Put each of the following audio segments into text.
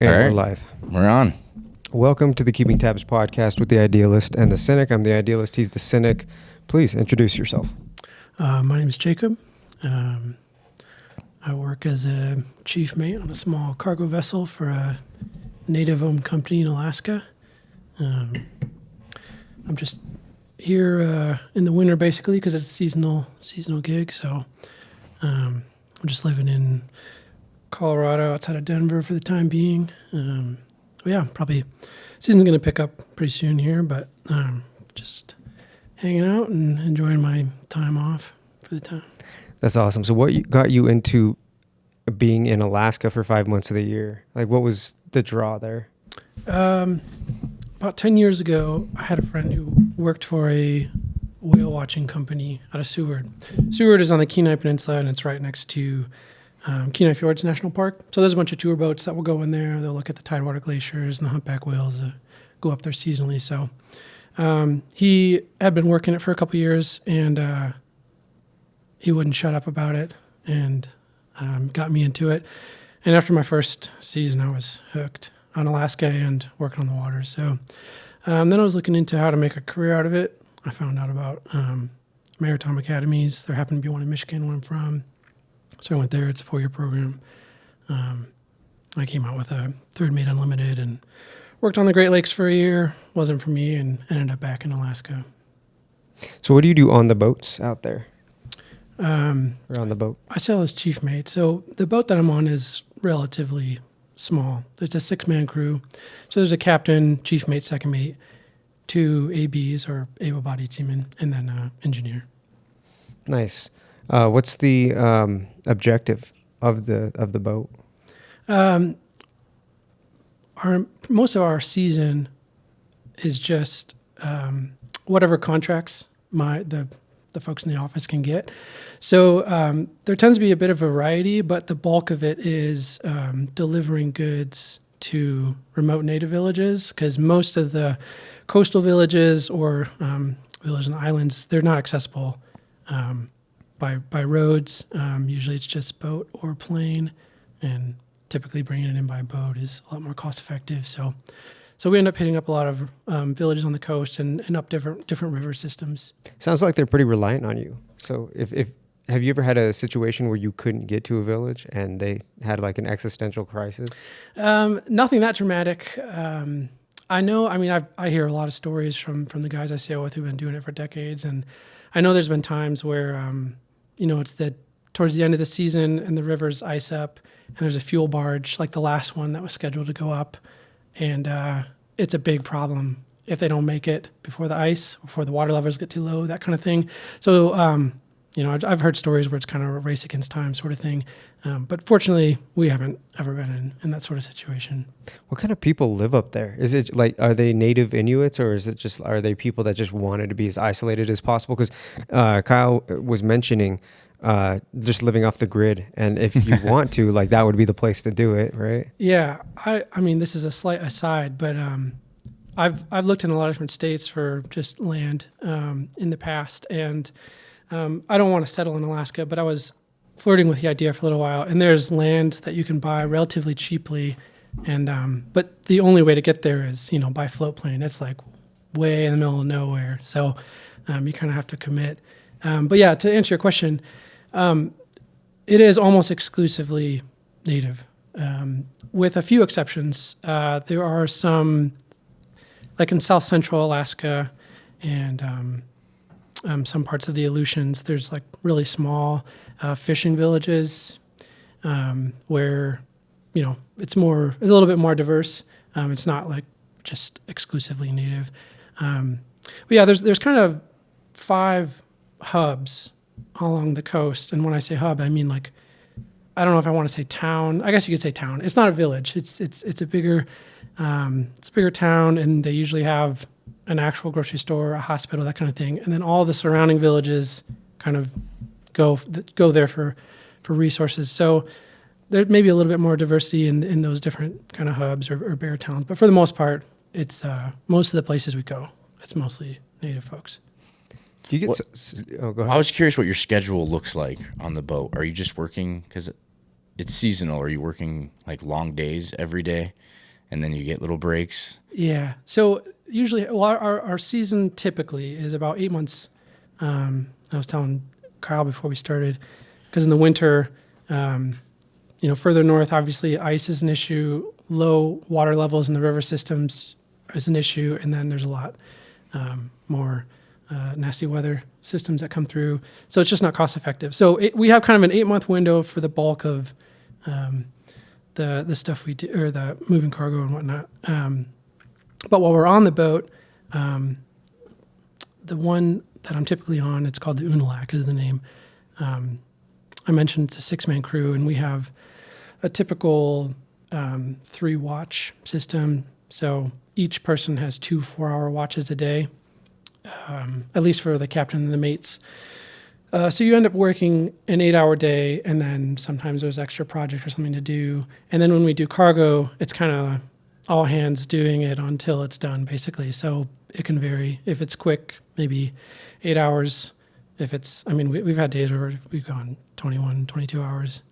Okay, All right. we're live. We're on. Welcome to the Keeping Tabs podcast with the Idealist and the Cynic. I'm the Idealist. He's the Cynic. Please introduce yourself. My name is Jacob. I work as a chief mate on a small cargo vessel for a native-owned company in Alaska. I'm just here in the winter, basically, because it's a seasonal gig. So I'm just living in Colorado, outside of Denver, for the time being. Probably season's going to pick up pretty soon here, but just hanging out and enjoying my time off for the time. That's awesome. So what got you into being in Alaska for 5 months of the year? Like, what was the draw there? About 10 years ago, I had a friend who worked for a whale watching company out of Seward. Seward is on the Kenai Peninsula, and it's right next to Kenai Fjords National Park. So there's a bunch of tour boats that will go in there. They'll look at the tidewater glaciers and the humpback whales that go up there seasonally. So he had been working it for a couple years, and he wouldn't shut up about it, and got me into it. And after my first season, I was hooked on Alaska and working on the water. So then I was looking into how to make a career out of it. I found out about maritime academies. There happened to be one in Michigan where I'm from. So I went there. It's a 4-year program. I came out with a third mate unlimited and worked on the Great Lakes for a year. Wasn't for me, and ended up back in Alaska. So what do you do on the boats out there? Or on the boat? I sail as chief mate. So the boat that I'm on is relatively small. There's a 6-man crew. So there's a captain, chief mate, second mate, 2 ABs or able-bodied seamen, and then an engineer. Nice. What's the objective of the boat? Most of our season is just whatever contracts the folks in the office can get. So there tends to be a bit of variety, but the bulk of it is delivering goods to remote native villages, because most of the coastal villages or villages on the islands, they're not accessible by roads. Usually it's just boat or plane, and typically bringing it in by boat is a lot more cost effective. So we end up hitting up a lot of villages on the coast and up different river systems. Sounds like they're pretty reliant on you. So if have you ever had a situation where you couldn't get to a village and they had like an existential crisis? Nothing that dramatic. I know. I mean, I hear a lot of stories from the guys I sail with who've been doing it for decades, and I know there's been times where it's towards the end of the season and the rivers ice up, and there's a fuel barge like the last one that was scheduled to go up, and it's a big problem if they don't make it before the ice, before the water levels get too low, that kind of thing. So I've heard stories where it's kind of a race against time sort of thing. But fortunately, we haven't ever been in that sort of situation. What kind of people live up there? Is it like, are they native Inuits, or is it just, are they people that just wanted to be as isolated as possible? Because Kyle was mentioning just living off the grid. And if you want to, like, that would be the place to do it, right? Yeah. I mean, this is a slight aside, but I've looked in a lot of different states for just land in the past, and I don't want to settle in Alaska, but I was flirting with the idea for a little while, and there's land that you can buy relatively cheaply, and but the only way to get there is by float plane. It's like way in the middle of nowhere, so you kind of have to commit. But yeah, to answer your question, it is almost exclusively native, with a few exceptions. There are some, like in South Central Alaska, and some parts of the Aleutians, there's like really small fishing villages where it's a little bit more diverse. It's not like just exclusively native. But yeah, there's kind of 5 hubs along the coast, and when I say hub, I mean, like, I don't know if I want to say town. I guess you could say town. It's not a village. It's a bigger town, and they usually have an actual grocery store, a hospital, that kind of thing. And then all the surrounding villages kind of go there for resources. So there may be a little bit more diversity in those different kind of hubs or bear towns. But for the most part, it's most of the places we go, it's mostly native folks. Do you get? Go ahead. I was curious what your schedule looks like on the boat. Are you just working because it's seasonal? Are you working like long days every day? and then you get little breaks. Yeah. So usually, well, our season typically is about 8 months. I was telling Kyle before we started, because in the winter, further north, obviously ice is an issue. Low water levels in the river systems is an issue, and then there's a lot more nasty weather systems that come through. So it's just not cost effective. So we have kind of an 8-month window for the bulk of the stuff we do, or the moving cargo and whatnot. But while we're on the boat, the one that I'm typically on, it's called the Unalak is the name. I mentioned it's a 6-man crew, and we have a typical 3-watch system. So each person has 2 4-hour watches a day, at least for the captain and the mates. So you end up working an 8-hour day, and then sometimes there's extra project or something to do. And then when we do cargo, it's kind of all hands doing it until it's done, basically. So it can vary. If it's quick, maybe 8 hours. If it's, we've had days where we've gone 21, 22 hours.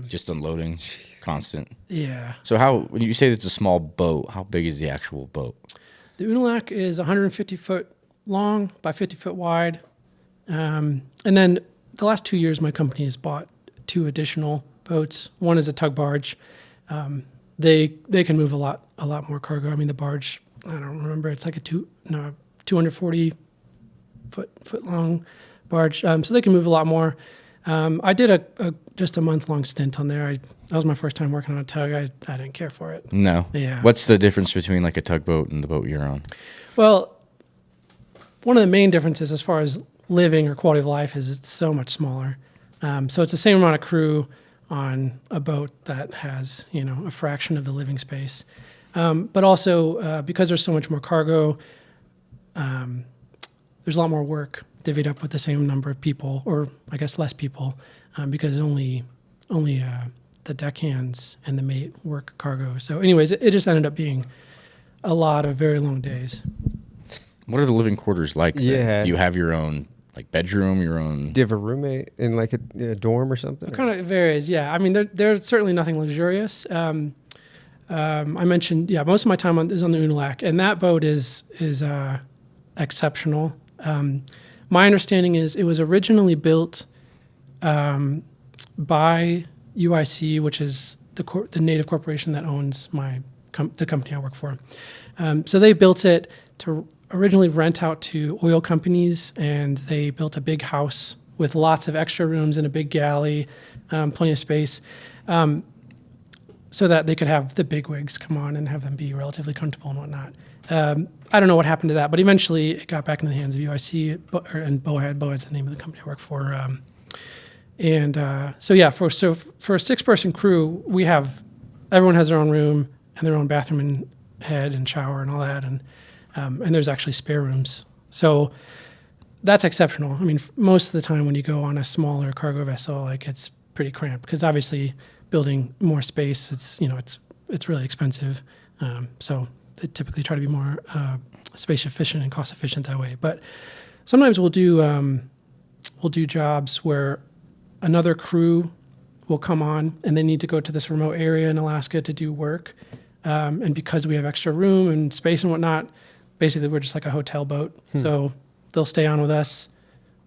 Just unloading, constant. Yeah. So when you say it's a small boat, how big is the actual boat? The Unalak is 150 foot long by 50 foot wide. And then the last 2 years, my company has bought 2 additional boats. One is a tug barge. They can move a lot more cargo. The barge, I don't remember, it's like a 240 foot long barge. So they can move a lot more. I did just a month-long stint on there. That was my first time working on a tug. I didn't care for it. No. Yeah. What's the difference between like a tugboat and the boat you're on? Well, one of the main differences as far as living or quality of life is it's so much smaller. So it's the same amount of crew on a boat that has, a fraction of the living space. But also because there's so much more cargo, there's a lot more work divvied up with the same number of people, or I guess less people, because only the deckhands and the mate work cargo. So anyways, it just ended up being a lot of very long days. What are the living quarters like? Yeah. Do you have your own bedroom, your own? Do you have a roommate in like a dorm or something? It kind of varies, yeah. They're certainly nothing luxurious. I mentioned, most of my time is on the Unalak, and that boat is exceptional. My understanding is it was originally built by UIC, which is the native corporation that owns the company I work for. So they built it to originally rent out to oil companies, and they built a big house with lots of extra rooms and a big galley, plenty of space, so that they could have the bigwigs come on and have them be relatively comfortable and whatnot. I don't know what happened to that, but eventually it got back in the hands of UIC and Bowhead. Bowhead's the name of the company I work for. For a 6-person crew, everyone has their own room and their own bathroom and head and shower and all that, and there's actually spare rooms. So that's exceptional. Most of the time when you go on a smaller cargo vessel, it's pretty cramped because obviously building more space, it's really expensive. So they typically try to be more space efficient and cost efficient that way. But sometimes we'll do jobs where another crew will come on and they need to go to this remote area in Alaska to do work. And because we have extra room and space and whatnot, basically we're just like a hotel boat. So they'll stay on with us.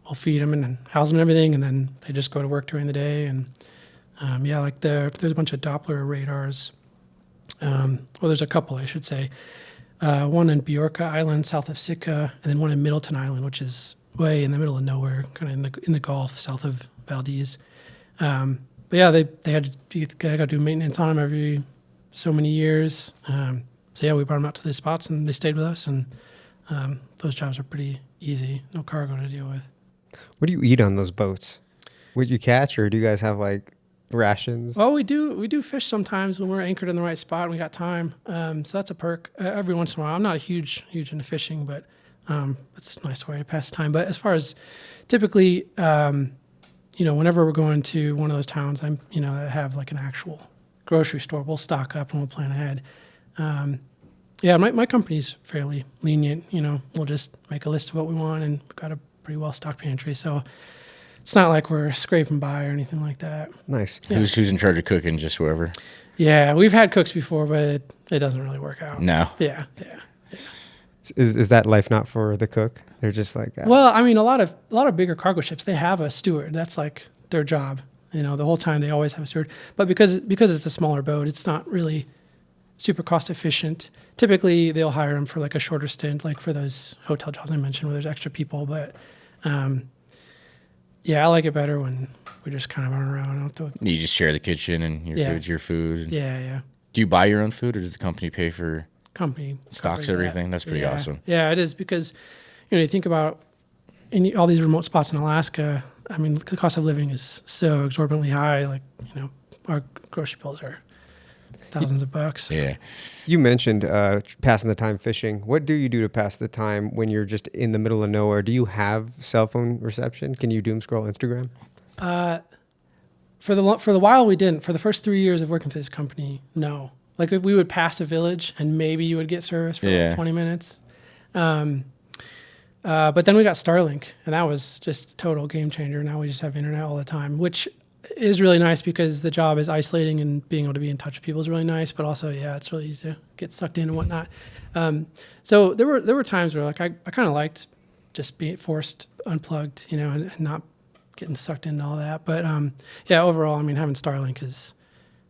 We'll feed them and house them and everything, and then they just go to work during the day. And there's a bunch of Doppler radars. There's a couple, I should say. One in Bjorka Island, south of Sitka, and then one in Middleton Island, which is way in the middle of nowhere, kind of in the Gulf, south of Valdez. They got to do maintenance on them every so many years. We brought them out to these spots, and they stayed with us, and those jobs are pretty easy, no cargo to deal with. What do you eat on those boats? Would you catch, or do you guys have rations? Well, we do fish sometimes when we're anchored in the right spot and we got time. So that's a perk. Every once in a while, I'm not a huge into fishing, but it's a nice way to pass time. But as far as typically, whenever we're going to one of those towns, that have an actual grocery store, we'll stock up and we'll plan ahead. My company's fairly lenient. We'll just make a list of what we want, and we've got a pretty well stocked pantry. So it's not like we're scraping by or anything like that. Nice. Yeah. Who's in charge of cooking? Just whoever? Yeah, we've had cooks before, but it doesn't really work out. No. Yeah. Is that life not for the cook? They're just like, Well, I mean, a lot of bigger cargo ships, they have a steward. That's like their job. The whole time they always have a steward. But because it's a smaller boat, it's not really super cost efficient. Typically, they'll hire them for like a shorter stint, like for those hotel jobs I mentioned where there's extra people. But yeah, I like it better when we just kind of run around. You just share the kitchen and your food's your food. Yeah. Do you buy your own food, or does the company pay for Company stocks covers everything? that. That's pretty awesome. Yeah, it is because you think about in all these remote spots in Alaska. I mean, the cost of living is so exorbitantly high. Like our grocery bills are thousands of bucks. Yeah. you mentioned passing the time fishing. What do you do to pass the time when you're just in the middle of nowhere? Do you have cell phone reception? Can you doom scroll Instagram? For the while we didn't. For the first 3 years of working for this company, no. Like if we would pass a village and maybe you would get service for like 20 minutes. But then we got Starlink, and that was just a total game changer. Now we just have internet all the time, which is really nice because the job is isolating, and being able to be in touch with people is really nice. But also, it's really easy to get sucked in and whatnot. So there were times where like I kind of liked just being forced unplugged, and not getting sucked into all that. But overall, I mean, having Starlink is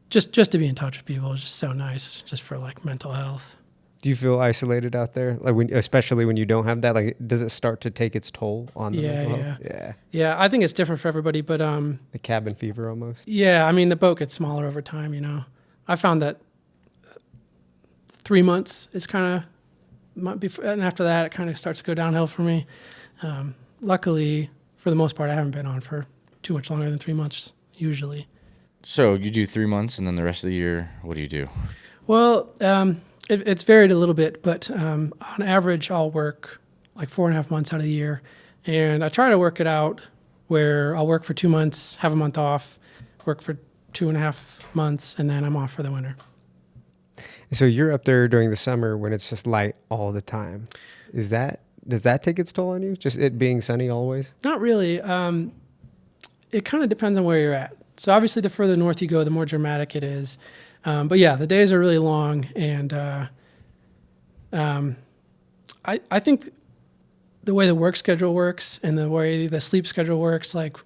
just to be in touch with people is just so nice, just for like mental health. Do you feel isolated out there? Like especially when you don't have that, like does it start to take its toll on the mental health? Yeah, I think it's different for everybody, but the cabin fever almost. Yeah, I mean the boat gets smaller over time, I found that 3 months is kind of, and after that it kind of starts to go downhill for me. Luckily, for the most part, I haven't been on for too much longer than 3 months usually. So you do 3 months, and then the rest of the year, what do you do? Well, it's varied a little bit, but on average, I'll work like 4.5 months out of the year. And I try to work it out where I'll work for 2 months, have a month off, work for 2.5 months, and then I'm off for the winter. So you're up there during the summer when it's just light all the time. Does that take its toll on you? Just it being sunny always? Not really. It kind of depends on where you're at. So obviously, the further north you go, the more dramatic it is. But yeah, the days are really long, and I think the way the work schedule works and the way the sleep schedule works, like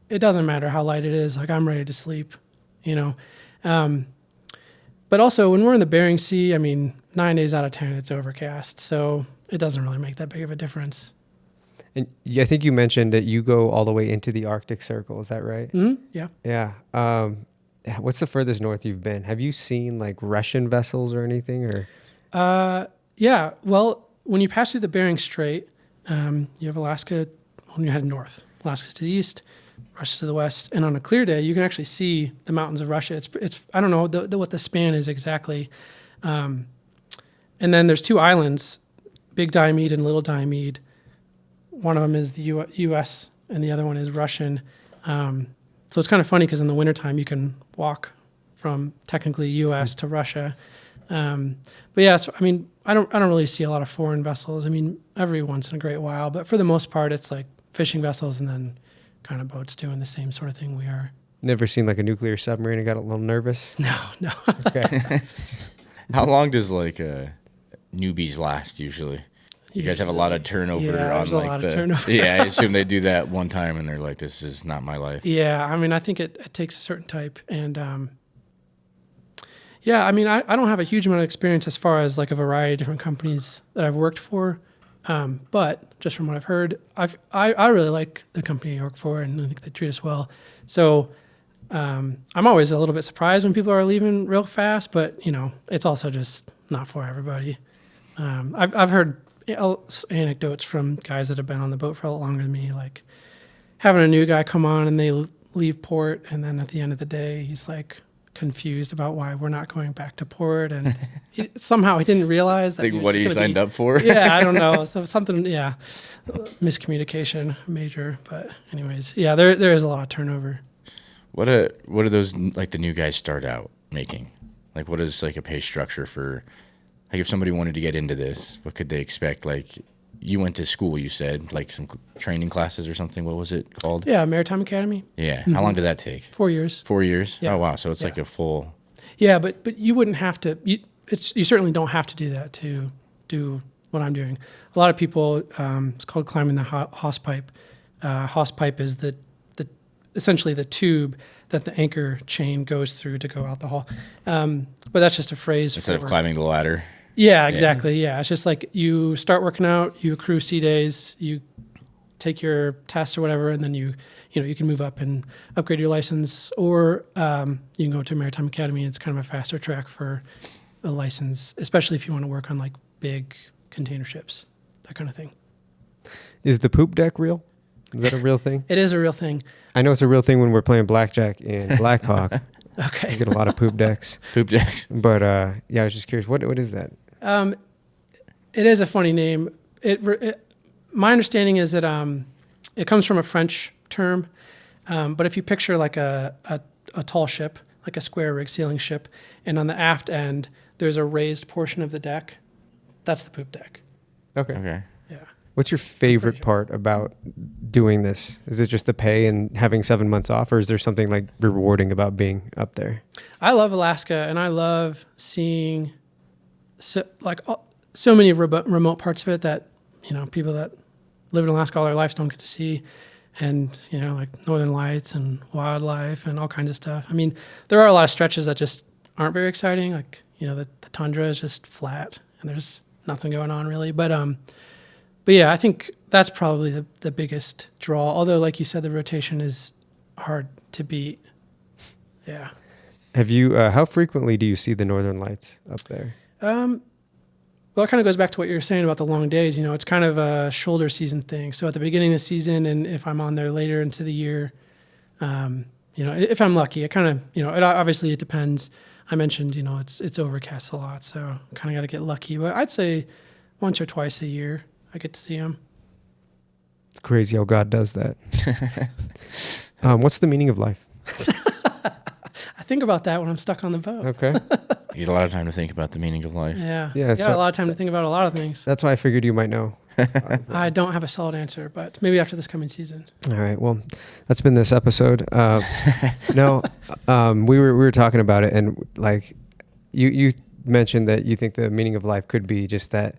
it doesn't matter how light it is. Like I'm ready to sleep, But also when we're in the Bering Sea, I mean, 9 days out of 10 it's overcast, so it doesn't really make that big of a difference. And I think you mentioned that you go all the way into the Arctic Circle. Is that right? Mm-hmm. Yeah. Yeah. What's the furthest north you've been? Have you seen like Russian vessels or anything? Or yeah. Well, when you pass through the Bering Strait, you have Alaska when you head north. Alaska's to the east, Russia's to the west, and on a clear day, you can actually see the mountains of Russia. It's I don't know what the span is exactly, and then there's 2 islands, Big Diomede and Little Diomede. One of them is the U.S. and the other one is Russian. So it's kind of funny because in the wintertime you can walk from technically U.S. to Russia. But yeah, so, I mean, I don't really see a lot of foreign vessels. I mean, every once in a great while, but for the most part, it's like fishing vessels and then kind of boats doing the same sort of thing we are. Never seen like a nuclear submarine and got a little nervous? No. Okay. How long does like newbies last usually? You guys have a lot of turnover on like the turnover. Yeah, I assume they do that one time and they're like, this is not my life. Yeah, I mean, I think it takes a certain type, and yeah, I mean, I don't have a huge amount of experience as far as like a variety of different companies that I've worked for, but just from what I've heard, I really like the company I work for, and I think they treat us well. So I'm always a little bit surprised when people are leaving real fast, but it's also just not for everybody. I've heard anecdotes from guys that have been on the boat for a lot longer than me, like having a new guy come on and they leave port, and then at the end of the day he's like confused about why we're not going back to port, and somehow he didn't realize that Like what he signed up for. Yeah, I don't know, so something, miscommunication major, but anyways, yeah, there is a lot of turnover. What are those like the new guys start out making? Like what is like a pay structure for, like if somebody wanted to get into this, what could they expect? Like you went to school, you said, like some training classes or something. What was it called? Yeah, Maritime Academy. Yeah. How long did that take? 4 years. 4 years? Yeah. Oh, wow. So it's Yeah. like a full... Yeah, but you wouldn't have to. You certainly don't have to do that to do what I'm doing. A lot of people, it's called climbing the hawse pipe. Hawse pipe is the essentially the tube that the anchor chain goes through to go out the hull. But that's just a phrase Instead of climbing the ladder. Yeah, exactly. Yeah, it's just like you start working out, you accrue sea days, you take your tests or whatever, and then you can move up and upgrade your license, or you can go to Maritime Academy. It's kind of a faster track for a license, especially if you want to work on like big container ships, that kind of thing. Is the poop deck real? Is that a real thing? It is a real thing. I know it's a real thing when we're playing blackjack in Black Hawk. Okay. You get a lot of poop decks. Poop decks. But yeah, I was just curious. What is that? It is a funny name. My understanding is that it comes from a French term, but if you picture like a tall ship, like a square rig sailing ship, and on the aft end there's a raised portion of the deck, that's the poop deck. Okay. Yeah. What's your favorite part about doing this? Is it just the pay and having 7 months off, or is there something like rewarding about being up there? I love Alaska, and I love seeing so many remote parts of it that people that live in Alaska all their lives don't get to see, and like northern lights and wildlife and all kinds of stuff. I mean, there are a lot of stretches that just aren't very exciting, like the tundra is just flat and there's nothing going on really. But yeah, I think that's probably the biggest draw. Although, like you said, the rotation is hard to beat. Yeah. Have you? How frequently do you see the northern lights up there? Well, it kind of goes back to what you were saying about the long days. It's kind of a shoulder season thing. So at the beginning of the season, and if I'm on there later into the year, if I'm lucky, it kind of, obviously it depends. I mentioned, it's overcast a lot, so kind of got to get lucky. But I'd say once or twice a year, I get to see them. It's crazy how God does that. What's the meaning of life? I think about that when I'm stuck on the boat. Okay. You get a lot of time to think about the meaning of life. Yeah. Yeah, So, a lot of time to think about a lot of things. That's why I figured you might know. I don't have a solid answer, but maybe after this coming season. All right. Well, that's been this episode. No, we were talking about it, and like you mentioned that you think the meaning of life could be just that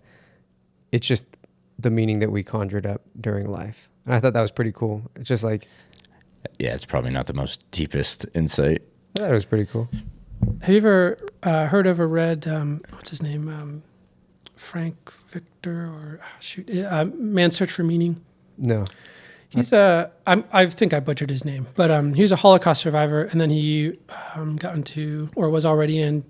it's just the meaning that we conjured up during life. And I thought that was pretty cool. It's just like, yeah, it's probably not the most deepest insight. I thought it was pretty cool. Have you ever heard of or read, what's his name? Frank Victor or Man's Search for Meaning? No. He's I think I butchered his name, but he was a Holocaust survivor, and then he got into, or was already in,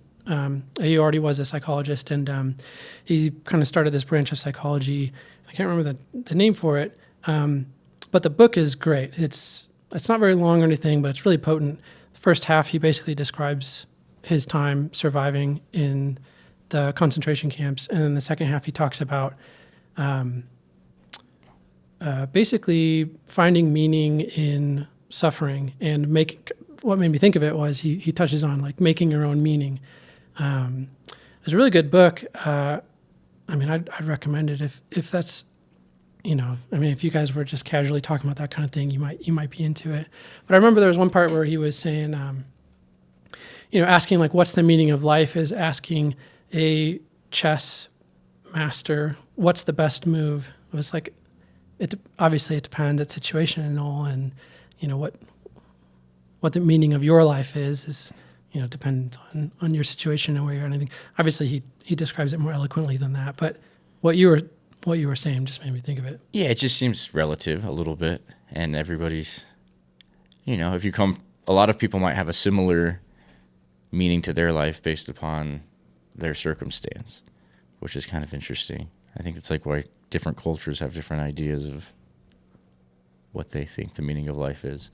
he already was a psychologist, and he kind of started this branch of psychology. I can't remember the name for it, but the book is great. It's not very long or anything, but it's really potent. The first half, he basically describes his time surviving in the concentration camps, and then the second half, he talks about basically finding meaning in suffering, and what made me think of it was he touches on like making your own meaning. It's a really good book. I'd recommend it if that's, if you guys were just casually talking about that kind of thing, you might be into it. But I remember there was one part where he was saying, asking like, what's the meaning of life, is asking a chess master, what's the best move? It was like, obviously it depends, it's situational, and what the meaning of your life is depends on your situation and where you're at. Anything. Obviously he describes it more eloquently than that, but what you were saying just made me think of it. Yeah, it just seems relative a little bit, and everybody's, a lot of people might have a similar meaning to their life based upon their circumstance, which is kind of interesting. I think it's like why different cultures have different ideas of what they think the meaning of life is.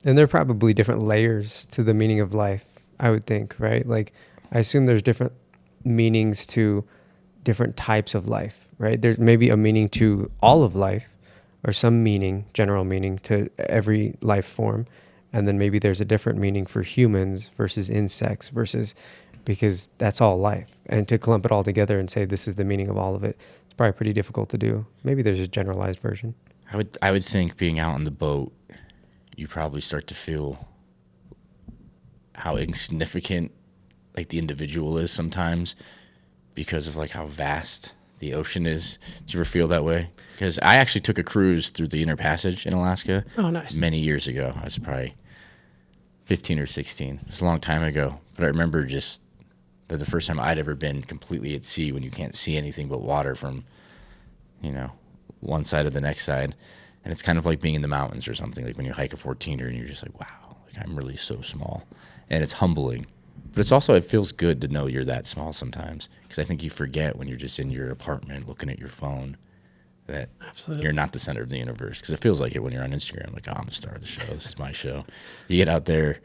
And there are probably different layers to the meaning of life, I would think, right? Like, I assume there's different meanings to different types of life, right? There's maybe a meaning to all of life, or some meaning, general meaning to every life form. And then maybe there's a different meaning for humans versus insects versus because that's all life. And to clump it all together and say this is the meaning of all of it, it's probably pretty difficult to do. Maybe there's a generalized version. I would think being out on the boat, you probably start to feel how insignificant like the individual is sometimes because of like how vast the ocean is. Do you ever feel that way? Because I actually took a cruise through the Inner Passage in Alaska. Oh, nice. Many years ago. I was probably 15 or 16. It's a long time ago. But I remember just that the first time I'd ever been completely at sea when you can't see anything but water from, one side to the next side. And it's kind of like being in the mountains or something, like when you hike a 14er and you're just like, wow, like I'm really so small. And it's humbling. But it's also, it feels good to know you're that small sometimes, because I think you forget when you're just in your apartment looking at your phone that Absolutely. you're not the center of the universe. Because it feels like it when you're on Instagram, like, oh, I'm the star of the show. This is my show. You get out there,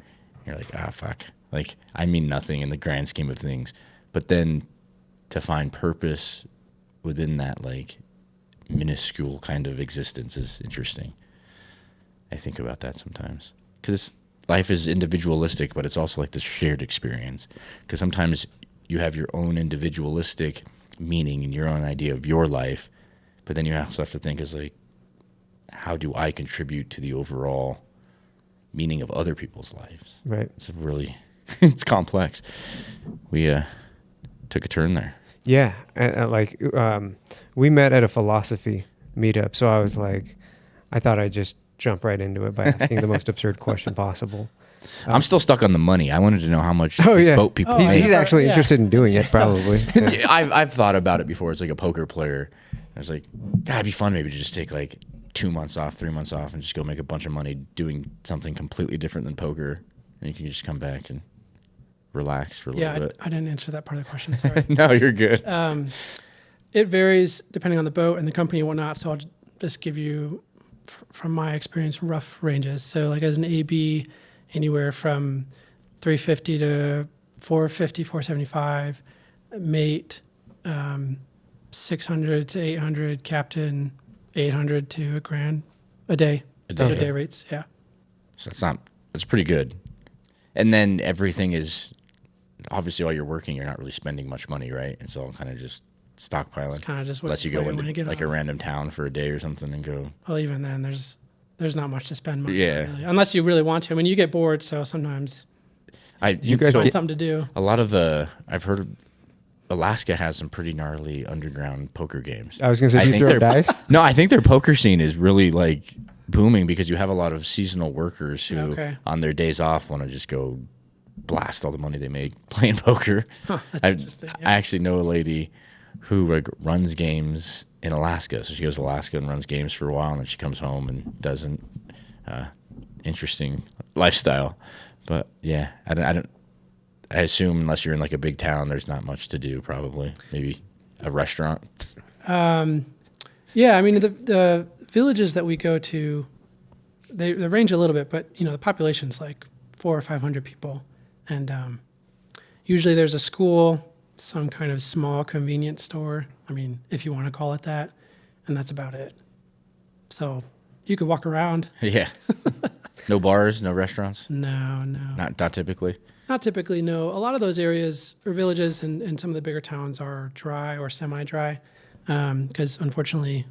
you're like, ah, fuck. Like, I mean nothing in the grand scheme of things. But then to find purpose within that, like, minuscule kind of existence is interesting. I think about that sometimes. Because life is individualistic, but it's also like this shared experience. Because sometimes you have your own individualistic meaning and your own idea of your life, but then you also have to think as like, how do I contribute to the overall meaning of other people's lives? Right. It's it's complex. We took a turn there. Yeah. And we met at a philosophy meetup. So I was like, I thought I'd just jump right into it by asking the most absurd question possible. I'm still stuck on the money. I wanted to know how much Oh, these yeah. boat people Oh, make. He's actually Yeah. interested in doing it, probably. Yeah. Yeah, I've thought about it before. It's like a poker player. I was like, God, it'd be fun maybe to just take like 2 months off, 3 months off, and just go make a bunch of money doing something completely different than poker. And you can just come back and relax for a little bit. I didn't answer that part of the question. Sorry. No, you're good. It varies depending on the boat and the company and whatnot. So I'll just give you, from my experience, rough ranges. So like as an AB, anywhere from 350 to 450, 475, mate, 600 to 800, captain, 800 to $1,000 a day. A Those day. are day rates. Yeah. So it's pretty good. And then everything is, obviously while you're working, you're not really spending much money, right? It's all kind of just stockpiling. Kind of just what Unless you go when into get like off. a random town for a day or something and go. Well, even then, there's not much to spend money. Yeah. Really. Unless you really want to. I mean, you get bored, so sometimes You guys so find something to do. a lot of I've heard Alaska has some pretty gnarly underground poker games. I was going to say, I do you think throw they're- dice? No, I think their poker scene is really like booming because you have a lot of seasonal workers who Okay. on their days off want to just go blast all the money they make playing poker. Huh, that's I interesting. Yeah. actually know a lady who like runs games in Alaska. So she goes to Alaska and runs games for a while, and then she comes home and does an interesting lifestyle. But yeah, I assume unless you're in like a big town, there's not much to do. Probably maybe a restaurant. Yeah, I mean the villages that we go to, they range a little bit, but the population's like 400 or 500 people, and usually there's a school, some kind of small convenience store. I mean, if you want to call it that, and that's about it. So you could walk around. Yeah. No bars, no restaurants. No, Not typically. not typically. No, a lot of those areas or villages and some of the bigger towns are dry or semi-dry, because unfortunately,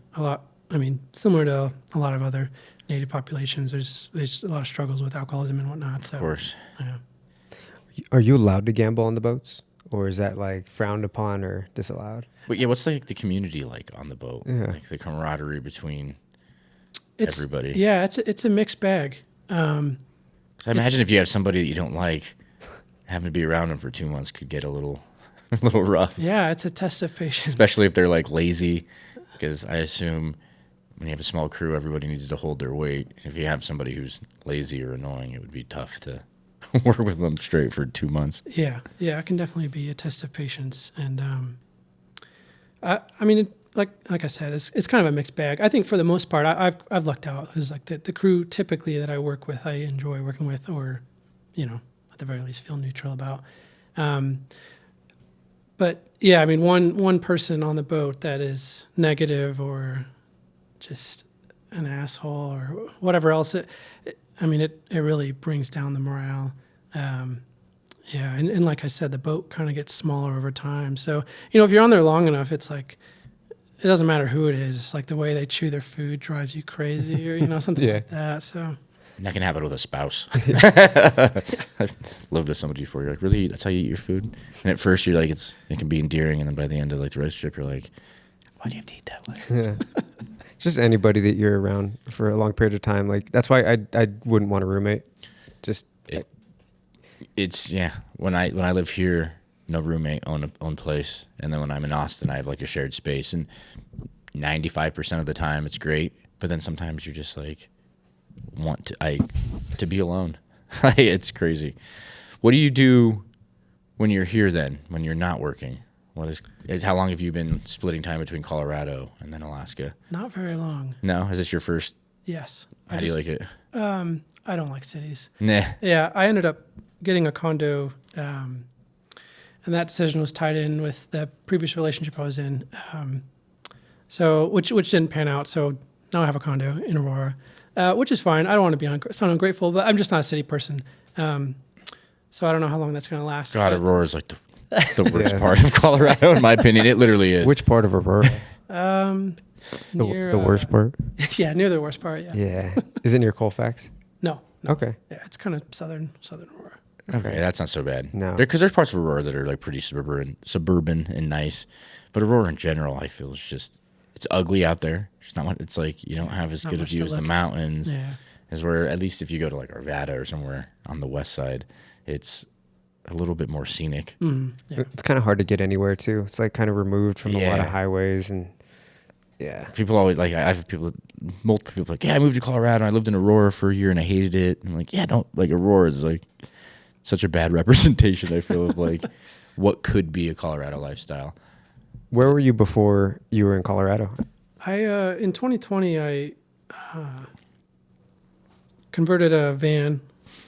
similar to a lot of other native populations, there's a lot of struggles with alcoholism and whatnot. So, Of course. yeah. Are you allowed to gamble on the boats? Or is that like frowned upon or disallowed? But yeah, what's the community like on the boat? Yeah. Like the camaraderie between It's, everybody. Yeah, it's a mixed bag. 'Cause I imagine if you have somebody that you don't like, having to be around them for 2 months could get a little rough. Yeah, it's a test of patience. Especially if they're like lazy, because I assume when you have a small crew, everybody needs to hold their weight. If you have somebody who's lazy or annoying, it would be tough to work with them straight for 2 months. Yeah, it can definitely be a test of patience, and I mean, like I said, it's kind of a mixed bag. I think for the most part, I've lucked out. It's like the crew typically that I work with, I enjoy working with, or at the very least feel neutral about. But yeah, I mean, one person on the boat that is negative or just an asshole or whatever else, it really brings down the morale. Yeah, and like I said, the boat kind of gets smaller over time. So, if you're on there long enough, it's like it doesn't matter who it is. It's like the way they chew their food drives you crazy, or something Yeah. like that. So That can happen with a spouse. I've lived with somebody before. You're like, really? That's how you eat your food? And at first, you're like, it can be endearing, and then by the end of like the relationship, you're like, why do you have to eat that way? Yeah. It's just anybody that you're around for a long period of time. Like that's why I wouldn't want a roommate. Just It's When I live here, no roommate, own place, and then when I'm in Austin, I have like a shared space, and 95% of the time it's great, but then sometimes you're just like want to be alone. It's crazy. What do you do when you're here then? When you're not working? How long have you been splitting time between Colorado and then Alaska? not very long. No, is this your first? Yes. How do you like it? I don't like cities. Nah. Yeah, I ended up getting a condo, and that decision was tied in with the previous relationship I was in. So which didn't pan out. So now I have a condo in Aurora, which is fine. I don't want to sound ungrateful, but I'm just not a city person. So I don't know how long that's going to last. God, but, Aurora is like the worst part of Colorado, in my opinion. It literally is. which part of Aurora? near, The worst part? Yeah, near the worst part. Yeah. Yeah. Is it near Colfax? No. Okay. Yeah, it's kind of southern Aurora. Okay, that's not so bad. No. Because there's parts of Aurora that are like pretty suburban and nice, but Aurora in general, I feel it's ugly out there. It's not. It's like you don't have as Not good a much view to as the look. mountains. Yeah. As where at least if you go to like Arvada or somewhere on the west side, it's a little bit more scenic. Yeah. It's kind of hard to get anywhere too. It's like kind of removed from a lot of Yeah. highways and yeah. People always like I have multiple people like, yeah, I moved to Colorado. And I lived in Aurora for a year and I hated it. And I'm like, yeah, don't like Aurora is like such a bad representation. I feel of like what could be a Colorado lifestyle. Where were you before you were in Colorado? In 2020 I converted a van,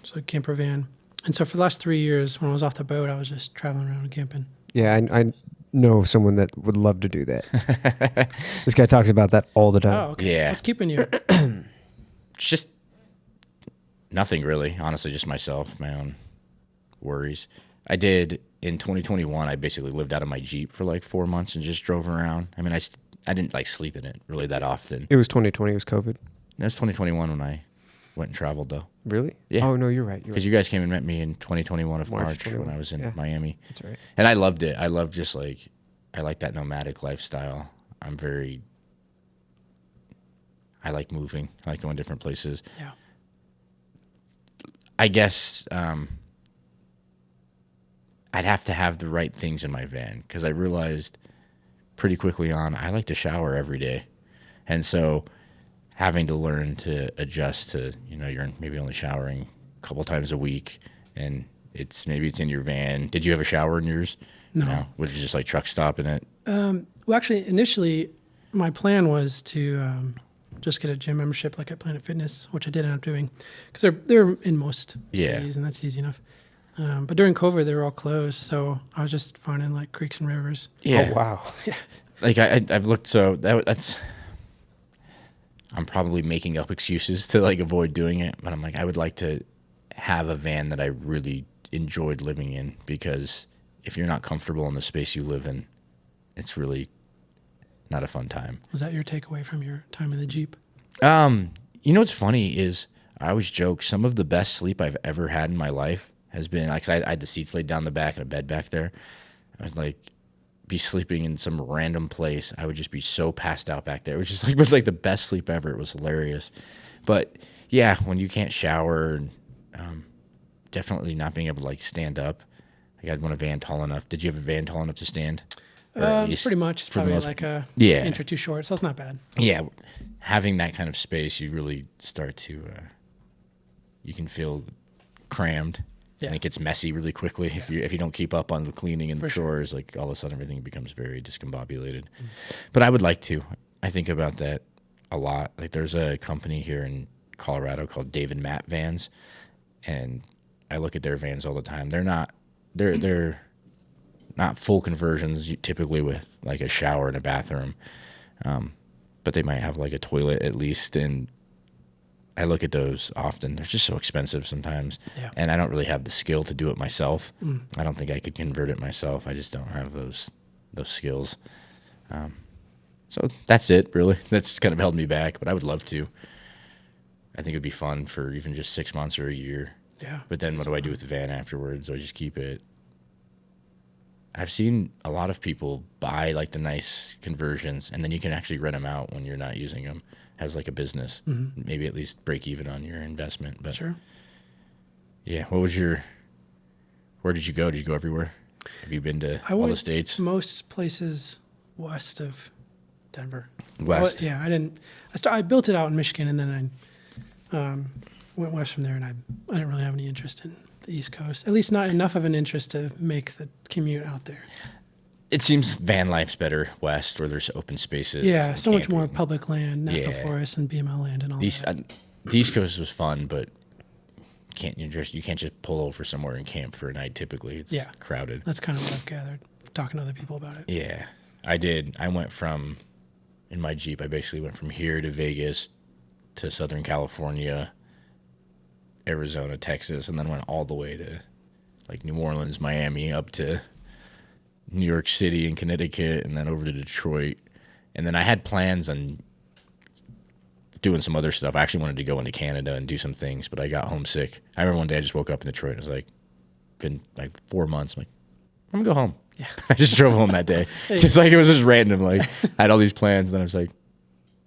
so a camper van, and so for the last 3 years when I was off the boat, I was just traveling around and camping. Yeah, I know someone that would love to do that. This guy talks about that all the time. Oh, okay. Yeah. What's keeping you? It's just nothing really, honestly, just myself, my own worries. I did in 2021, I basically lived out of my Jeep for like 4 months and just drove around. I mean, I didn't like sleep in it really that often. It was 2020. It was COVID. That was 2021 when I went and traveled though. Really? Yeah. Oh no, you're right. Because you guys came and met me in 2021 of March March 21, when I was in yeah. Miami. That's right. And I loved it. I love just like, I like that nomadic lifestyle. I like moving. I like going different places. Yeah. I guess I'd have to have the right things in my van because I realized pretty quickly on I like to shower every day. And so having to learn to adjust to, you're maybe only showering a couple times a week and maybe it's in your van. Did you have a shower in yours? No. Was it just like truck stop in it? Well, actually, initially, my plan was to just get a gym membership like at Planet Fitness, which I did end up doing, because they're in most Yeah. cities, and that's easy enough. But during COVID, they were all closed, so I was just finding like creeks and rivers. Yeah. Oh wow. Like I've looked, so that's, I'm probably making up excuses to like avoid doing it, but I'm like, I would like to have a van that I really enjoyed living in, because if you're not comfortable in the space you live in, it's really not a fun time. Was that your takeaway from your time in the Jeep? What's funny is I always joke some of the best sleep I've ever had in my life has been like, I had the seats laid down the back and a bed back there. I would like be sleeping in some random place. I would just be so passed out back there. It was like the best sleep ever. It was hilarious. But yeah, when you can't shower, and definitely not being able to like stand up. Like I'd want a van tall enough. Did you have a van tall enough to stand? Pretty much. It's for the probably most- like a Yeah. inch or two short, so it's not bad. Yeah, having that kind of space, you really start to, you can feel crammed, Yeah. and it gets messy really quickly if you don't keep up on the cleaning and the For sure. chores. Like all of a sudden, everything becomes very discombobulated. But I would like to. I think about that a lot. Like there's a company here in Colorado called Dave and Matt Vans, and I look at their vans all the time. They're not full conversions typically with like a shower and a bathroom. But they might have like a toilet at least, and I look at those often. They're just so expensive sometimes. Yeah. And I don't really have the skill to do it myself. Mm. I don't think I could convert it myself. I just don't have those skills. So that's it, really. That's kind of held me back, but I would love to. I think it'd be fun for even just 6 months or a year. Yeah. But then what do I do with the van afterwards? Do I just keep it? I've seen a lot of people buy like the nice conversions, and then you can actually rent them out when you're not using them as like a business. Mm-hmm. Maybe at least break even on your investment. But Sure. yeah, where did you go? Did you go everywhere? Have you been to all the states? Most places west of Denver. West. Well, yeah, I didn't. I built it out in Michigan, and then I went west from there, and I didn't really have any interest in the East Coast. At least not enough of an interest to make the commute out there. It seems van life's better west, where there's open spaces. Yeah, and so much more camping. public land, national Yeah. forests, and BML land, and all that. The East Coast was fun, but you can't just pull over somewhere and camp for a night. Typically, it's crowded. That's kind of what I've gathered, talking to other people about it. Yeah, I did. I went in my Jeep, I basically went from here to Vegas to Southern California, Arizona, Texas, and then went all the way to like New Orleans, Miami, up to New York City and Connecticut, and then over to Detroit. And then I had plans on doing some other stuff. I actually wanted to go into Canada and do some things, but I got homesick. I remember one day I just woke up in Detroit and it was like, been like 4 months. I'm like, I'm gonna go home. Yeah. I just drove home that day. Just like it was just random. Like I had all these plans, and then I was like,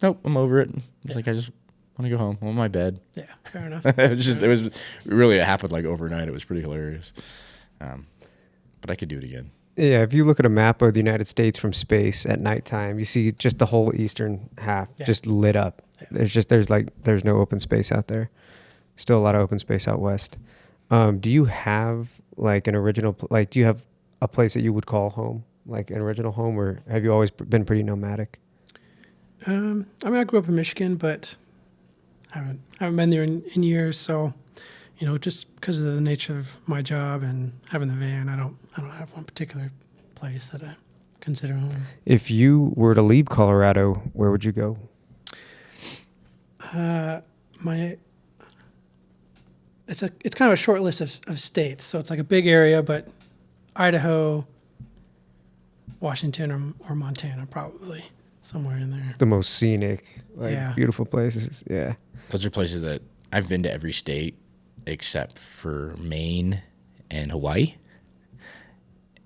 nope, I'm over it. It's like I just want to go home. I'm on my bed. Yeah, fair enough. it was really, it happened like overnight. It was pretty hilarious. But I could do it again. Yeah, if you look at a map of the United States from space at nighttime, you see just the whole eastern half just lit up. Yeah. There's no open space out there. Still a lot of open space out west. Do you have like an original, do you have a place that you would call home, like an original home, or have you always been pretty nomadic? I mean, I grew up in Michigan, but I haven't been there in years. So, just because of the nature of my job and having the van, I don't have one particular place that I consider home. If you were to leave Colorado, where would you go? It's kind of a short list of states. So it's like a big area, but Idaho, Washington, or Montana, probably somewhere in there. The most scenic, beautiful places. Yeah. Those are places that I've been to every state except for Maine and Hawaii.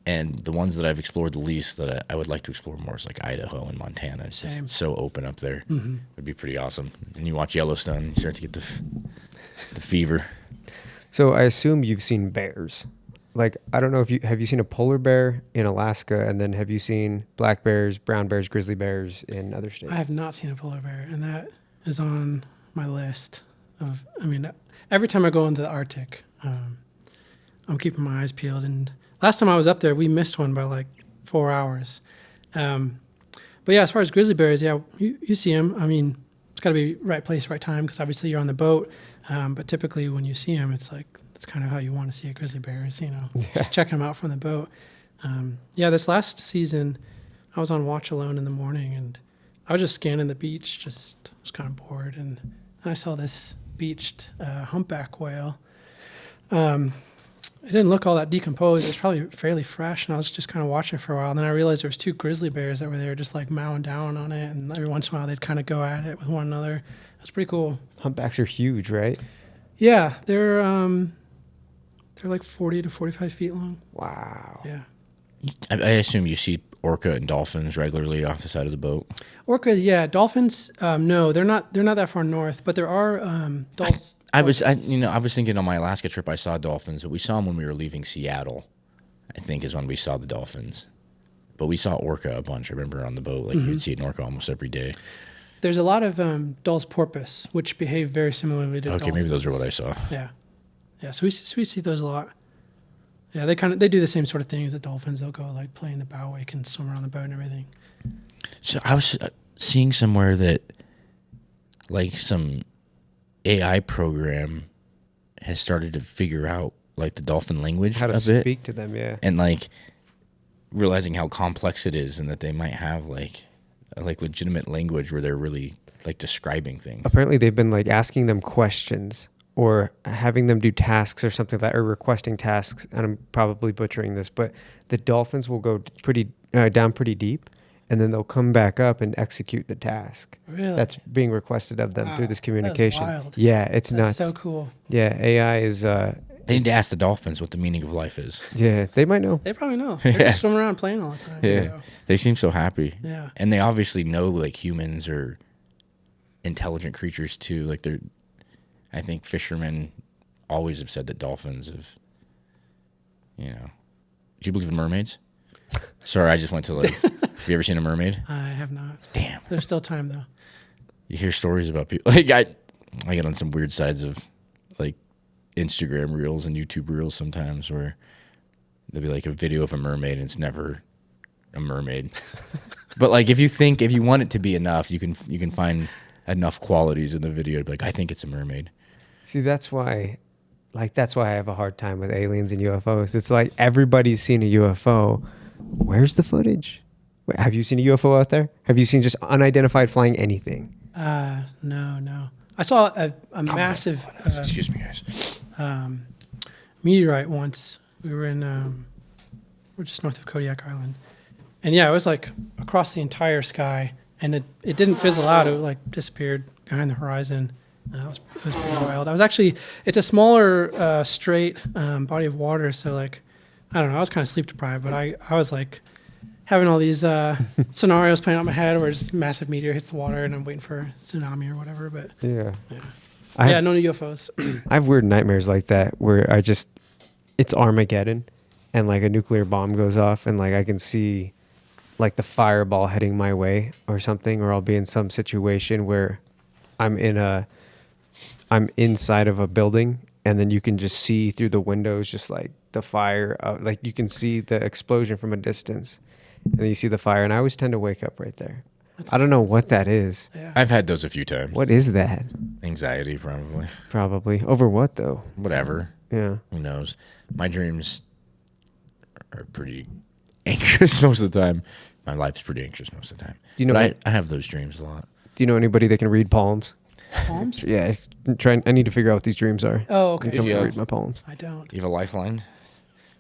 And the ones that I've explored the least that I would like to explore more is like Idaho and Montana. It's just so open up there. Mm-hmm. It'd be pretty awesome. And you watch Yellowstone, you start to get the fever. So I assume you've seen bears. Like, I don't know if have you seen a polar bear in Alaska, and then have you seen black bears, brown bears, grizzly bears in other states? I have not seen a polar bear, and that is on my list of, every time I go into the Arctic, I'm keeping my eyes peeled. And last time I was up there, we missed one by like 4 hours. But yeah, as far as grizzly bears, you see them. I mean, it's got to be right place, right time, because obviously you're on the boat. But typically when you see them, it's like, that's kind of how you want to see a grizzly bear is, just checking them out from the boat. This last season, I was on watch alone in the morning, and I was just scanning the beach, was kind of bored, and I saw this beached humpback whale. It didn't look all that decomposed. It was probably fairly fresh, and I was just kind of watching it for a while. And then I realized there was 2 grizzly bears that were there just like mowing down on it, and every once in a while they'd kind of go at it with one another. It was pretty cool. Humpbacks are huge, right? Yeah, they're like 40 to 45 feet long. Wow. Yeah. I assume you see orca and dolphins regularly off the side of the boat. Orcas, yeah. Dolphins, no, they're not that far north, but there are dolphins. I was thinking on my Alaska trip I saw dolphins, but we saw them when we were leaving Seattle. I think is when we saw the dolphins, but we saw orca a bunch. I remember on the boat, like you'd see an orca almost every day. There's a lot of Dall's porpoise, which behave very similarly to dolphins. Maybe those are what I saw. Yeah. So we see those a lot. Yeah, they do the same sort of things that dolphins. They'll go like play in the bow wake and swim around the boat and everything. So I was seeing somewhere that like some AI program has started to figure out like the dolphin language how to speak to them, yeah, and like realizing how complex it is, and that they might have like like legitimate language where they're really like describing things. Apparently they've been like asking them questions or having them do tasks or something like that, or requesting tasks. And I'm probably butchering this, but the dolphins will go down pretty deep, and then they'll come back up and execute the task. Really? That's being requested of them through this That is communication. wild. Yeah, it's That's nuts. so cool. Yeah, AI is. They need to ask the dolphins what the meaning of life is. Yeah, they might know. They probably know. They're Yeah. just swimming around playing all the time. Yeah. So, They seem so happy. yeah. And they obviously know like humans are intelligent creatures too. Like I think fishermen always have said that dolphins have, do you believe in mermaids? Sorry, I just went to like, have you ever seen a mermaid? I have not. Damn. There's still time though. You hear stories about people, like I get on some weird sides of like Instagram reels and YouTube reels sometimes where there'll be like a video of a mermaid and it's never a mermaid. But like if you want it to be enough, you can find enough qualities in the video to be like, I think it's a mermaid. See, that's why I have a hard time with aliens and UFOs. It's like everybody's seen a UFO. Where's the footage? Wait, have you seen a UFO out there? Have you seen just unidentified flying anything? No. I saw a massive Excuse me, guys. meteorite once. We were we're just north of Kodiak Island. And yeah, it was like across the entire sky, and it didn't fizzle out. It like disappeared behind the horizon. It was pretty wild. It's a smaller straight body of water, so like, I don't know, I was kind of sleep deprived, but I was like having all these scenarios playing out in my head where just massive meteor hits the water and I'm waiting for a tsunami or whatever. But Yeah. yeah, no UFOs. I have weird nightmares like that where it's Armageddon and like a nuclear bomb goes off and like I can see like the fireball heading my way or something, or I'll be in some situation where I'm inside of a building and then you can just see through the windows just like the fire, like you can see the explosion from a distance and then you see the fire, and I always tend to wake up right there. I don't know what that is. Yeah. I've had those a few times. What is that? Anxiety, probably. Probably. Over what though? Whatever. Yeah. Who knows? My dreams are pretty anxious most of the time. My life's pretty anxious most of the time. Do you know? But I have those dreams a lot. Do you know anybody that can read palms? Palms? Yeah. I need to figure out what these dreams are. Oh, I okay. need somebody to Yeah. read my palms. I don't. Do you have a lifeline?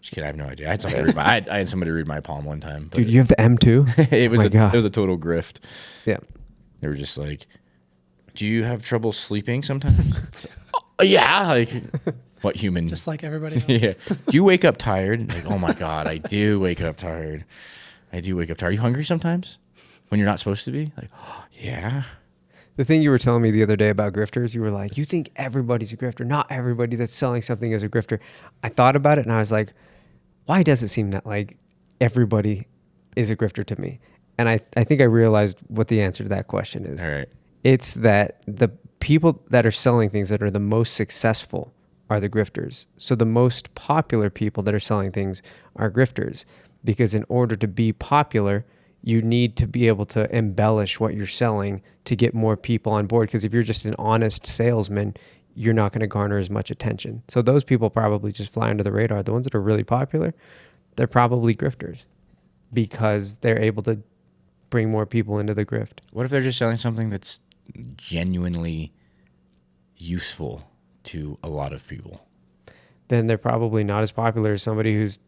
Just kidding. I have no idea. I had somebody I had somebody read my palm one time. But Dude, you have the M too? it was my God. it was a total grift. Yeah. They were just like, "Do you have trouble sleeping sometimes?" Oh, yeah. Like, what human? Just like everybody else. Yeah. Do you wake up tired? Like, oh my God, I do wake up tired. I do wake up tired. Are you hungry sometimes when you're not supposed to be? Like, oh, yeah. The thing you were telling me the other day about grifters, you were like, you think everybody's a grifter. Not everybody that's selling something is a grifter. I thought about it and I was like, why does it seem that like everybody is a grifter to me? And I think I realized what the answer to that question is. All right. It's that the people that are selling things that are the most successful are the grifters. So the most popular people that are selling things are grifters, because in order to be popular, you need to be able to embellish what you're selling to get more people on board. Because if you're just an honest salesman, you're not going to garner as much attention. So those people probably just fly under the radar. The ones that are really popular, they're probably grifters because they're able to bring more people into the grift. What if they're just selling something that's genuinely useful to a lot of people? Then they're probably not as popular as somebody who's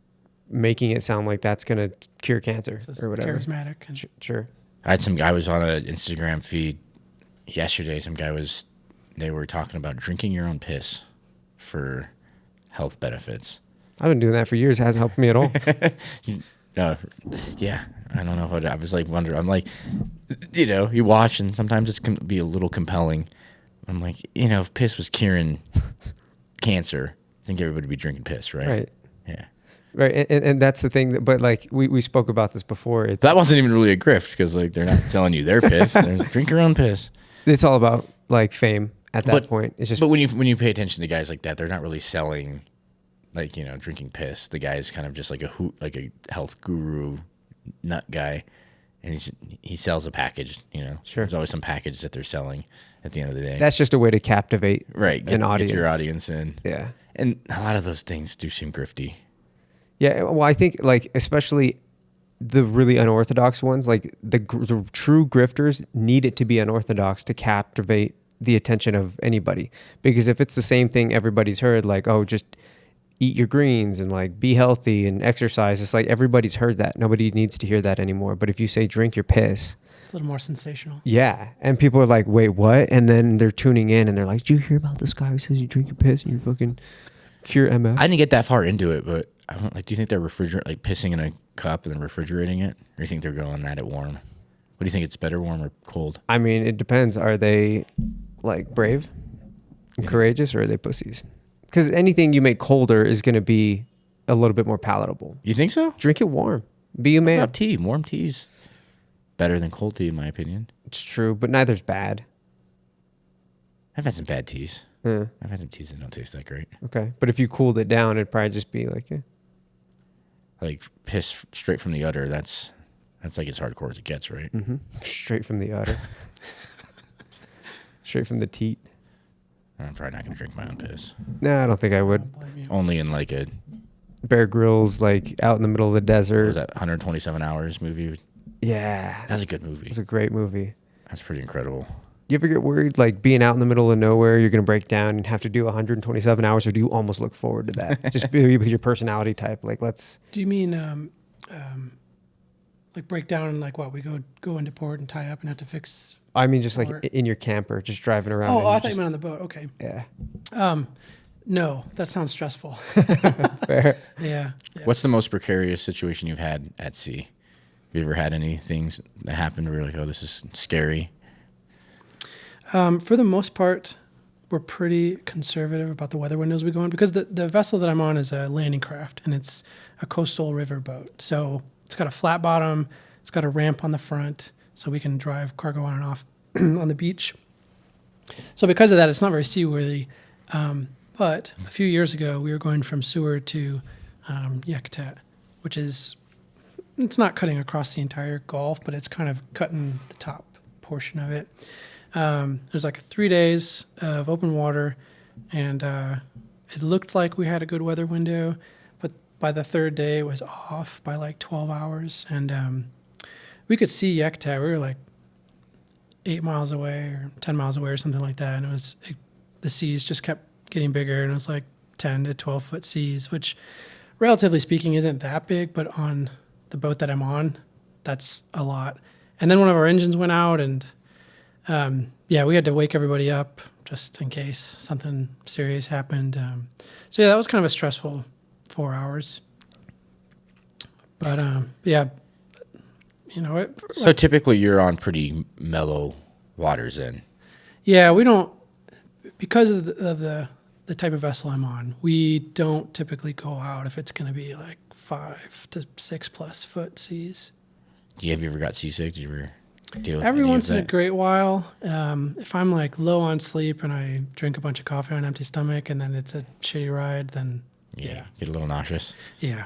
making it sound like that's going to cure cancer Just or whatever. charismatic. And Sure. I had some guy was on an Instagram feed yesterday. They were talking about drinking your own piss for health benefits. I've been doing that for years. It hasn't helped me at all. Yeah, I don't know if I was like wondering. I'm like, you watch and sometimes it can be a little compelling. I'm like, if piss was curing cancer, I think everybody would be drinking piss, right? Right. Yeah. Right. And that's the thing. But like we spoke about this before. That wasn't even really a grift because like they're not selling you their piss. They're like, drink your own piss. It's all about like fame at that point. It's just. But when you pay attention to guys like that, they're not really selling, like drinking piss. The guy's kind of just like a health guru, nut guy, and he sells a package. Sure. There's always some package that they're selling at the end of the day. That's just a way to captivate Get audience. your audience in. Yeah. And a lot of those things do seem grifty. Yeah. Well, I think like especially the really unorthodox ones, like the true grifters, need it to be unorthodox to captivate the attention of anybody. Because if it's the same thing everybody's heard, like, oh, just eat your greens and like be healthy and exercise, it's like everybody's heard that. Nobody needs to hear that anymore. But if you say drink your piss, It's a little more sensational. yeah, and people are like, wait, what? And then they're tuning in and they're like, did you hear about this guy who says you drink your piss and you fucking cure MF? I didn't get that far into it, but I don't, like, do you think they're like pissing in a cup and then refrigerating it, or do you think they're going at it warm? What do you think? It's better warm or cold? I mean, it depends. Are they like brave and courageous, or are they pussies? Because anything you make colder is going to be a little bit more palatable. You think so? Drink it warm. Be a man. What about tea? Warm tea's better than cold tea, in my opinion. It's true, but neither's bad. I've had some bad teas. Yeah. I've had some teas that don't taste that great. Okay. But if you cooled it down, it'd probably just be like, yeah. Like piss straight from the udder. That's like as hardcore as it gets, right? Mm-hmm. Straight from the udder. Straight from the teat. I'm probably not gonna drink my own piss. No, I don't think I I would. don't blame you. Only in like a Bear Grylls, like out in the middle of the what desert. was that 127 hours movie? Yeah. That's a good movie. It's a great movie. That's pretty incredible. You ever get worried, like being out in the middle of nowhere, you're going to break down and have to do 127 hours, or do you almost look forward to that? Just be with your personality type. Like, let's. Do you mean like break down and like what we go into port and tie up and have to fix? I mean, just like Or- in your camper, just driving around. Oh, and I you thought you just- meant on the boat. Okay. Yeah. No, that sounds stressful. Fair. Yeah. What's the most precarious situation you've had at sea? Have you ever had any things that happened where you're like, oh, this is scary? For the most part, we're pretty conservative about the weather windows we go on, because the vessel that I'm on is a landing craft and it's a coastal river boat. So it's got a flat bottom, it's got a ramp on the front, so we can drive cargo on and off on the beach. So because of that, it's not very seaworthy. But a few years ago, we were going from Seward to Yakutat, which is, it's not cutting across the entire Gulf, but it's kind of cutting the top portion of it. There's like 3 days of open water, and it looked like we had a good weather window, but by the third day, it was off by like 12 hours, and we could see Yakutat. We were like 8 miles away or 10 miles away or something like that, and the seas just kept getting bigger, and it was like 10 to 12 foot seas, which relatively speaking isn't that big, but on the boat that I'm on, that's a lot. And then one of our engines went out, and we had to wake everybody up just in case something serious happened. So yeah, that was kind of a stressful 4 hours. But So typically you're on pretty mellow waters then. yeah, we don't, because of the type of vessel I'm on, we don't typically go out if it's going to be like 5 to 6 plus foot seas. Have you ever got seasick? Did you ever deal with Every any of once in a that? great while, if I'm like low on sleep and I drink a bunch of coffee on an empty stomach and then it's a shitty ride, then Yeah, get a little nauseous. yeah.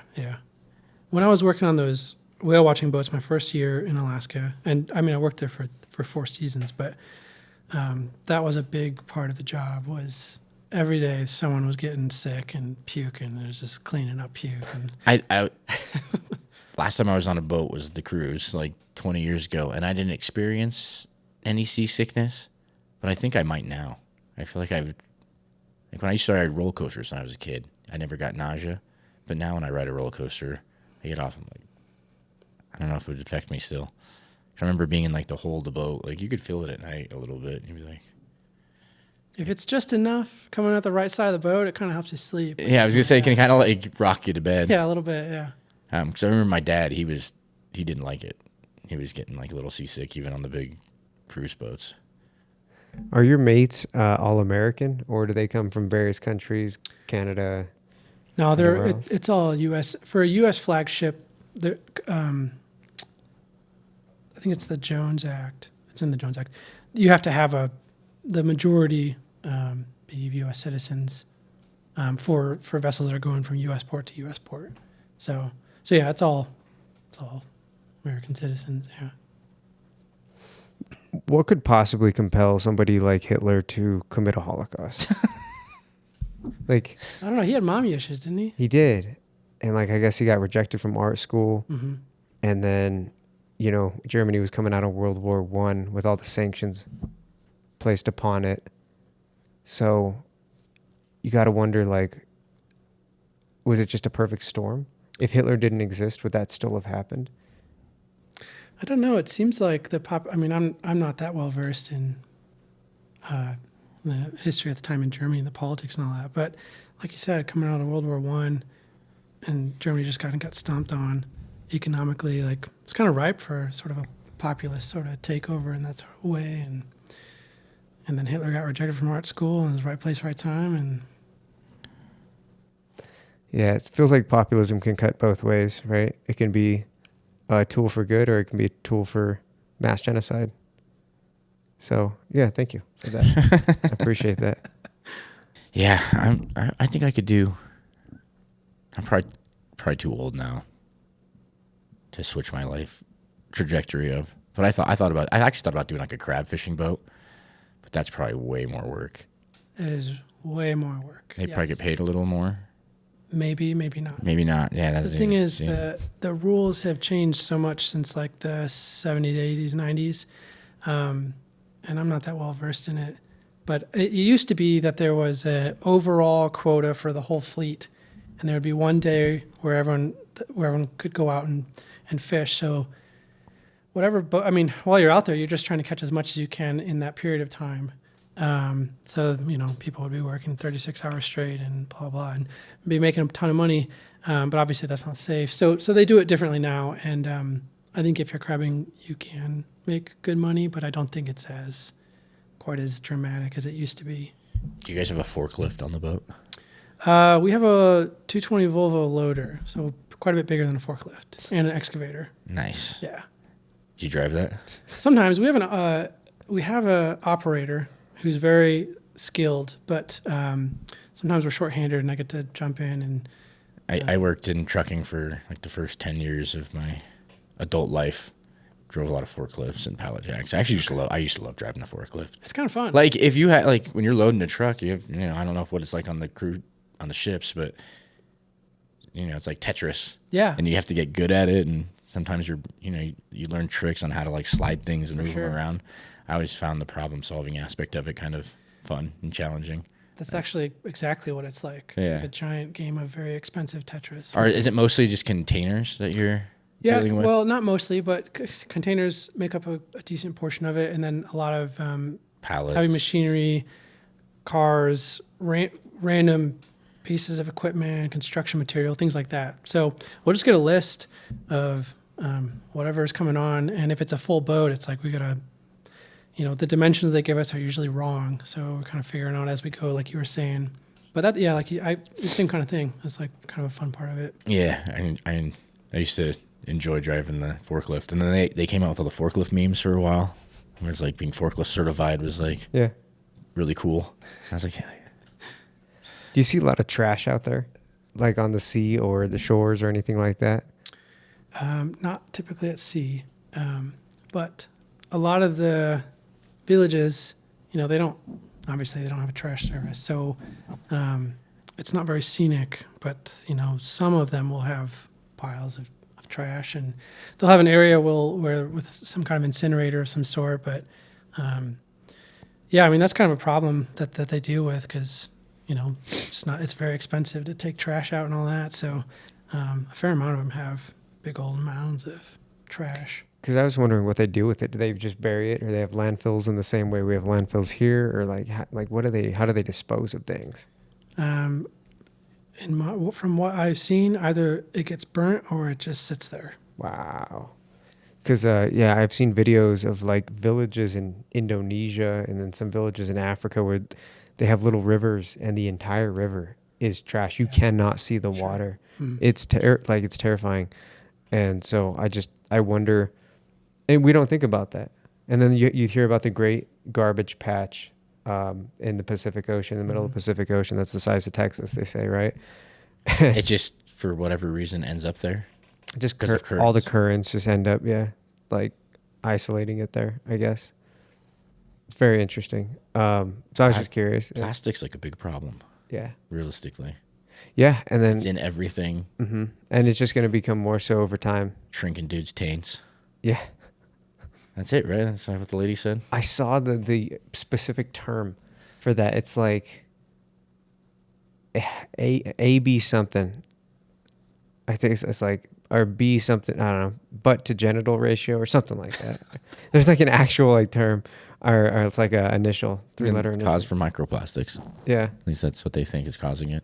When I was working on those whale watching boats my first year in Alaska, and I mean I worked there for 4 seasons, but that was a big part of the job. Was every day someone was getting sick and puking, and it was just cleaning up puke. And I last time I was on a boat was the cruise, like 20 years ago, and I didn't experience any seasickness, but I think I might now. I feel like when I used to ride roller coasters when I was a kid, I never got nausea, but now when I ride a roller coaster, I get off, I'm like, I don't know if it would affect me still. I remember being in like the hold of the boat, like you could feel it at night a little bit. You'd be like, if it's just enough coming out the right side of the boat, it kind of helps you sleep. yeah, I was gonna say, it can kind of like rock you to bed. Yeah, a little bit. Yeah. Because I remember my dad, he didn't like it. He was getting like a little seasick even on the big cruise boats. Are your mates all American, or do they come from various countries, Canada? No, Anywhere else? it's all U.S. For a U.S. flagship. I think it's the Jones Act. It's in the Jones Act. You have to have the majority be U.S. citizens for vessels that are going from U.S. port to U.S. port. So yeah, it's all American citizens. Yeah. What could possibly compel somebody like Hitler to commit a Holocaust? Like, I don't know. He had mommy issues, didn't he? he did. And like, I guess he got rejected from art school. Mm-hmm. and then, Germany was coming out of World War One with all the sanctions placed upon it. So you got to wonder, like, was it just a perfect storm? If Hitler didn't exist, would that still have happened? I don't know. It seems like I mean, I'm not that well versed in the history at the time in Germany and the politics and all that. But like you said, coming out of World War One, and Germany just got stomped on economically. Like, it's kind of ripe for sort of a populist sort of takeover in that sort of way. And then Hitler got rejected from art school, and it was right place, right time. And Yeah, it feels like populism can cut both ways, right? It can be a tool for good, or it can be a tool for mass genocide. So, yeah, thank you for that. I appreciate that. Yeah, I think I could do. I'm probably too old now to switch my life trajectory up. But I actually thought about doing like a crab fishing boat, but that's probably way more work. it is way more work. They probably get paid a little more. Maybe, maybe not. Maybe not. Yeah. The thing is, the rules have changed so much since like the 70s, 80s, 90s. And I'm not that well versed in it. But it used to be that there was an overall quota for the whole fleet. And there would be one day where everyone could go out and fish. So whatever, but I mean, while you're out there, you're just trying to catch as much as you can in that period of time. So, people would be working 36 hours straight and blah, blah, and be making a ton of money. But obviously that's not safe. So they do it differently now. And I think if you're crabbing, you can make good money, but I don't think it's quite as dramatic as it used to be. Do you guys have a forklift on the boat? We have a 220 Volvo loader, so quite a bit bigger than a forklift, and an excavator. Nice. Yeah. Do you drive that? Sometimes we have a operator who's very skilled, but sometimes we're shorthanded, and I get to jump in and. I worked in trucking for like the first 10 years of my adult life. Drove a lot of forklifts and pallet jacks. I used to love driving the forklift. It's kind of fun. Like if you had like when you're loading a truck, you have I don't know what it's like on the crew on the ships, but it's like Tetris. Yeah. And you have to get good at it, and sometimes you learn tricks on how to like slide things and move them around. I always found the problem solving aspect of it kind of fun and challenging. That's actually exactly what it's like. Yeah. It's like a giant game of very expensive Tetris. Is it mostly just containers that you're dealing with? Well, not mostly, but containers make up a decent portion of it, and then a lot of pallets, heavy machinery, cars, random pieces of equipment, construction material, things like that. So we'll just get a list of whatever's coming on, and if it's a full boat, it's like we gotta, the dimensions they give us are usually wrong, so we're kind of figuring out as we go, like you were saying. But that, the same kind of thing. It's like kind of a fun part of it. Yeah, I used to enjoy driving the forklift, and then they came out with all the forklift memes for a while. It was like being forklift certified was like really cool. I was like, yeah. Do you see a lot of trash out there, like on the sea or the shores or anything like that? Not typically at sea, but a lot of the villages, they don't have a trash service, so it's not very scenic. But some of them will have piles of trash, and they'll have an area where with some kind of incinerator of some sort. But that's kind of a problem that they deal with, because it's very expensive to take trash out and all that. So a fair amount of them have big old mounds of trash. Because I was wondering what they do with it. Do they just bury it, or they have landfills in the same way we have landfills here, or how do they dispose of things? From what I've seen, either it gets burnt or it just sits there. Wow. Because I've seen videos of like villages in Indonesia and then some villages in Africa where they have little rivers, and the entire river is trash. You cannot see the water. Mm. It's terrifying. And so I wonder, and we don't think about that. And then you hear about the great garbage patch in the Pacific Ocean, in the middle of the Pacific Ocean. That's the size of Texas, they say, right? It just, for whatever reason, ends up there. Just all the currents just end up, like isolating it there, I guess. It's very interesting. So I was just curious. Plastic's like a big problem. Yeah. Realistically. Yeah, and It's then in everything. and it's just going to become more so over time. Shrinking dudes' taints. Yeah. That's it, right? That's what the lady said. I saw the specific term for that. It's like A B something. I think it's like or B something. I don't know, butt to genital ratio or something like that. There's like an actual like term, or it's like a initial 3-letter initial. Cause for microplastics. Yeah, At least that's what they think is causing it.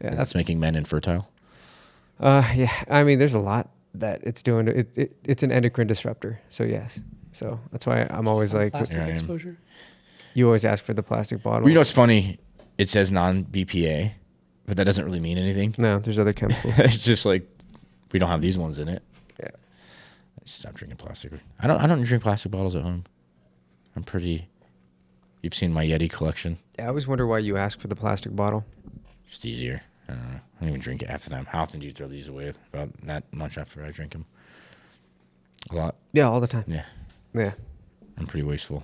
yeah. That's making men infertile. Yeah. I mean, there's a lot that it's doing. It's an endocrine disruptor. So yes. So that's why I'm always like, Plastic Here I am. exposure. you always ask for the plastic bottle. Well, you know what's funny? It says non-BPA, but that doesn't really mean anything. No, there's other chemicals. It's just like we don't have these ones in it. Yeah. I just stopped drinking plastic. I don't drink plastic bottles at home. I'm pretty. You've seen my Yeti collection. Yeah, I always wonder why you ask for the plastic bottle. Just easier. I don't know. I don't even drink it half the time. How often do you throw these away? About that much after I drink them. A lot. Yeah, all the time. Yeah. Yeah. I'm pretty wasteful.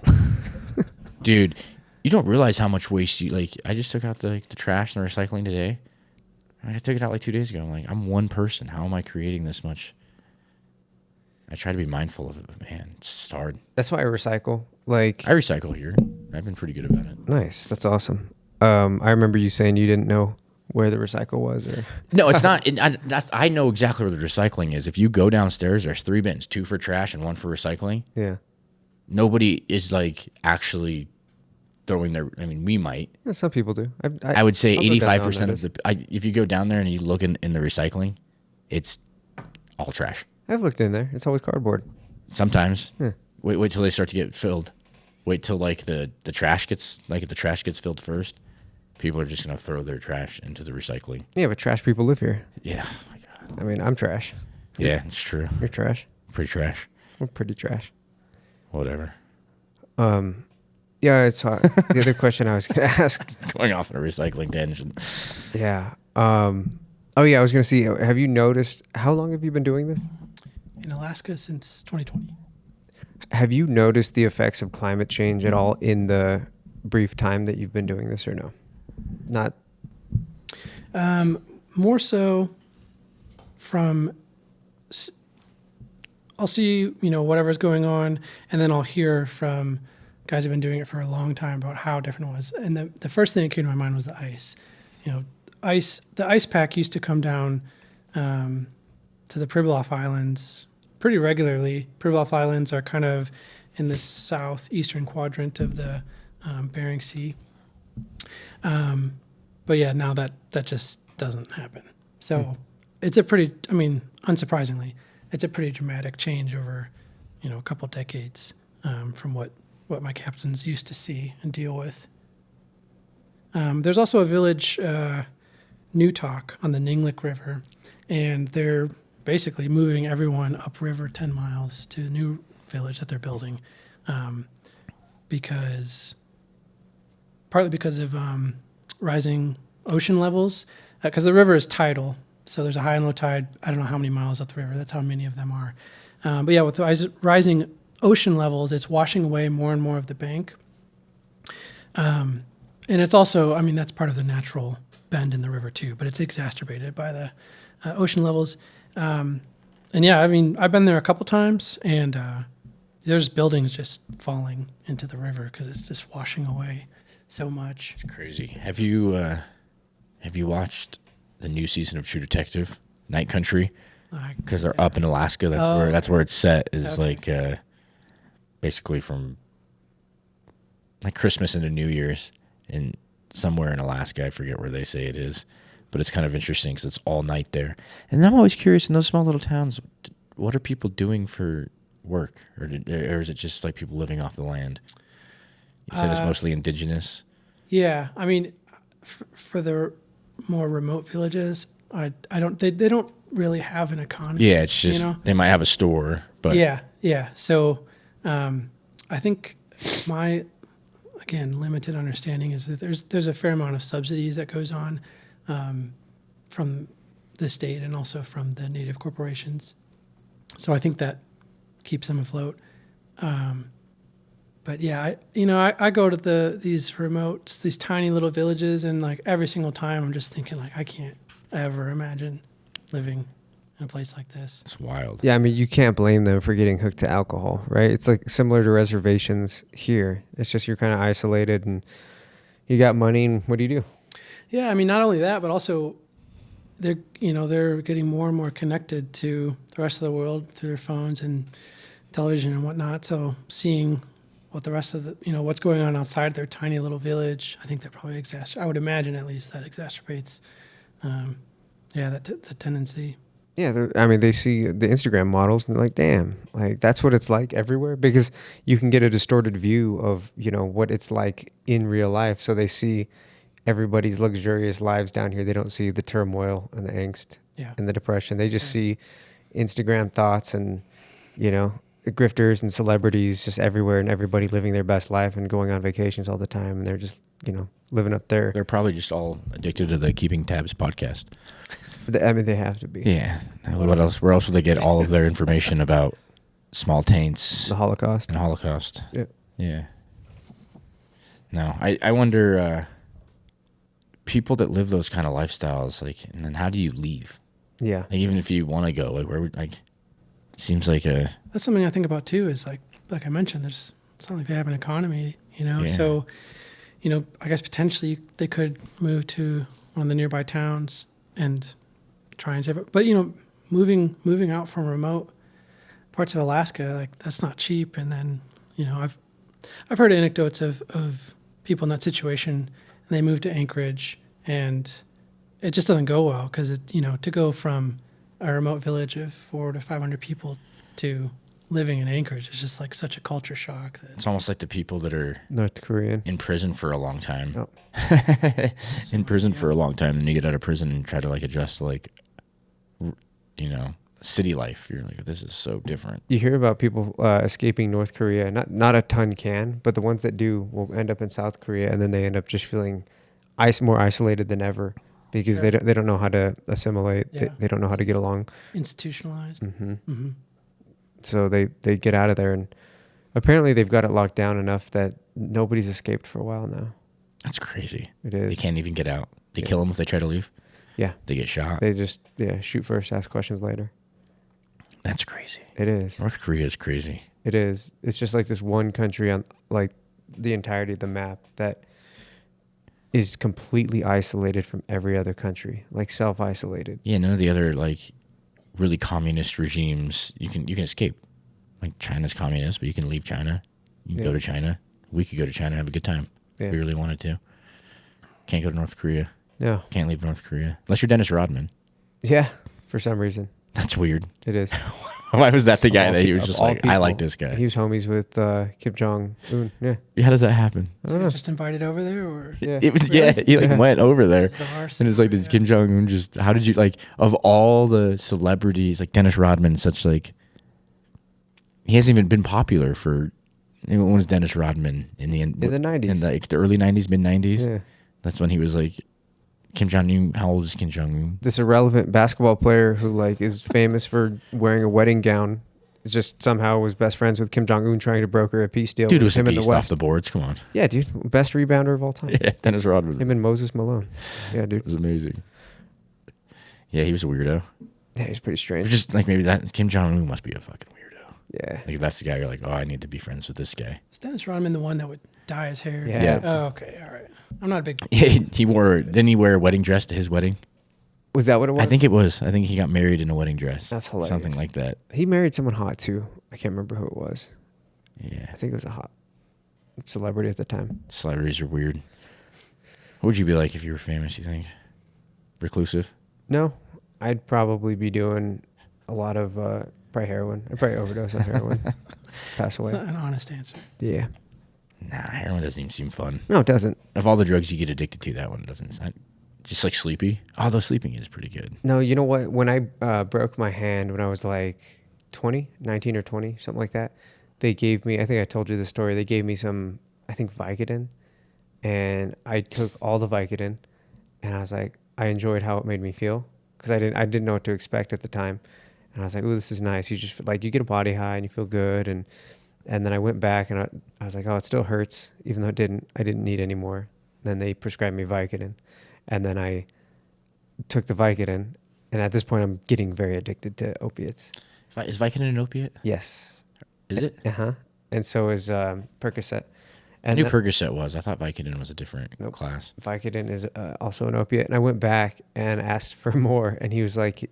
Dude, you don't realize how much waste you like. I just took out the trash and the recycling today. I took it out like 2 days ago. I'm like, I'm one person. How am I creating this much? I try to be mindful of it, but man, it's just hard. That's why I recycle. Like, I recycle here. I've been pretty good about it. nice. That's awesome. I remember you saying you didn't know where the recycle was, or No, it's not. I know exactly where the recycling is. If you go downstairs, there's 3 bins, 2 for trash and 1 for recycling. yeah. Nobody is like actually throwing their. I mean, we might. Yeah, some people do. I would say I'll go down 85% on of that. if you go down there and you look in the recycling, it's all trash. I've looked in there. It's always cardboard. Sometimes. Yeah. Wait till they start to get filled. Wait till like the trash gets if the trash gets filled first, people are just gonna throw their trash into the recycling. Yeah, but trash people live here. Yeah. Oh my God. I mean, I'm trash. Yeah, it's true. You're trash. Pretty trash. We're pretty trash. Whatever. Yeah, it's the other question I was going to ask. Going off on a recycling tangent. Yeah. Oh yeah, I was going to see. Have you noticed? How long have you been doing this? In Alaska since 2020. Have you noticed the effects of climate change at all in the brief time that you've been doing this, or no? Not. More so from, I'll see, whatever's going on, and then I'll hear from guys who've been doing it for a long time about how different it was. And the first thing that came to my mind was the ice. The ice pack used to come down to the Pribilof Islands pretty regularly. Pribilof Islands are kind of in the southeastern quadrant of the Bering Sea. But yeah, now that just doesn't happen. So it's a pretty, unsurprisingly, it's a pretty dramatic change over, a couple decades from what my captains used to see and deal with. There's also a village, Newtalk, on the Ninglik River, and they're basically moving everyone upriver 10 miles to the new village that they're building, partly because of rising ocean levels, because the river is tidal, so there's a high and low tide. I don't know how many miles up the river. That's how many of them are. But yeah, with the rising ocean levels, it's washing away more and more of the bank. And it's also, that's part of the natural bend in the river too, but it's exacerbated by the ocean levels. And yeah, I've been there a couple times, and there's buildings just falling into the river because it's just washing away so much. It's crazy. Have you watched the new season of True Detective, Night Country? Because they're up in Alaska. That's where it's set. Is Okay. like basically from like Christmas into New Year's, and somewhere in Alaska. I forget where they say it is, but it's kind of interesting because it's all night there. And I'm always curious in those small little towns, what are people doing for work, or is it just like people living off the land? You said it's mostly indigenous. Yeah, for the more remote villages, they don't really have an economy. Yeah, it's just they might have a store, but yeah. So I think my limited understanding is that there's a fair amount of subsidies that goes on from the state and also from the native corporations. So I think that keeps them afloat. But yeah, I go to these tiny little villages, and like every single time I'm just thinking like I can't ever imagine living in a place like this. It's wild. Yeah, I mean, you can't blame them for getting hooked to alcohol, right? It's like similar to reservations here. It's just you're kind of isolated and you got money, and what do you do? Yeah, I mean, not only that, but also they're getting more and more connected to the rest of the world through their phones and television and whatnot. So seeing what the rest of what's going on outside their tiny little village, I think that probably I would imagine at least that exacerbates, the tendency. Yeah, I mean, they see the Instagram models and they're like, damn, like that's what it's like everywhere, because you can get a distorted view of, what it's like in real life. So they see everybody's luxurious lives down here. They don't see the turmoil and the angst and the depression. They just see Instagram thoughts and, the grifters and celebrities just everywhere, and everybody living their best life and going on vacations all the time. And they're just, living up there. They're probably just all addicted to the Keeping Tabs podcast. I mean, they have to be. Yeah. What else? Where else would they get all of their information about small taints The Holocaust. and Holocaust? Yeah. Yeah. No, I wonder, people that live those kind of lifestyles, like, and then how do you leave? Yeah. Like, even if you want to go, like, where would, like, it seems like That's something I think about too. Is like I mentioned, it's not like they have an economy, Yeah. So, I guess potentially they could move to one of the nearby towns and try and save it. But moving out from remote parts of Alaska, like that's not cheap. And then I've heard anecdotes of people in that situation, and they move to Anchorage, and it just doesn't go well because to go from a remote village of 400 to 500 people to living in Anchorage is just like such a culture shock. it's almost like the people that are North Korean. in prison for a long time. Oh. In prison for a long time, then you get out of prison and try to like adjust to like, city life. You're like, this is so different. You hear about people escaping North Korea. Not a ton can, but the ones that do will end up in South Korea, and then they end up just feeling more isolated than ever because they don't know how to assimilate. Yeah. They don't know how to get along. Institutionalized. Hmm. Mm-hmm. So they get out of there, and apparently they've got it locked down enough that nobody's escaped for a while now. That's crazy. It is. They can't even get out. They Yeah. kill them if they try to leave. Yeah. They get shot. They just shoot first, ask questions later. That's crazy. It is. North Korea is crazy. It is. It's just like this one country on like the entirety of the map that is completely isolated from every other country, like self-isolated. Yeah, none of the other like really communist regimes you can escape. Like China's communist, but you can leave China. You can go to China. We could go to China and have a good time if we really wanted to. Can't go to North Korea. No. Can't leave North Korea unless you're Dennis Rodman. Yeah, for some reason. That's weird. It is. Why was that the guy Of that he was all just all like, I like people. this guy? He was homies with Kim Jong-un. Yeah. How does that happen? I don't know. Just invited over there, or Yeah. It was, Really? yeah, he like Yeah. went over there. Bizarre And it's like this story, Kim Jong Un just. How did you like of all the celebrities? Like Dennis Rodman, such like he hasn't even been popular for. When was Dennis Rodman in the 90s. In like the early 90s, mid 90s. Yeah. That's when he was like Kim Jong Un. How old is Kim Jong Un? This irrelevant basketball player who like is famous for wearing a wedding gown just somehow was best friends with Kim Jong-un trying to broker a peace deal Dude with was a him in the beast off West. the boards. Come on. Yeah, dude. Best rebounder of all time. Yeah, Dennis Rodman. Him and Moses Malone. Yeah, dude. It was amazing. Yeah, he was a weirdo. Yeah, he's pretty It strange. was just like maybe that Kim Jong Un must be a fucking weirdo. Yeah. Like if that's the guy you're like, oh, I need to be friends with this guy. Is Dennis Rodman the one that would dye his hair? Yeah. Yeah. Oh, okay, all right. I'm not a big. Yeah, didn't he wear a wedding dress to his wedding? Was that what it was? I think it was. I think he got married in a wedding dress. That's hilarious. Something like that. He married someone hot too. I can't remember who it was. Yeah. I think it was a hot celebrity at the time. Celebrities are weird. What would you be like if you were famous, you think? Reclusive? No, I'd probably be doing a lot of probably heroin. I'd probably overdose on heroin. Pass It's away. not an honest answer. Yeah. Nah, heroin doesn't even seem fun. No, it doesn't. Of all the drugs you get addicted to, that one doesn't. Just like sleepy. Although sleeping is pretty good. No, you know what? When I broke my hand when I was like 19 or 20, something like that, they gave me, I think I told you the story, they gave me some, I think Vicodin, and I took all the Vicodin, and I was like, I enjoyed how it made me feel, because I didn't know what to expect at the time, and I was like, oh, this is nice. You just, like, you get a body high, and you feel good, and then I went back, and I was like, oh, it still hurts, even though I didn't need any more. Then they prescribed me Vicodin. And then I took the Vicodin, and at this point, I'm getting very addicted to opiates. Is Vicodin an opiate? Yes. Is it? Uh-huh. And so is Percocet. I And knew Percocet was. I thought Vicodin was a different Nope. class. Vicodin is also an opiate. And I went back and asked for more, and he was like,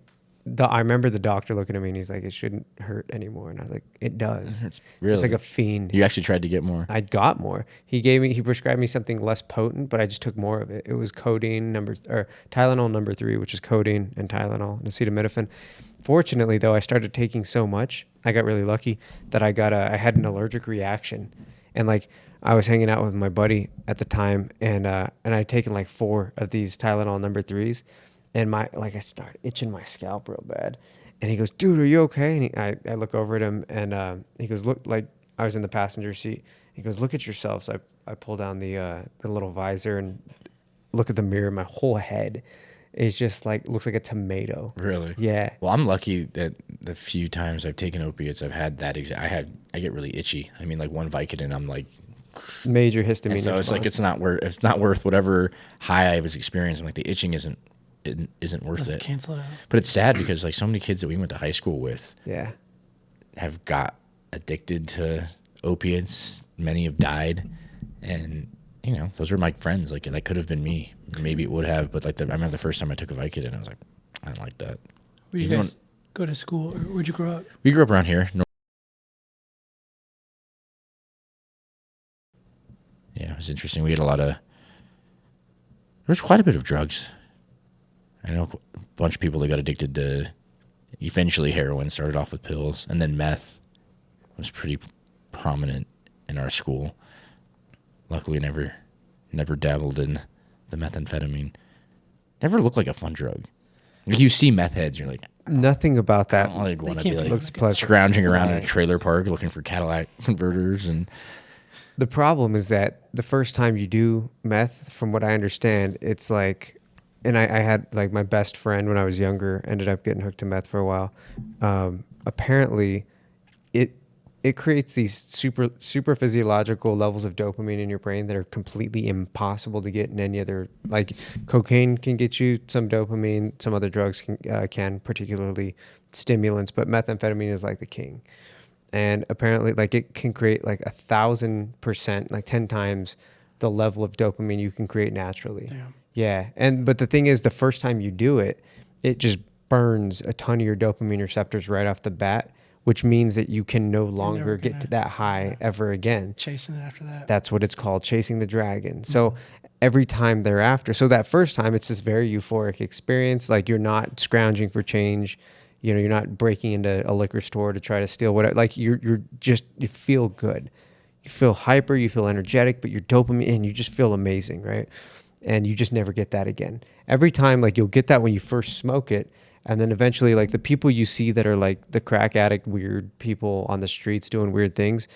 I remember the doctor looking at me, and he's like, it shouldn't hurt anymore. And I was like, it does. It's really It's like a fiend. You actually tried to get more. I got more. He prescribed me something less potent, but I just took more of it. It was Tylenol number 3, which is codeine and Tylenol and acetaminophen. Fortunately, though, I started taking so much, I got really lucky that I had an allergic reaction. And like, I was hanging out with my buddy at the time, and I'd taken like 4 of these Tylenol number 3s, and I started itching my scalp real bad. And he goes, "Dude, are you okay?" And I look over at him, and he goes, "Look," like I was in the passenger seat. He goes, "Look at yourself." So I pull down the little visor and look at the mirror. My whole head is just like, looks like a tomato. Really? Yeah. Well, I'm lucky that the few times I've taken opiates, I've had that I get really itchy. I mean, like one Vicodin, I'm like, Major histamine. and so it's like it's not worth whatever high I was experiencing. Like the itching isn't worth Doesn't it. cancel it out. But it's sad because like so many kids that we went to high school with Yeah. have got addicted to opiates. Many have died, and you know those were my friends. Like that could have been me. Maybe it would have, but like I remember the first time I took a Vicodin, I was like, I don't like that. Where'd you Even guys go to school, or where'd you grow up? We grew up around here. Yeah, it was interesting. We had there was quite a bit of drugs. I know a bunch of people that got addicted to eventually heroin, started off with pills, and then meth was pretty prominent in our school. Luckily, never dabbled in the methamphetamine. Never looked like a fun drug. Like you see meth heads, you're like, Nothing about I that don't like want to can't be like looks pleasant. scrounging around in a Right. trailer park looking for Cadillac converters and The problem is that the first time you do meth, from what I understand, it's like, and I had like my best friend when I was younger ended up getting hooked to meth for a while. Apparently, it creates these super physiological levels of dopamine in your brain that are completely impossible to get in any other. Like cocaine can get you some dopamine, some other drugs can, particularly stimulants, but methamphetamine is like the king. And apparently, like it can create like 1,000%, like 10 times the level of dopamine you can create naturally. Damn. Yeah, but the thing is, the first time you do it, it just burns a ton of your dopamine receptors right off the bat, which means that you can no longer get to that high ever again. Chasing it after that. That's what it's called, chasing the dragon. So every time thereafter, so that first time, it's this very euphoric experience. Like you're not scrounging for change. You know, you're not breaking into a liquor store to try to steal whatever. Like you feel good. You feel hyper, you feel energetic, but your dopamine, and you just feel amazing, right? And you just never get that again. Every time, like you'll get that when you first smoke it, and then eventually, like the people you see that are like the crack addict, weird people on the streets doing weird things,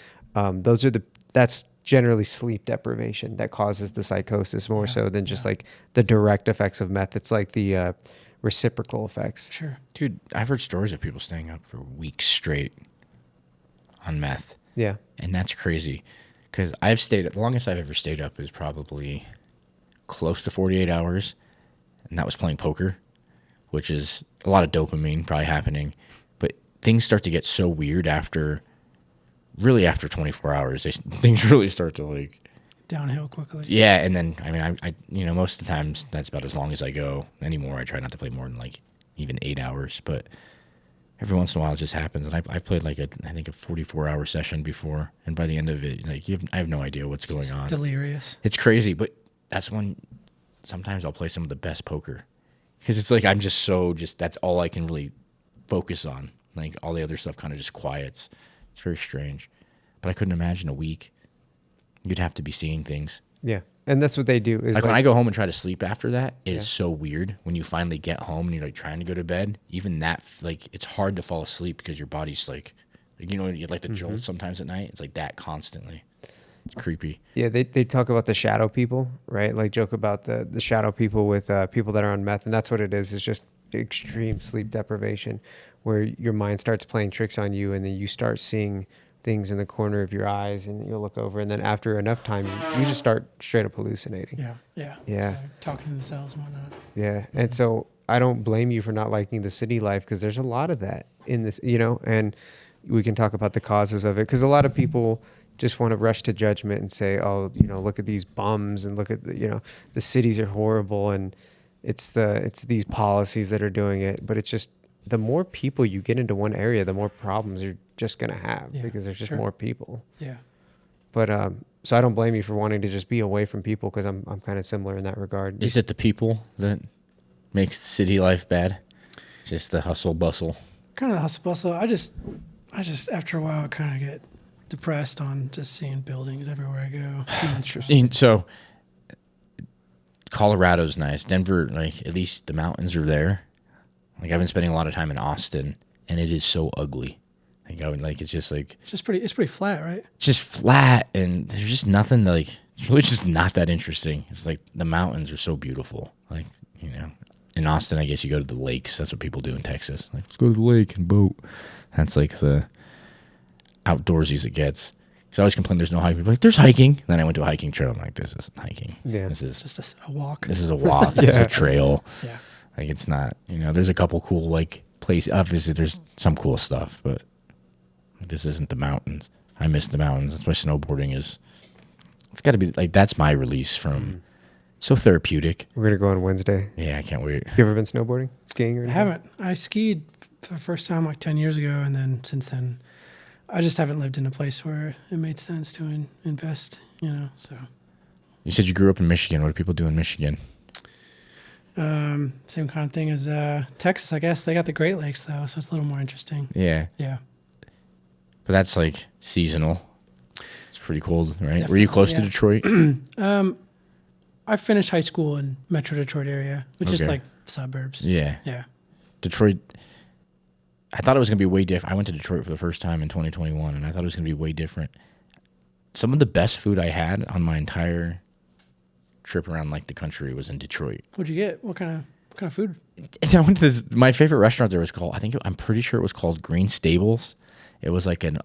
that's generally sleep deprivation that causes the psychosis more so than just like the direct effects of meth. It's like the reciprocal effects. Sure. dude, I've heard stories of people staying up for weeks straight on meth. Yeah. And that's crazy because the longest I've ever stayed up is probably close to 48 hours. And that was playing poker, which is a lot of dopamine probably happening. But things start to get so weird after 24 hours. Things really start to like Downhill quickly. yeah. And then, I mean, I most of the times that's about as long as I go anymore. I try not to play more than like even 8 hours, but every once in a while it just happens. And I've played like I think a 44-hour session before. And by the end of it, like I have no idea what's going on. Delirious. It's crazy, but that's when sometimes I'll play some of the best poker because it's like I'm just that's all I can really focus on. Like all the other stuff kind of just quiets. It's very strange, but I couldn't imagine a week. You'd have to be seeing things. Yeah. And that's what they do. Is Like when I go home and try to sleep after that, it's so weird. When you finally get home and you're like trying to go to bed, even that, like it's hard to fall asleep because your body's like you know, you get like the jolt sometimes at night. It's like that constantly. It's creepy. Yeah, they talk about the shadow people, right? Like joke about the shadow people with people that are on meth, and that's what it is. It's just extreme sleep deprivation, where your mind starts playing tricks on you, and then you start seeing things in the corner of your eyes, and you'll look over, and then after enough time, you just start straight up hallucinating. Yeah. Yeah. Talking to the cells and whatnot. Yeah, and so I don't blame you for not liking the city life, because there's a lot of that in this, and we can talk about the causes of it, because a lot of people just want to rush to judgment and say, oh, look at these bums and look at the cities are horrible, and it's these policies that are doing it. But it's just, the more people you get into one area, the more problems you're just going to have, because there's just more people. Yeah. But so I don't blame you for wanting to just be away from people, because I'm kind of similar in that regard. Is it the people that makes city life bad? Just the hustle bustle. Kind of the hustle bustle. I just after a while I kind of get depressed on just seeing buildings everywhere I go. Interesting. So Colorado's nice. Denver, like, at least the mountains are there. Like, I've been spending a lot of time in Austin, and it is so ugly. It's just like, it's pretty flat, right? It's just flat, and there's just nothing it's really just not that interesting. It's like the mountains are so beautiful. Like, in Austin, I guess you go to the lakes. That's what people do in Texas. Like, let's go to the lake and boat. That's like the outdoorsy as it gets. Because I always complain there's no hiking. People are like, there's hiking. Then I went to a hiking trail. I'm like, this isn't hiking. Yeah. This is just a walk. This is a walk. This is a trail. Yeah. Like, it's not, there's a couple cool, like, places. Obviously, there's some cool stuff, but this isn't the mountains. I miss the mountains. That's why snowboarding is, it's got to be, like, that's my release from, so therapeutic. We're going to go on Wednesday. Yeah, I can't wait. You ever been snowboarding, skiing, or anything? I haven't. I skied for the first time like 10 years ago, and then since then, I just haven't lived in a place where it made sense to invest, so. You said you grew up in Michigan. What do people do in Michigan? Same kind of thing as Texas, I guess. They got the Great Lakes, though, so it's a little more interesting. Yeah. Yeah. But that's, like, seasonal. It's pretty cold, right? Definitely, Were you close to Detroit? I finished high school in Metro Detroit area, which is like suburbs. Yeah. Yeah. Detroit, I thought it was going to be way different. I went to Detroit for the first time in 2021, and I thought it was going to be way different. Some of the best food I had on my entire trip around, like, the country was in Detroit. What'd you get? What kind of food? I went to my favorite restaurant there was called, I'm pretty sure it was called Green Stables. It was like it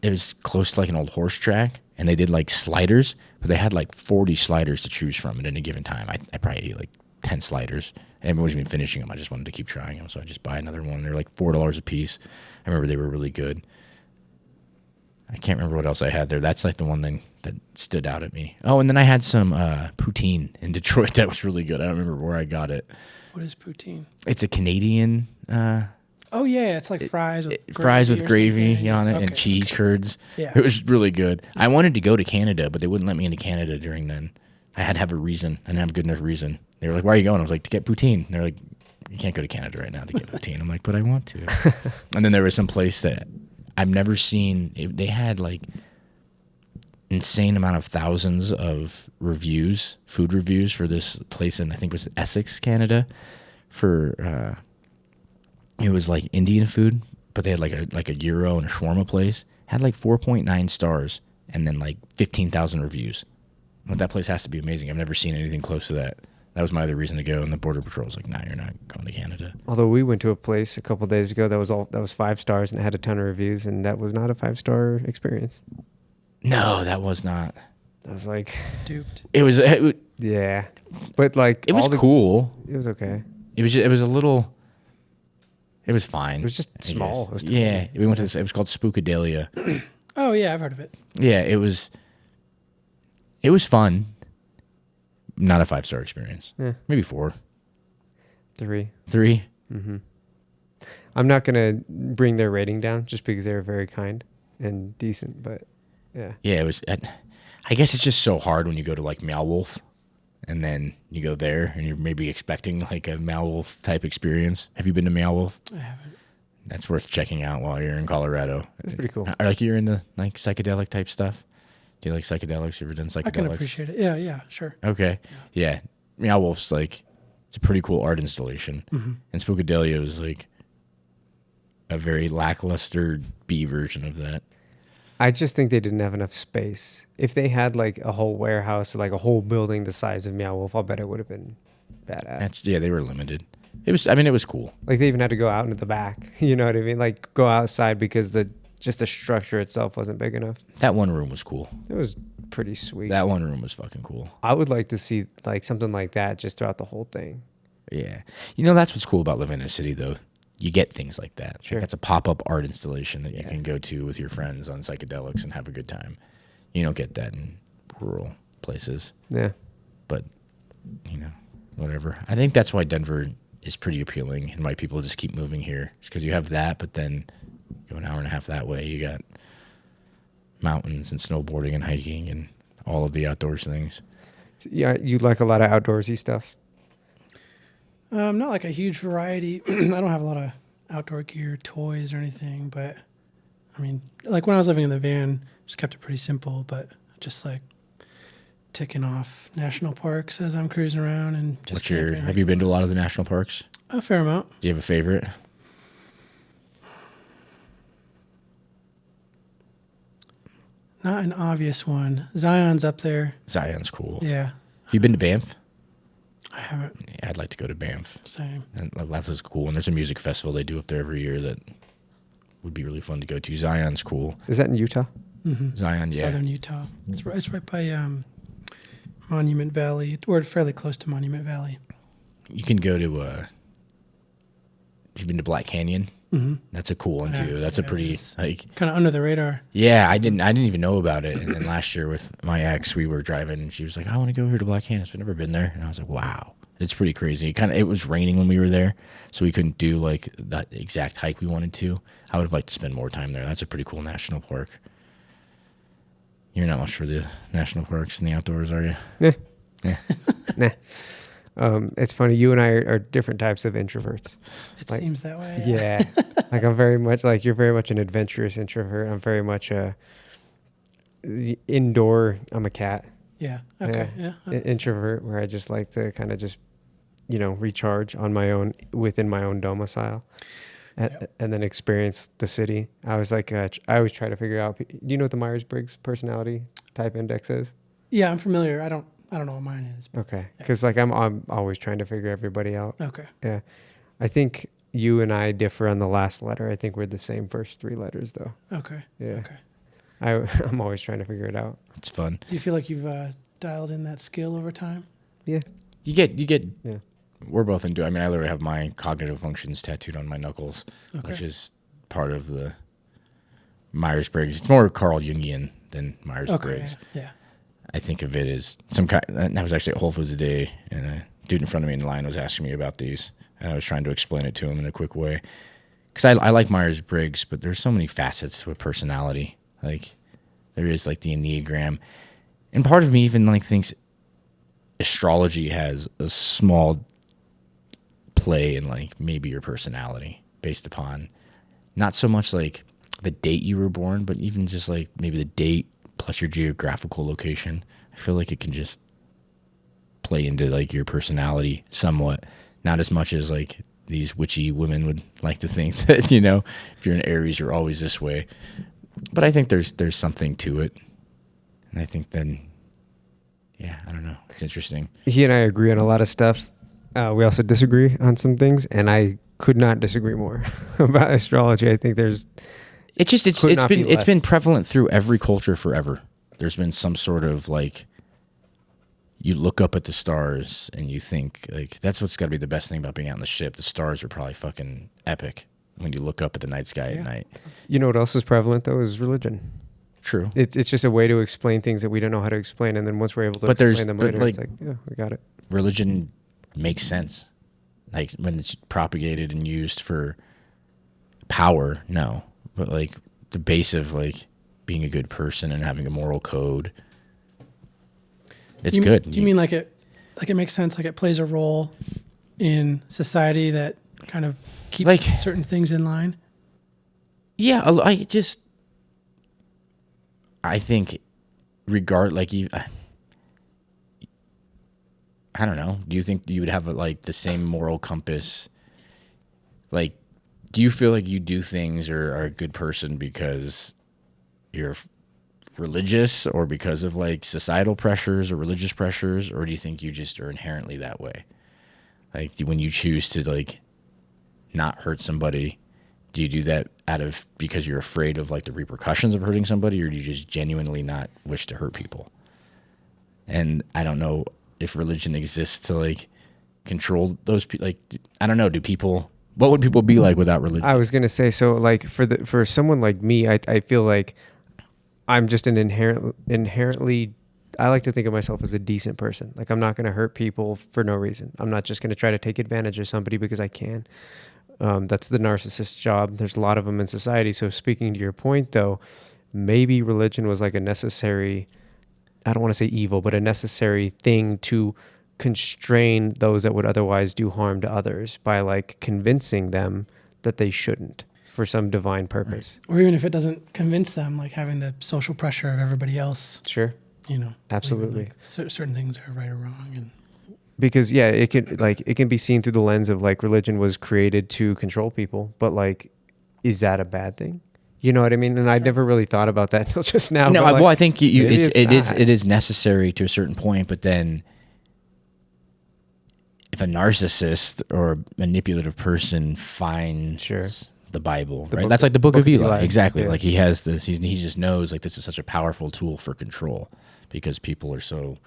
was close to like an old horse track, and they did like sliders, but they had like 40 sliders to choose from at any given time. I probably ate like 10 sliders. I wasn't even finishing them. I just wanted to keep trying them, so I just buy another one. They're like $4 a piece. I remember they were really good. I can't remember what else I had there. That's like the one thing that stood out at me. Oh, and then I had some poutine in Detroit that was really good. I don't remember where I got it. What is poutine? It's a Canadian. Oh yeah, it's like fries with gravy on it, Okay, and cheese curds. Yeah. It was really good. I wanted to go to Canada, but they wouldn't let me into Canada during then. I had to have a reason. I didn't have a good enough reason. They were like, "Why are you going?" I was like, "To get poutine." They're like, "You can't go to Canada right now to get poutine." I'm like, "But I want to." And then there was some place that I've never seen. They had like insane amount of thousands of reviews, food reviews for this place in, I think it was Essex, Canada, for it was like Indian food, but they had like a gyro and a shawarma place. Had like 4.9 stars and then like 15,000 reviews. Well, that place has to be amazing. I've never seen anything close to that. That was my other reason to go, and the Border Patrol was like, "Nah, you're not going to Canada." Although we went to a place a couple days ago that was 5 stars and it had a ton of reviews, and that was not a 5-star experience. No, that was not. I was like, duped. It was yeah, but like it was cool. It was okay. It was a little. It was fine. It was just small. It was yeah, we went to this. It was called Spookadalia. Oh yeah, I've heard of it. Yeah, it was. It was fun. Not a 5-star experience. Yeah. Maybe 4. 3. 3. Mm-hmm. I'm not gonna bring their rating down just because they were very kind and decent, but yeah. Yeah, it was. I guess it's just so hard when you go to like Meow Wolf, and then you go there and you're maybe expecting like a Meow Wolf type experience. Have you been to Meow Wolf? I haven't. That's worth checking out while you're in Colorado. It's pretty cool. Are like you're into like psychedelic type stuff? Do you like psychedelics? You ever done psychedelics? I can appreciate it. Yeah, sure. Okay. Yeah. Meow Wolf's like, it's a pretty cool art installation. Mm-hmm. And Spookadalia was like a very lackluster B version of that. I just think they didn't have enough space. If they had like a whole warehouse, like a whole building the size of Meow Wolf, I'll bet it would have been badass. They were limited. It was cool. Like they even had to go out into the back. You know what I mean? Like go outside because the structure itself wasn't big enough. That one room was cool. It was pretty sweet. That one room was fucking cool. I would like to see like something like that just throughout the whole thing. Yeah. You know, that's what's cool about living in a city, though. You get things like that. Sure. Like that's a pop-up art installation that you can go to with your friends on psychedelics and have a good time. You don't get that in rural places. Yeah. But, you know, whatever. I think that's why Denver is pretty appealing and why people just keep moving here. It's because you have that, but then go an hour and a half that way. You got mountains and snowboarding and hiking and all of the outdoors things. Yeah, you like a lot of outdoorsy stuff. Not like a huge variety. I don't have a lot of outdoor gear, toys, or anything. But I mean, like when I was living in the van, just kept it pretty simple. But just like ticking off national parks as I'm cruising around and just. What's your? Have you been to a lot of the national parks? A fair amount. Do you have a favorite? Not an obvious one. Zion's up there. Zion's cool. Yeah. Have you been to Banff? I haven't. Yeah, I'd like to go to Banff. Same. And that's cool. And there's a music festival they do up there every year that would be really fun to go to. Zion's cool. Is that in Utah? Mm-hmm. Zion, yeah. Southern Utah. It's right by Monument Valley. We're fairly close to Monument Valley. You can go to. Have you been to Black Canyon? Mm-hmm. That's a cool one too. That's a pretty like. Kind of under the radar. Yeah, I didn't even know about it. And then last year with my ex, we were driving, and she was like, "I want to go here to Black Canyon. I've never been there." And I was like, "Wow, it's pretty crazy." It was raining when we were there, so we couldn't do like that exact hike we wanted to. I would have liked to spend more time there. That's a pretty cool national park. You're not much for the national parks and the outdoors, are you? Yeah. Yeah. Nah. It's funny. You and I are different types of introverts. It Like, seems that way. Yeah. Like I'm very much like you're very much an adventurous introvert. I'm very much indoor. I'm a cat. Yeah. Okay. Yeah. Introvert where I just like to kind of just, recharge on my own within my own domicile. And then experience the city. I was like, I always try to figure out. Do you know what the Myers-Briggs personality type index is? Yeah, I'm familiar. I don't know what mine is. Okay, because like I'm always trying to figure everybody out. Okay. Yeah, I think you and I differ on the last letter. I think we're the same first three letters though. Okay. Yeah. Okay. I'm always trying to figure it out. It's fun. Do you feel like you've dialed in that skill over time? You get. Yeah. We're both into. I mean, I literally have my cognitive functions tattooed on my knuckles, which is part of the Myers-Briggs. It's more Carl Jungian than Myers-Briggs. Okay. Yeah. I think of it as some kind. And I was actually at Whole Foods today, and a dude in front of me in the line was asking me about these, and I was trying to explain it to him in a quick way. Because I like Myers-Briggs, but there's so many facets to a personality. Like there is like the Enneagram, and part of me even like thinks astrology has a small play in like maybe your personality based upon not so much like the date you were born, but even just like maybe the date plus your geographical location. I feel like it can just play into like your personality somewhat, not as much as like these witchy women would like to think that, if you're an Aries, you're always this way. But I think there's something to it. And I think then, yeah, I don't know. It's interesting. He and I agree on a lot of stuff. We also disagree on some things, and I could not disagree more about astrology. I think it's been prevalent through every culture forever. There's been some sort of like, you look up at the stars and you think like that's what's got to be the best thing about being out on the ship. The stars are probably fucking epic when you look up at the night sky at night. You know what else is prevalent though is religion. True. It's just a way to explain things that we don't know how to explain, and then once we're able to explain them later, it's like, yeah, we got it. Religion makes sense. Like when it's propagated and used for power, no. But like the base of like being a good person and having a moral code, it's good. Do you mean like it makes sense, like it plays a role in society that kind of keeps like certain things in line? Yeah, I think I don't know. Do you think you would have like the same moral compass? Like, do you feel like you do things or are a good person because you're religious or because of like societal pressures or religious pressures, or do you think you just are inherently that way? Like when you choose to like not hurt somebody, do you do that because you're afraid of like the repercussions of hurting somebody, or do you just genuinely not wish to hurt people? And I don't know if religion exists to like control those people? Like, I don't know. What would people be like without religion? I was gonna say, so like for someone like me, I feel like I'm just an inherently. I like to think of myself as a decent person. Like I'm not gonna hurt people for no reason. I'm not just gonna try to take advantage of somebody because I can. That's the narcissist's job. There's a lot of them in society. So speaking to your point, though, maybe religion was like a necessary. I don't want to say evil, but a necessary thing to constrain those that would otherwise do harm to others by like convincing them that they shouldn't for some divine purpose. Or even if it doesn't convince them, like having the social pressure of everybody else, Sure. Absolutely. Like certain things are right or wrong. And because yeah, it can be seen through the lens of like religion was created to control people, but like, is that a bad thing? You know what I mean? And I'd never really thought about that until just now. No, like, well, I think it it is necessary to a certain point, but then if a narcissist or a manipulative person finds the Bible, right? That's like the Book of Eli. Exactly. Yeah. Like he has this, he just knows like this is such a powerful tool for control because people are so,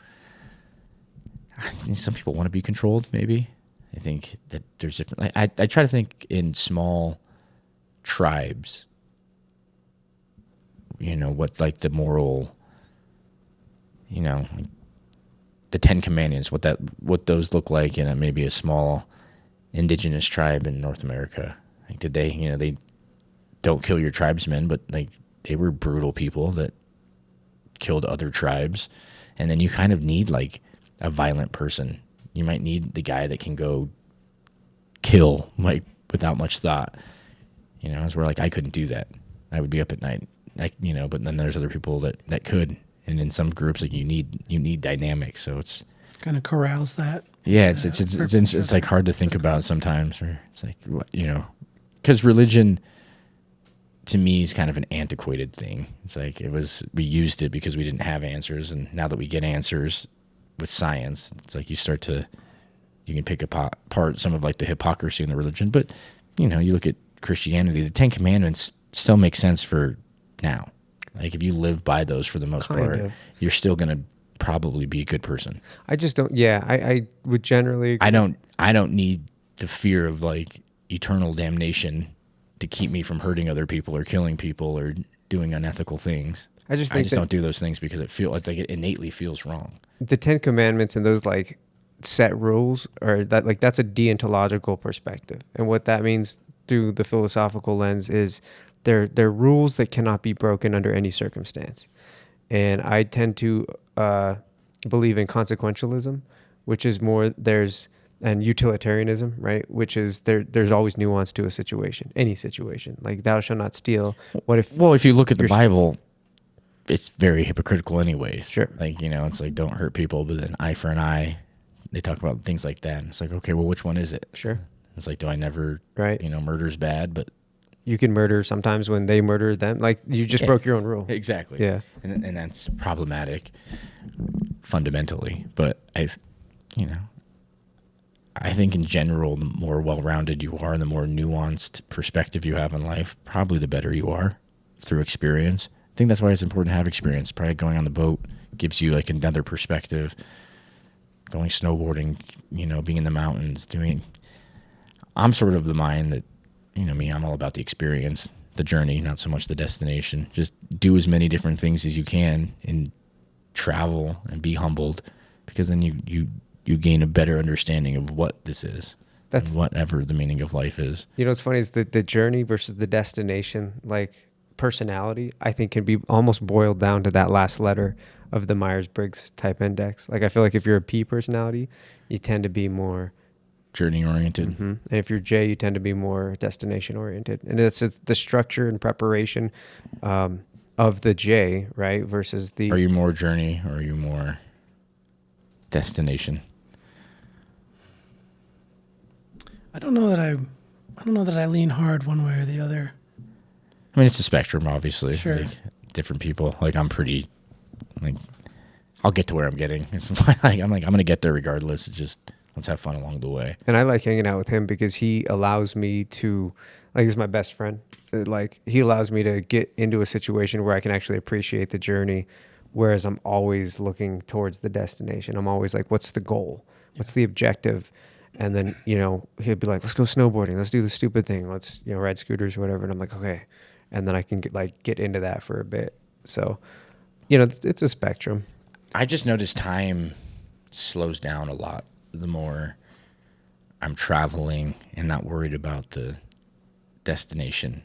some people want to be controlled, maybe. I think that there's different, I try to think in small tribes, you know, what's like the moral, you know, the 10 Commandments, what those look like in maybe a small indigenous tribe in North America. Like, did they, you know, they don't kill your tribesmen, but like they were brutal people that killed other tribes. And then you kind of need like a violent person. You might need the guy that can go kill like without much thought. You know, it's where like I couldn't do that. I would be up at night. You know, but then there's other people that could. And in some groups, like you need dynamics. So it's kind of corrals that. Yeah, it's like hard to think about sometimes. Or it's like, you know, because religion to me is kind of an antiquated thing. It's like we used it because we didn't have answers, and now that we get answers with science, it's like you can pick apart some of like the hypocrisy in the religion. But you know, you look at Christianity, the 10 Commandments still make sense for now. Like if you live by those for the most part, you're still going to probably be a good person. I just don't. Yeah, I would generally agree. I don't need the fear of like eternal damnation to keep me from hurting other people or killing people or doing unethical things. I just don't do those things because it innately feels wrong. The 10 Commandments and those like set rules are that's a deontological perspective, and what that means through the philosophical lens is they're rules that cannot be broken under any circumstance. And I tend to believe in consequentialism, which is more and utilitarianism, right? Which is there's always nuance to a situation, any situation. Like thou shalt not steal. If you look at the Bible, it's very hypocritical anyways. Sure. Like, you know, it's like don't hurt people, but an eye for an eye. They talk about things like that. And it's like, okay, well, which one is it? Sure. It's like, do I never, right? You know, murder's bad, but you can murder sometimes when they murder them. Like you just broke your own rule. Exactly. Yeah. And that's problematic fundamentally. But I think in general, the more well-rounded you are and the more nuanced perspective you have in life, probably the better you are through experience. I think that's why it's important to have experience. Probably going on the boat gives you like another perspective. Going snowboarding, you know, being in the mountains, I'm sort of the mind that, you know me, I'm all about the experience, the journey, not so much the destination. Just do as many different things as you can and travel and be humbled, because then you gain a better understanding of what this is. That's whatever the meaning of life is. You know, what's funny is the journey versus the destination, like personality, I think can be almost boiled down to that last letter of the Myers-Briggs type index. Like I feel like if you're a P personality, you tend to be more journey oriented. Mm-hmm. And if you're J, you tend to be more destination oriented. And it's the structure and preparation of the J, right? Versus the. Are you more journey or are you more destination? I don't know that I lean hard one way or the other. I mean, it's a spectrum, obviously. Sure. Like, different people. Like I'm pretty, like, I'll get to where I'm getting. I'm going to get there regardless. It's just, let's have fun along the way. And I like hanging out with him because he allows me to, like, he's my best friend. Like, he allows me to get into a situation where I can actually appreciate the journey, whereas I'm always looking towards the destination. I'm always like, what's the goal? What's the objective? And then, he'd be like, let's go snowboarding. Let's do the stupid thing. Let's, ride scooters or whatever. And I'm like, okay. And then I can get into that for a bit. So, it's a spectrum. I just noticed time slows down a lot the more I'm traveling and not worried about the destination.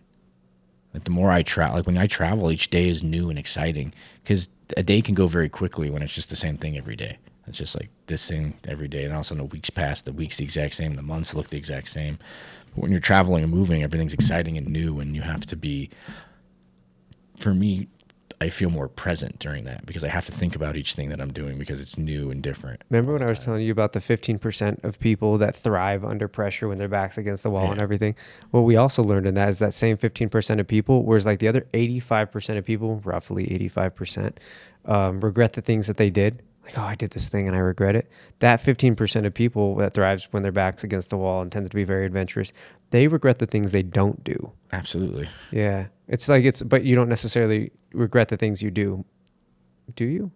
Like the more I travel, like when I travel, each day is new and exciting, because a day can go very quickly when it's just the same thing every day. It's just like this thing every day, and all of a sudden the week's passed, the week's the exact same, the months look the exact same. But when you're traveling and moving, everything's exciting and new, and you have to be, for me, I feel more present during that because I have to think about each thing that I'm doing because it's new and different. Remember when I was telling you about the 15% of people that thrive under pressure when their back's against the wall and everything? What we also learned in that is that same 15% of people, whereas like the other 85% of people, roughly 85%, regret the things that they did. Like, oh, I did this thing and I regret it. That 15% of people that thrives when their back's against the wall and tends to be very adventurous, they regret the things they don't do. Absolutely. Yeah. But you don't necessarily regret the things you do. Do you?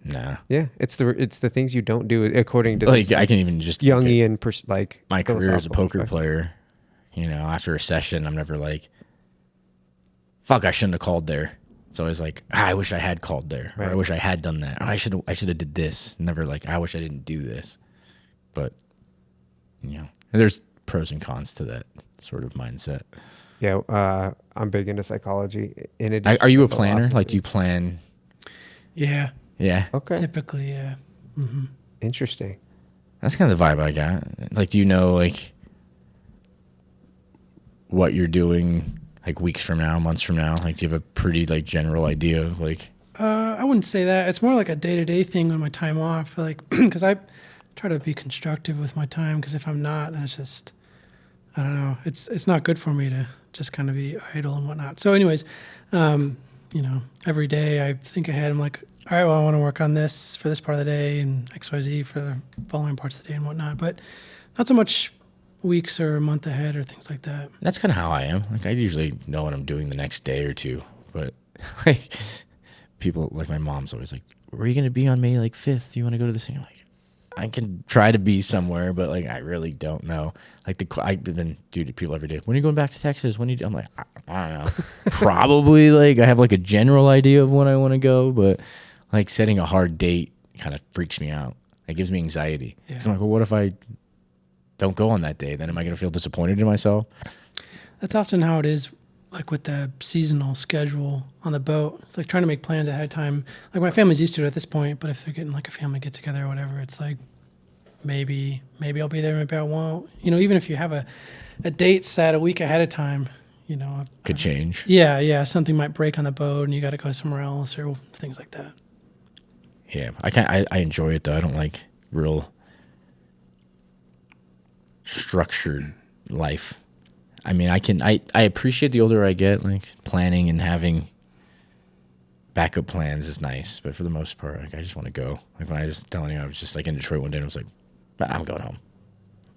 Nah. Yeah. It's the things you don't do according to like, I can even just Jungian, my career as a poker player, after a session, I'm never like, fuck, I shouldn't have called there. It's always like, I wish I had called there. Right. Or I wish I had done that. Or I should have did this. Never like, I wish I didn't do this. But, there's pros and cons to that sort of mindset. Yeah, I'm big into psychology. Are you a planner? Like, do you plan? Yeah. Yeah. Okay. Typically, yeah. Mm-hmm. Interesting. That's kind of the vibe I got. Like, do you know, like, what you're doing, like, weeks from now, months from now? Like, do you have a pretty, like, general idea of, like... I wouldn't say that. It's more like a day-to-day thing on my time off. Like, because I try to be constructive with my time, because if I'm not, then it's just... I don't know. It's not good for me to just kind of be idle and whatnot. So anyways, every day I think ahead. I'm like, all right, well, I want to work on this for this part of the day and XYZ for the following parts of the day and whatnot. But not so much weeks or a month ahead or things like that. That's kind of how I am. Like, I usually know what I'm doing the next day or two. But like, people, like my mom's always like, where are you going to be on May, 5th? Do you want to go to this thing? I'm like, I can try to be somewhere, but like I really don't know. Like I've been to people every day. When are you going back to Texas? When are you? I'm like, I don't know. Probably like I have like a general idea of when I want to go, but like setting a hard date kind of freaks me out. It gives me anxiety. Yeah. So I'm like, well, what if I don't go on that day? Then am I going to feel disappointed in myself? That's often how it is. Like with the seasonal schedule on the boat, it's like trying to make plans ahead of time. Like my family's used to it at this point, but if they're getting like a family get together or whatever, it's like maybe I'll be there, maybe I won't. Even if you have a date set a week ahead of time, could change. Yeah, something might break on the boat and you got to go somewhere else or things like that. Yeah, I enjoy it though. I don't like real structured life. I mean, I appreciate the older I get, like planning and having backup plans is nice, but for the most part, like I just want to go. Like when I was telling you, I was just like in Detroit one day and I was like, I'm going home.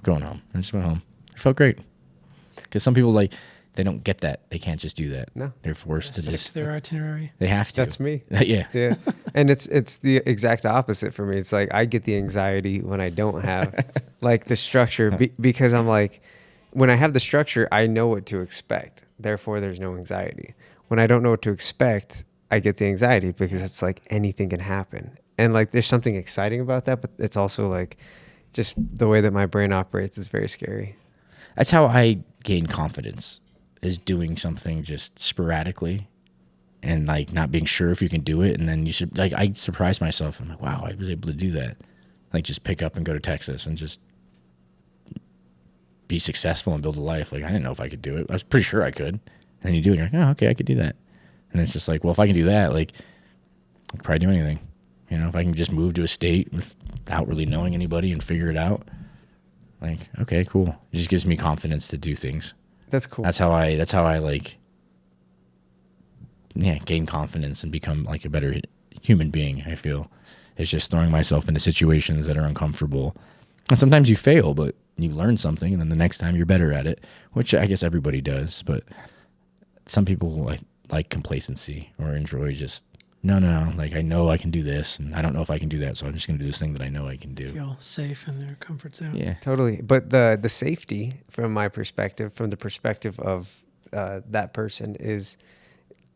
And I just went home. It felt great. Because some people like, they don't get that. They can't just do that. No. They're forced to just... their itinerary. They have to. That's me. Yeah. Yeah. And it's the exact opposite for me. It's like I get the anxiety when I don't have like the structure because I'm like, when I have the structure, I know what to expect. Therefore, there's no anxiety. When I don't know what to expect, I get the anxiety because it's like anything can happen. And like there's something exciting about that, but it's also like just the way that my brain operates is very scary. That's how I gain confidence, is doing something just sporadically and like not being sure if you can do it. And then you should, like, I surprise myself. I'm like, wow, I was able to do that. Like just pick up and go to Texas and just be successful and build a life. Like I didn't know if I could do it. I was pretty sure I could. And then you do it and you're like, oh, okay, I could do that. And it's just like, well, if I can do that, like I could probably do anything. If I can just move to a state without really knowing anybody and figure it out, like, okay, cool. It just gives me confidence to do things. That's cool. That's how I like, gain confidence and become like a better human being. I feel it's just throwing myself into situations that are uncomfortable. And sometimes you fail, but you learn something, and then the next time you're better at it, which I guess everybody does. But some people like complacency or enjoy just no, like I know I can do this, and I don't know if I can do that, so I'm just going to do this thing that I know I can do. Feel safe in their comfort zone. Yeah. Totally. But the safety from my perspective, from the perspective of that person is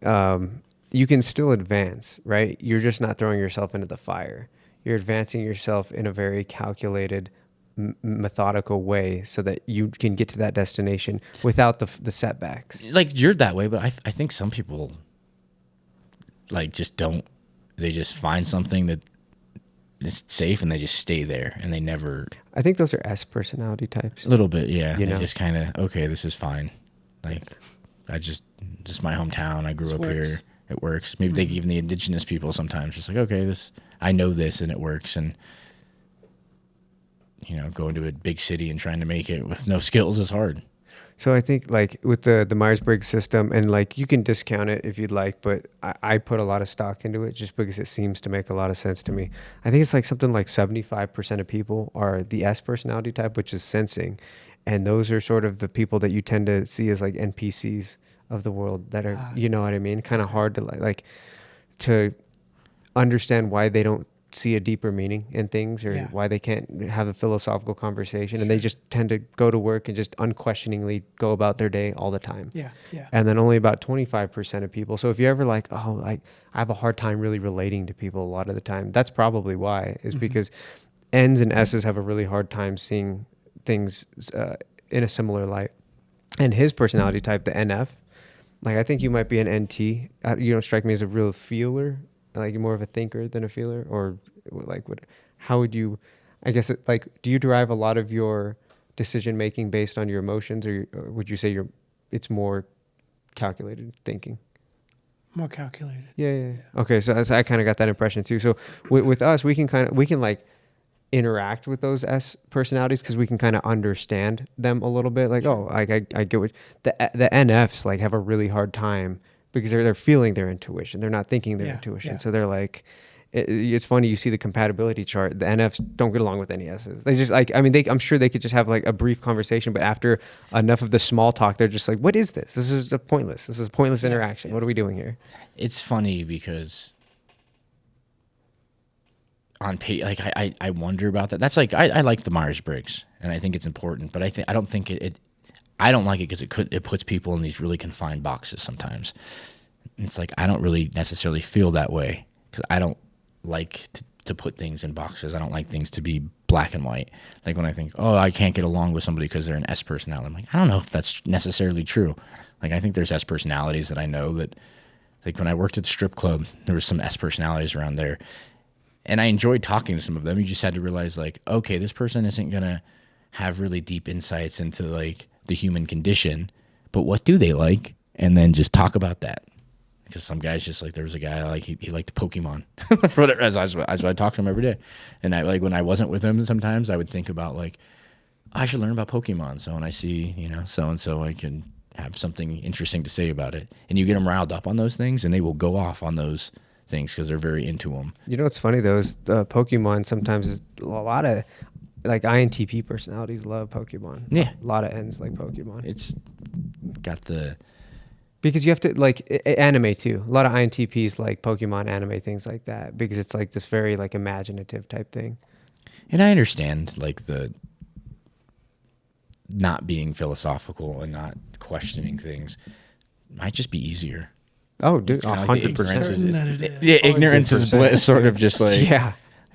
you can still advance, right? You're just not throwing yourself into the fire. You're advancing yourself in a very calculated, methodical way so that you can get to that destination without the setbacks. Like you're that way, but I think some people like just don't. They just find something that is safe and they just stay there and they never. I think those are S personality types. A little bit, yeah. You They know? just kind of okay. This is fine. Like I just my hometown. I grew This up works. here. It works. Maybe they even the indigenous people sometimes just like okay, this I know this and it works and. Going to a big city and trying to make it with no skills is hard. So I think like with the Myers-Briggs system, and like you can discount it if you'd like, but I put a lot of stock into it just because it seems to make a lot of sense to me. I think it's like something like 75% of people are the S personality type, which is sensing. And those are sort of the people that you tend to see as like NPCs of the world that are, you know what I mean? Kind of hard to like to understand why they don't see a deeper meaning in things or why they can't have a philosophical conversation and they just tend to go to work and just unquestioningly go about their day all the time. Yeah. And then only about 25% of people. So if you're ever like, oh, like I have a hard time really relating to people a lot of the time, that's probably why is because N's and S's have a really hard time seeing things in a similar light. And his personality type, the NF, like I think you might be an NT. You don't strike me as a real feeler. Like you're more of a thinker than a feeler, or like how would you, I guess do you derive a lot of your decision making based on your emotions or would you say it's more calculated thinking? More calculated. Yeah. Okay. So I kind of got that impression too. So with us, we can like interact with those S personalities because we can kind of understand them a little bit. Like, oh, like I get what the NFs like have a really hard time because they're feeling their intuition. They're not thinking their intuition. Yeah. So they're like, it's funny. You see the compatibility chart. The NFs don't get along with any S's. They just like, I mean, I'm sure they could just have like a brief conversation, but after enough of the small talk, they're just like, what is this? This is pointless. This is a pointless interaction. What are we doing here? It's funny because on pay, like I wonder about that. That's like, I like the Myers-Briggs and I think it's important, but I don't think I don't like it because it puts people in these really confined boxes sometimes. It's like I don't really necessarily feel that way because I don't like to put things in boxes. I don't like things to be black and white. Like when I think, oh, I can't get along with somebody because they're an S personality. I'm like, I don't know if that's necessarily true. Like I think there's S personalities that I know that, like when I worked at the strip club, there was some S personalities around there. And I enjoyed talking to some of them. You just had to realize like, okay, this person isn't going to have really deep insights into like the human condition, but what do they like? And then just talk about that. Because some guys just like, there was a guy like he liked Pokemon. As I talked to him every day. And I like when I wasn't with him sometimes I would think about like, I should learn about Pokemon. So when I see, so-and-so, I can have something interesting to say about it. And you get them riled up on those things and they will go off on those things because they're very into them. You know what's funny though is Pokemon sometimes is a lot of like INTP personalities love Pokemon. Yeah. A lot of N's like Pokemon. It's got the... Because you have to like anime too. A lot of INTPs like Pokemon anime, things like that, because it's like this very like imaginative type thing. And I understand like the not being philosophical and not questioning things might just be easier. Oh, dude, Like 100%. Certain that it is. Yeah, ignorance is 100%. bliss, sort of just like... Yeah.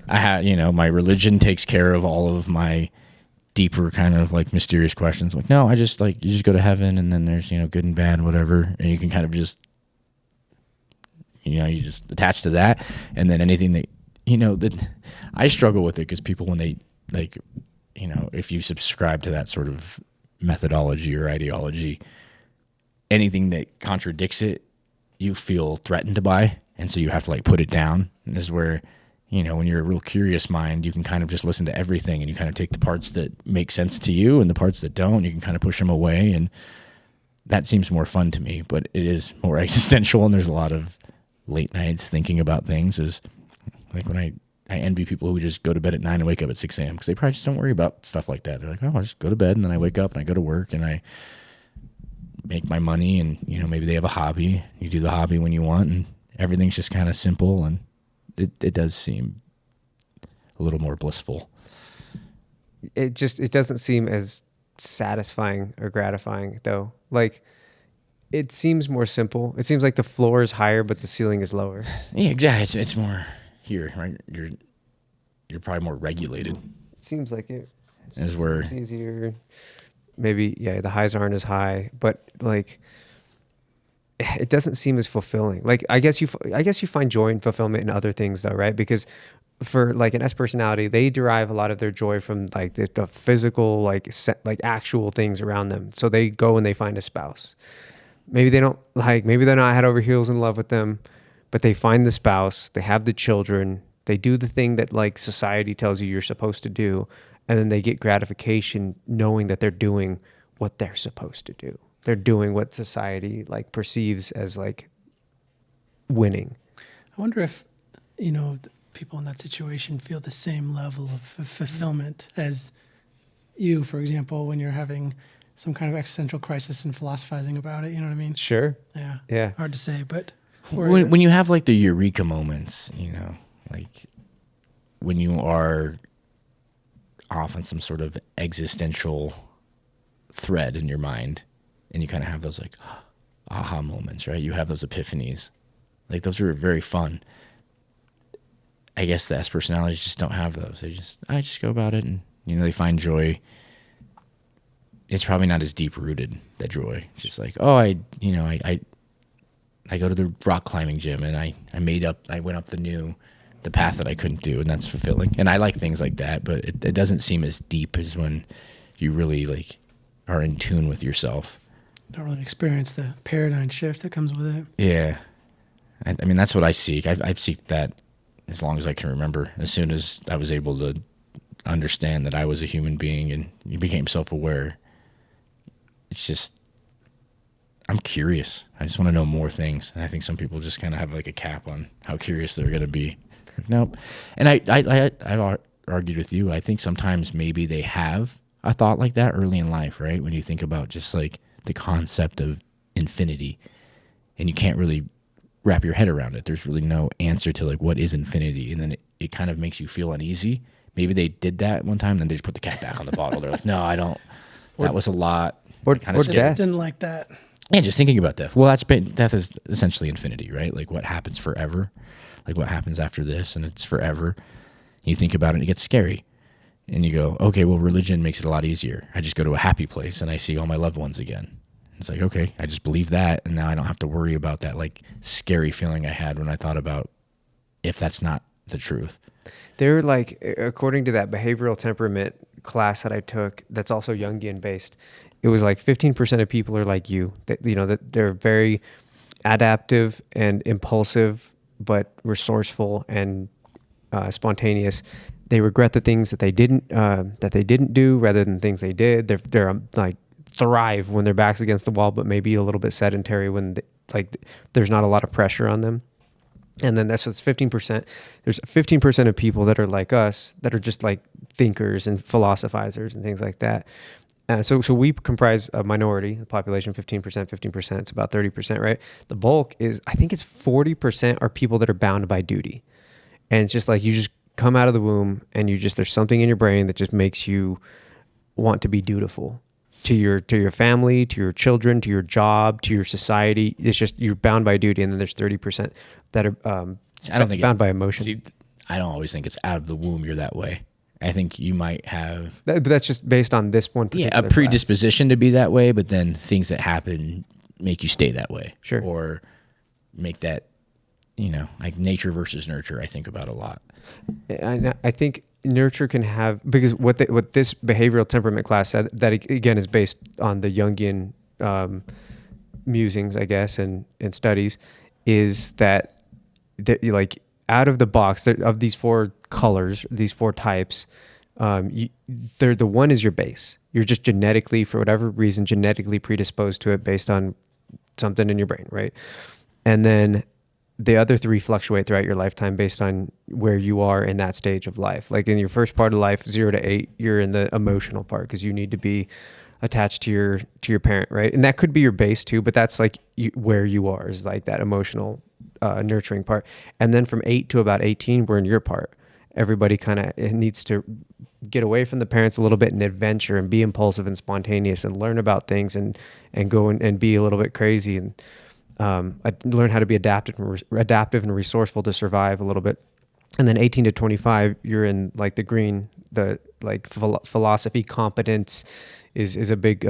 I have, my religion takes care of all of my deeper kind of like mysterious questions. Like, no, I just like, you just go to heaven and then there's, good and bad, whatever. And you can kind of just, you just attach to that. And then anything that, that I struggle with it because people, when they like, if you subscribe to that sort of methodology or ideology, anything that contradicts it, you feel threatened by. And so you have to like put it down. And this is where, when you're a real curious mind, you can kind of just listen to everything and you kind of take the parts that make sense to you and the parts that don't, you can kind of push them away. And that seems more fun to me, but it is more existential. And there's a lot of late nights thinking about things is like when I envy people who just go to bed at 9 and wake up at 6 a.m. because they probably just don't worry about stuff like that. They're like, oh, I just go to bed and then I wake up and I go to work and I make my money and, maybe they have a hobby. You do the hobby when you want and everything's just kind of simple, and it does seem a little more blissful. It doesn't seem as satisfying or gratifying though. Like, it seems more simple. It seems like the floor is higher, but the ceiling is lower. Yeah, exactly. It's more here, right? You're probably more regulated. It seems like it. As where it's easier. Maybe, yeah, the highs aren't as high, but like, it doesn't seem as fulfilling. Like, I guess you find joy and fulfillment in other things though, right? Because for like an S personality, they derive a lot of their joy from like the physical, like actual things around them. So they go and they find a spouse. Maybe they're not head over heels in love with them, but they find the spouse, they have the children, they do the thing that like society tells you you're supposed to do. And then they get gratification knowing that they're doing what they're supposed to do. They're doing what society like perceives as like winning. I wonder if, people in that situation feel the same level of fulfillment as you, for example, when you're having some kind of existential crisis and philosophizing about it. You know what I mean? Sure. Yeah. Yeah. Hard to say, but when you have like the eureka moments, like when you are off on some sort of existential thread in your mind, and you kind of have those like aha moments, right? You have those epiphanies. Like, those are very fun. I guess the S personalities just don't have those. I just go about it, and they find joy. It's probably not as deep rooted, that joy. It's just like, I go to the rock climbing gym, and I went up the path that I couldn't do, and that's fulfilling. And I like things like that, but it doesn't seem as deep as when you really like are in tune with yourself. Don't really experience the paradigm shift that comes with it. Yeah. I mean, that's what I seek. I've seeked that as long as I can remember. As soon as I was able to understand that I was a human being and you became self-aware, it's just, I'm curious. I just want to know more things. And I think some people just kind of have like a cap on how curious they're going to be. Nope. And I've argued with you. I think sometimes maybe they have a thought like that early in life, right? When you think about just like the concept of infinity, and you can't really wrap your head around it. There's really no answer to like what is infinity, and then it kind of makes you feel uneasy. Maybe they did that one time, then they just put the cap back on the bottle. They're like, no, I don't. That was a lot. Or Death. Didn't like that. Yeah, just thinking about death. Well, death is essentially infinity, right? Like, what happens forever? Like, what happens after this, and it's forever. You think about it, and it gets scary. And you go, okay, well, religion makes it a lot easier. I just go to a happy place, and I see all my loved ones again. It's like, okay, I just believe that, and now I don't have to worry about that like scary feeling I had when I thought about if that's not the truth. They're like, according to that behavioral temperament class that I took, that's also Jungian based, it was like 15% of people are like you, that that they're very adaptive and impulsive, but resourceful and spontaneous. They regret the things that they didn't do rather than things they did. They're like thrive when their back's against the wall, but maybe a little bit sedentary when there's not a lot of pressure on them. And then that's 15%. There's 15% of people that are like us, that are just like thinkers and philosophizers and things like that. So we comprise a minority, the population, 15%. It's about 30%, right? The bulk is, I think it's 40% are people that are bound by duty. And it's just like, you just come out of the womb and there's something in your brain that just makes you want to be dutiful to your family, to your children, to your job, to your society. It's just, you're bound by duty. And then there's 30% that are I don't think bound by emotion. See, I don't always think it's out of the womb you're that way. I think you might have... But that's just based on this one particular a predisposition to be that way, but then things that happen make you stay that way. Sure. Or make that, like nature versus nurture, I think about a lot. I think nurture can have, because what this behavioral temperament class said, that again is based on the Jungian musings, I guess, and studies, is that like out of the box of these four colors, these four types, the one is your base. You're just genetically, for whatever reason, genetically predisposed to it based on something in your brain, right? And then the other three fluctuate throughout your lifetime based on where you are in that stage of life. Like in your first part of life, 0 to 8, you're in the emotional part because you need to be attached to your parent, right? And that could be your base too, but that's like where you are, is like that emotional nurturing part. And then from 8 to about 18, we're in your part. Everybody kind of needs to get away from the parents a little bit and adventure and be impulsive and spontaneous and learn about things and go and be a little bit crazy and learn how to be adaptive and resourceful to survive a little bit. And then 18 to 25, you're in like the green, the like philosophy, competence is a big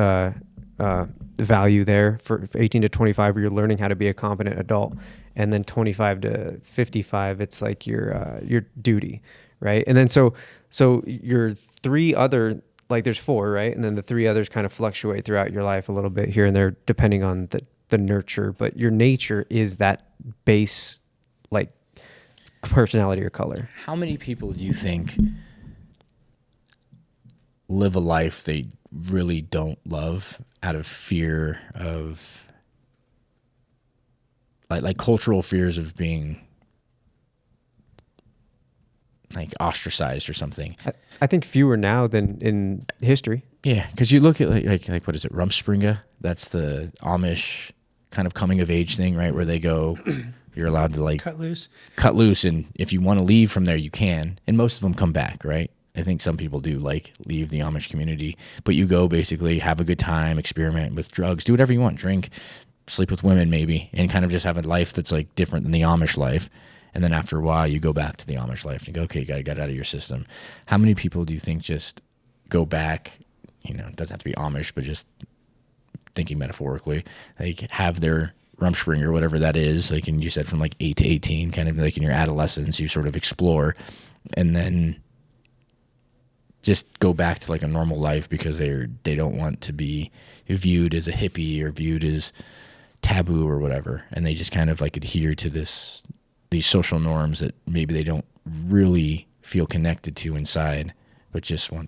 value there for 18 to 25, where you're learning how to be a competent adult. And then 25 to 55, it's like your duty, right? And then so your three other, like there's four, right? And then the three others kind of fluctuate throughout your life a little bit here and there, depending on the nurture. But your nature is that base, like personality or color. How many people do you think live a life they really don't love out of fear of like cultural fears of being like ostracized or something? I think fewer now than in history. Yeah, because you look at like what is it, Rumspringa? That's the Amish kind of coming of age thing, right? Where they go, you're allowed to like Cut loose. And if you want to leave from there, you can. And most of them come back, right? I think some people do like leave the Amish community, but you go basically have a good time, experiment with drugs, do whatever you want, drink, sleep with women maybe, and kind of just have a life that's like different than the Amish life. And then after a while, you go back to the Amish life and you go, okay, you got to get out of your system. How many people do you think just go back, you know, it doesn't have to be Amish, but just thinking metaphorically, like have their Rumspringa or whatever that is, like, and you said from like 8 to 18, kind of like in your adolescence, you sort of explore and then just go back to like a normal life because they don't want to be viewed as a hippie or viewed as taboo or whatever. And they just kind of like adhere to these social norms that maybe they don't really feel connected to inside, but just are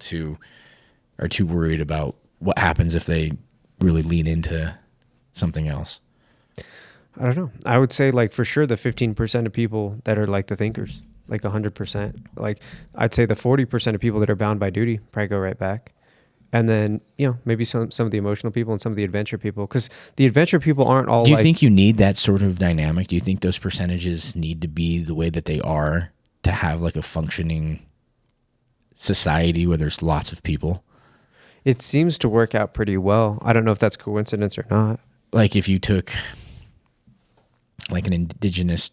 too worried about what happens if they really lean into something else. I don't know. I would say like for sure the 15% of people that are like the thinkers, like 100%. Like I'd say the 40% of people that are bound by duty probably go right back. And then, you know, maybe some of the emotional people and some of the adventure people, because the adventure people aren't all. Do you think you need that sort of dynamic? Do you think those percentages need to be the way that they are to have like a functioning society where there's lots of people? It seems to work out pretty well. I don't know if that's coincidence or not. Like if you took like an indigenous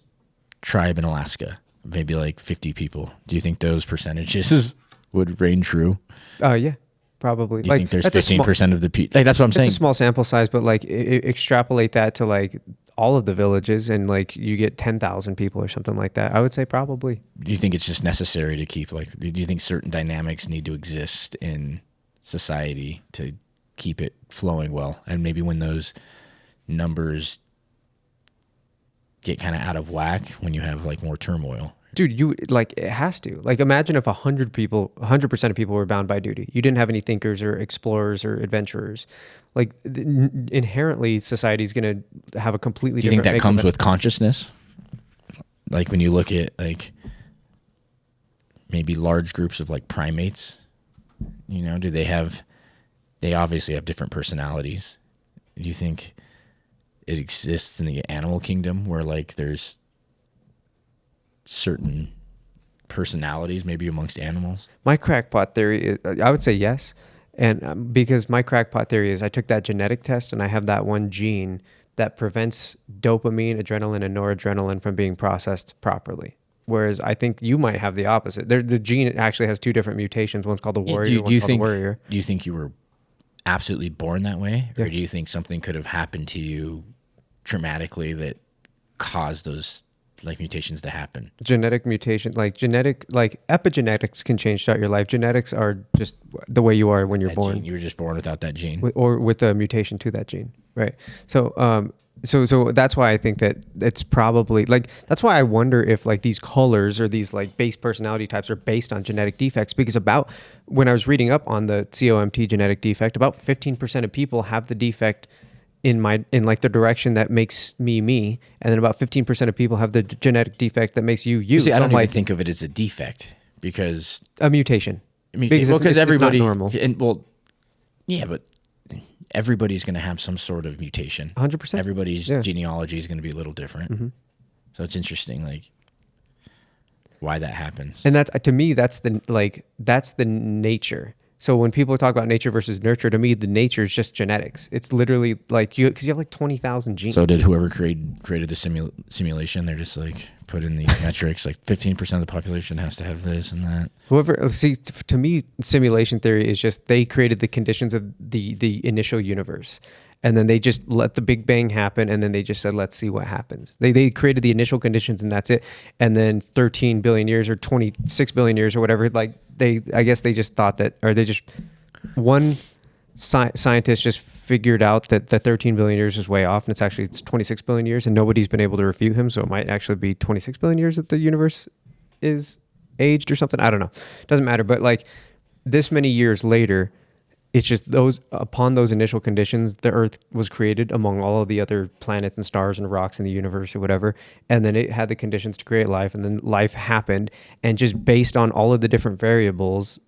tribe in Alaska, maybe like 50 people, do you think those percentages would reign true? Yeah, probably. Do you think there's 15% of the people? Like that's what I'm saying. It's a small sample size, but like extrapolate that to like all of the villages and like you get 10,000 people or something like that. I would say probably. Do you think it's just necessary to keep like, do you think certain dynamics need to exist in society to keep it flowing well? And maybe when those numbers get kind of out of whack, when you have like more turmoil. Dude, you like it has to. Like imagine if 100% of people were bound by duty. You didn't have any thinkers or explorers or adventurers. Like inherently society is going to have a completely different. Do you think that comes with consciousness? Like when you look at like maybe large groups of like primates, you know, they obviously have different personalities. Do you think it exists in the animal kingdom where like there's certain personalities maybe amongst animals? My crackpot theory, I would say yes. And because my crackpot theory is I took that genetic test and I have that one gene that prevents dopamine, adrenaline, and noradrenaline from being processed properly. Whereas I think you might have the opposite. The gene actually has two different mutations. One's called the warrior, one's called the warrior. Do you think you were absolutely born that way? Yeah. Or do you think something could have happened to you traumatically that caused those like mutations to happen? Genetic mutation, like epigenetics can change throughout your life. Genetics are just the way you are when you're born. Gene, you were just born without that gene. Or with a mutation to that gene, right? So that's why I think that it's probably like, that's why I wonder if like these colors or these like base personality types are based on genetic defects, because when I was reading up on the COMT genetic defect, about 15% of people have the defect in like the direction that makes me, and then about 15% of people have the genetic defect that makes you. See, I don't even think of it as a defect because a mutation. Because everybody it's not normal. And well, yeah, but everybody's going to have some sort of mutation. 100%. Everybody's Yeah. genealogy is going to be a little different. Mm-hmm. So it's interesting, like, why that happens. And that's, to me, that's the nature. So when people talk about nature versus nurture, to me, the nature is just genetics. It's literally like because you have like 20,000 genes. So did whoever created the simulation, they're just like put in these metrics, like 15% of the population has to have this and that. To me, simulation theory is just they created the conditions of the initial universe. And then they just let the Big Bang happen, and then they just said, let's see what happens. They created the initial conditions, and that's it. And then 13 billion years or 26 billion years or whatever, like I guess they just thought that, or one scientist just figured out that the 13 billion years is way off, and it's 26 billion years, and nobody's been able to refute him, so it might actually be 26 billion years that the universe is aged or something. I don't know. Doesn't matter. But like this many years later, it's just upon those initial conditions, the Earth was created among all of the other planets and stars and rocks in the universe or whatever. And then it had the conditions to create life, and then life happened. And just based on all of the different variables,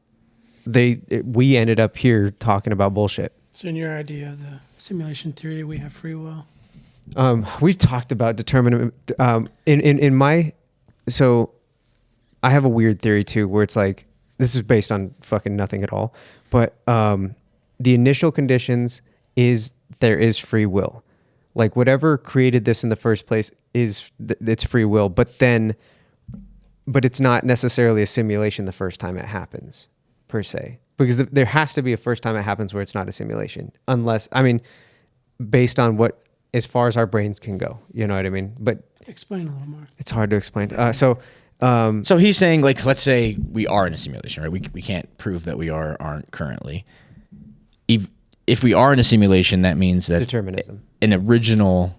we ended up here talking about bullshit. So in your idea of the simulation theory, we have free will. We've talked about determinism. So I have a weird theory too, where it's like, this is based on fucking nothing at all. But the initial conditions there is free will. Like whatever created this in the first place it's free will. But it's not necessarily a simulation the first time it happens, per se. Because there has to be a first time it happens where it's not a simulation. Unless, based on as far as our brains can go. You know what I mean? But Explain a little more. it's hard to explain. So he's saying, like, let's say we are in a simulation, right? We can't prove that we aren't currently. If we are in a simulation, that means that determinism. An original,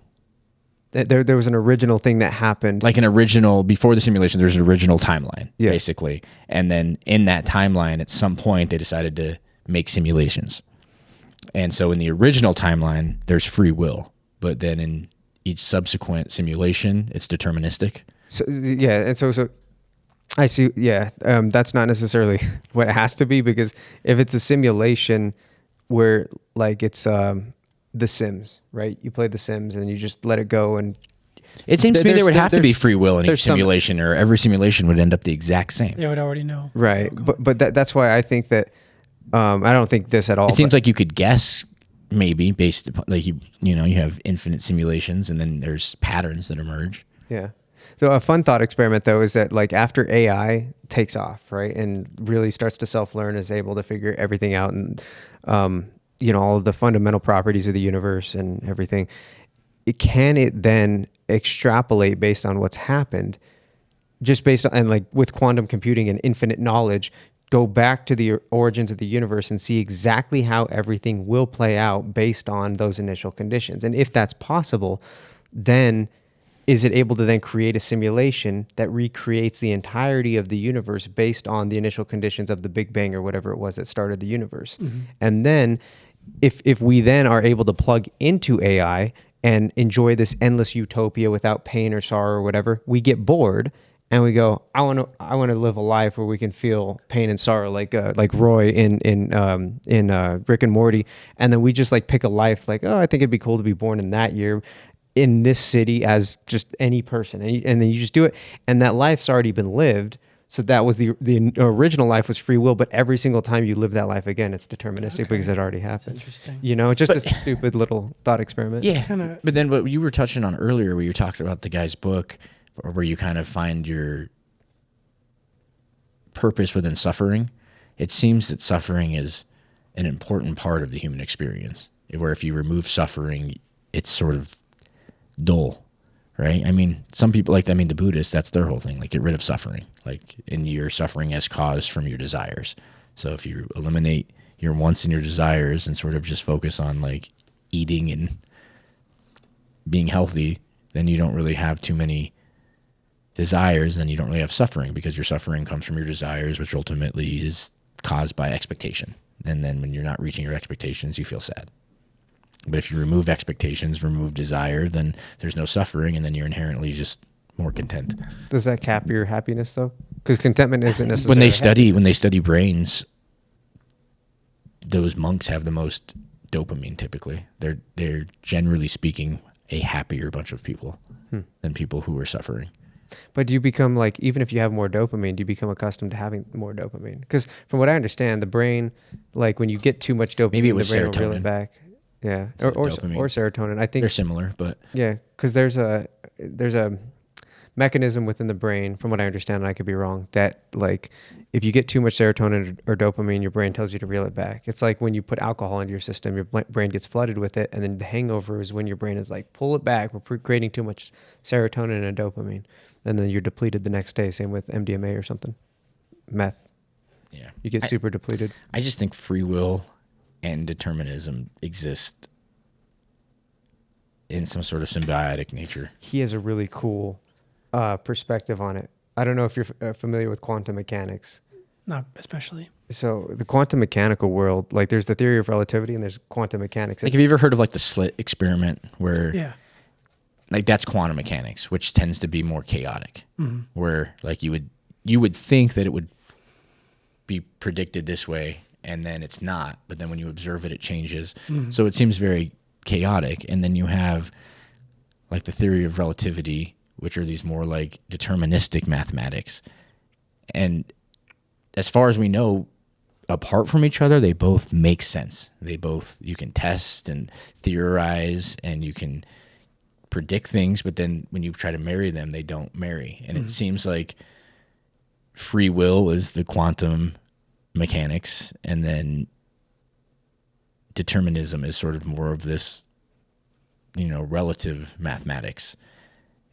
There was an original thing that happened. like before the simulation, there's an original timeline, basically. And then in that timeline, at some point, they decided to make simulations. And so in the original timeline, there's free will. But then in each subsequent simulation, it's deterministic. So, yeah, and so I see. Yeah, that's not necessarily what it has to be, because if it's a simulation where like it's The Sims, right? You play The Sims and you just let it go, and it seems to me there would have to be free will in each there's some- simulation, or every simulation would end up the exact same. They would already know. right. But that's why I think that I don't think this at all. It seems like you could guess, maybe based upon like you have infinite simulations, and then there's patterns that emerge. Yeah. So a fun thought experiment, though, is that like after AI takes off, right, and really starts to self-learn, is able to figure everything out, and all of the fundamental properties of the universe and everything, it then extrapolate based on what's happened, just based on, and like with quantum computing and infinite knowledge, go back to the origins of the universe and see exactly how everything will play out based on those initial conditions. And if that's possible, then is it able to then create a simulation that recreates the entirety of the universe based on the initial conditions of the Big Bang or whatever it was that started the universe? Mm-hmm. And then if we then are able to plug into AI and enjoy this endless utopia without pain or sorrow or whatever, we get bored and we go, I want to live a life where we can feel pain and sorrow, like Roy in Rick and Morty, and then we just like pick a life, like, oh, I think it'd be cool to be born in that year, in this city, as just any person, and then you just do it, and that life's already been lived. So that was the original life was free will, but every single time you live that life again, it's deterministic because it already happened. Interesting. Just a stupid little thought experiment. Yeah, but then what you were touching on earlier, where you talked about the guy's book, or where you kind of find your purpose within suffering, it seems that suffering is an important part of the human experience, where if you remove suffering, it's sort of dull, right? I mean, some people the Buddhists, that's their whole thing, like get rid of suffering, like, and your suffering as caused from your desires. So if you eliminate your wants and your desires and sort of just focus on like eating and being healthy, then you don't really have too many desires, then you don't really have suffering, because your suffering comes from your desires, which ultimately is caused by expectation. And then when you're not reaching your expectations, you feel sad. But if you remove expectations, remove desire, then there's no suffering, and then you're inherently just more content. Does that cap your happiness though? Because contentment isn't necessarily when they study brains, those monks have the most dopamine typically. They're generally speaking a happier bunch of people than people who are suffering. But do you become like, even if you have more dopamine, do you become accustomed to having more dopamine? Because from what I understand, the brain, like when you get too much dopamine, Maybe it was the brain will reel serotonin. it back. Yeah, Instead or of dopamine. or serotonin. I think They're similar, but yeah, because there's a mechanism within the brain, from what I understand, and I could be wrong, that like if you get too much serotonin or dopamine, your brain tells you to reel it back. It's like when you put alcohol into your system, your brain gets flooded with it, and then the hangover is when your brain is like, pull it back. We're creating too much serotonin and dopamine, and then you're depleted the next day. Same with MDMA or something, meth. yeah. You get super depleted. I just think free will and determinism exist in some sort of symbiotic nature. He has a really cool perspective on it. I don't know if you're familiar with quantum mechanics. Not especially. So the quantum mechanical world, like there's the theory of relativity and there's quantum mechanics. Like, have you ever heard of like the slit experiment where Yeah. like that's quantum mechanics, which tends to be more chaotic, Mm-hmm. where like you would think that it would be predicted this way and then it's not, but then when you observe it, it changes. Mm-hmm. So it seems very chaotic. And then you have like the theory of relativity, which are these more like deterministic mathematics. And as far as we know, apart from each other, they both make sense. You can test and theorize and you can predict things, but then when you try to marry them, they don't marry. And it seems like free will is the quantum mechanics, and then determinism is sort of more of this, relative mathematics.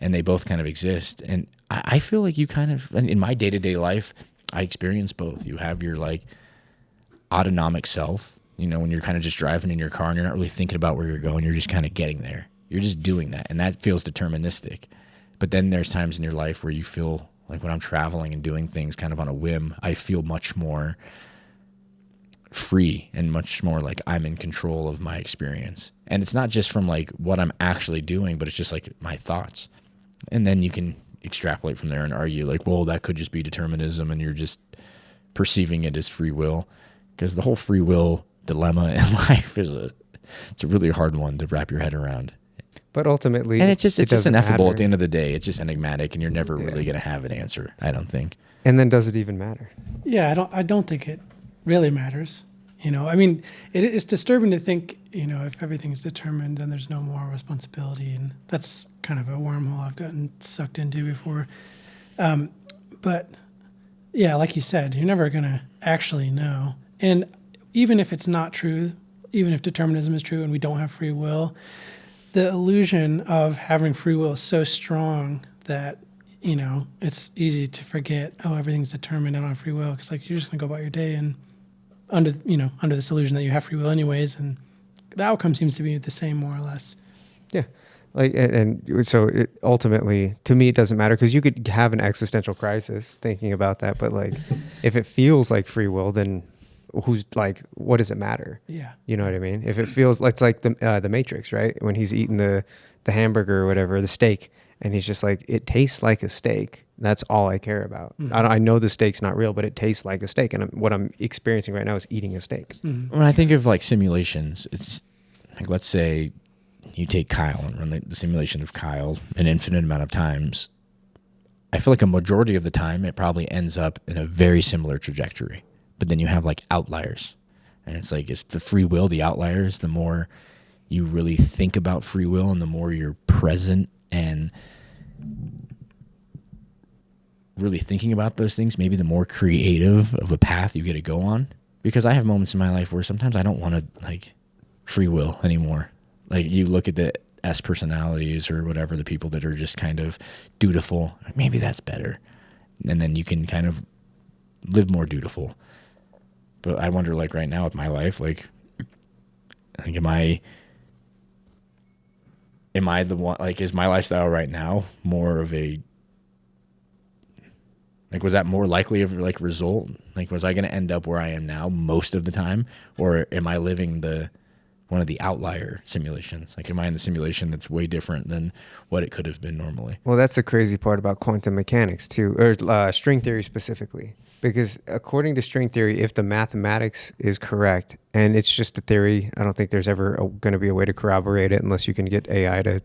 And they both kind of exist. And I feel like you kind of, in my day-to-day life, I experience both. You have your like autonomic self, when you're kind of just driving in your car and you're not really thinking about where you're going, you're just kind of getting there. You're just doing that. And that feels deterministic. But then there's times in your life where you feel like, when I'm traveling and doing things kind of on a whim, I feel much more free and much more like I'm in control of my experience. And it's not just from like what I'm actually doing, but it's just like my thoughts. And then you can extrapolate from there and argue like, well, that could just be determinism and you're just perceiving it as free will. Because the whole free will dilemma in life it's a really hard one to wrap your head around. But ultimately, And it's just doesn't ineffable matter. at the end of the day. It's just enigmatic and you're never really going to have an answer, I don't think. And then does it even matter? Yeah, I don't think it really matters. I mean, it's disturbing to think, if everything's determined, then there's no more responsibility, and that's kind of a wormhole I've gotten sucked into before. But yeah, like you said, you're never going to actually know. And even if it's not true, even if determinism is true and we don't have free will, the illusion of having free will is so strong that it's easy to forget, everything's determined, I don't have free will, because like you're just gonna go about your day and under this illusion that you have free will anyways, and the outcome seems to be the same more or less. Yeah. Like, and so it ultimately, to me, it doesn't matter, because you could have an existential crisis thinking about that. But like, if it feels like free will, then who's like, what does it matter? Yeah. You know what I mean? If it feels like, it's like the Matrix, right? When he's eating the hamburger or whatever, the steak, and he's just like, it tastes like a steak. That's all I care about. Mm-hmm. I know the steak's not real, but it tastes like a steak. And what I'm experiencing right now is eating a steak. Mm-hmm. When I think of like simulations, it's like, let's say you take Kyle and run the simulation of Kyle an infinite amount of times. I feel like a majority of the time it probably ends up in a very similar trajectory. But then you have like outliers. And it's like, it's the free will, the outliers, the more you really think about free will and the more you're present and really thinking about those things, maybe the more creative of a path you get to go on. Because I have moments in my life where sometimes I don't want to like free will anymore. Like you look at the S personalities or whatever, the people that are just kind of dutiful, maybe that's better. And then you can kind of live more dutiful. But I wonder, like right now with my life, like am I the one, like is my lifestyle right now more of a, like was that more likely of like result? Like was I going to end up where I am now most of the time? Or am I living one of the outlier simulations? Like, am I in the simulation that's way different than what it could have been normally? Well, that's the crazy part about quantum mechanics too, or string theory specifically. Because according to string theory, if the mathematics is correct, and it's just a theory, I don't think there's ever going to be a way to corroborate it unless you can get AI to,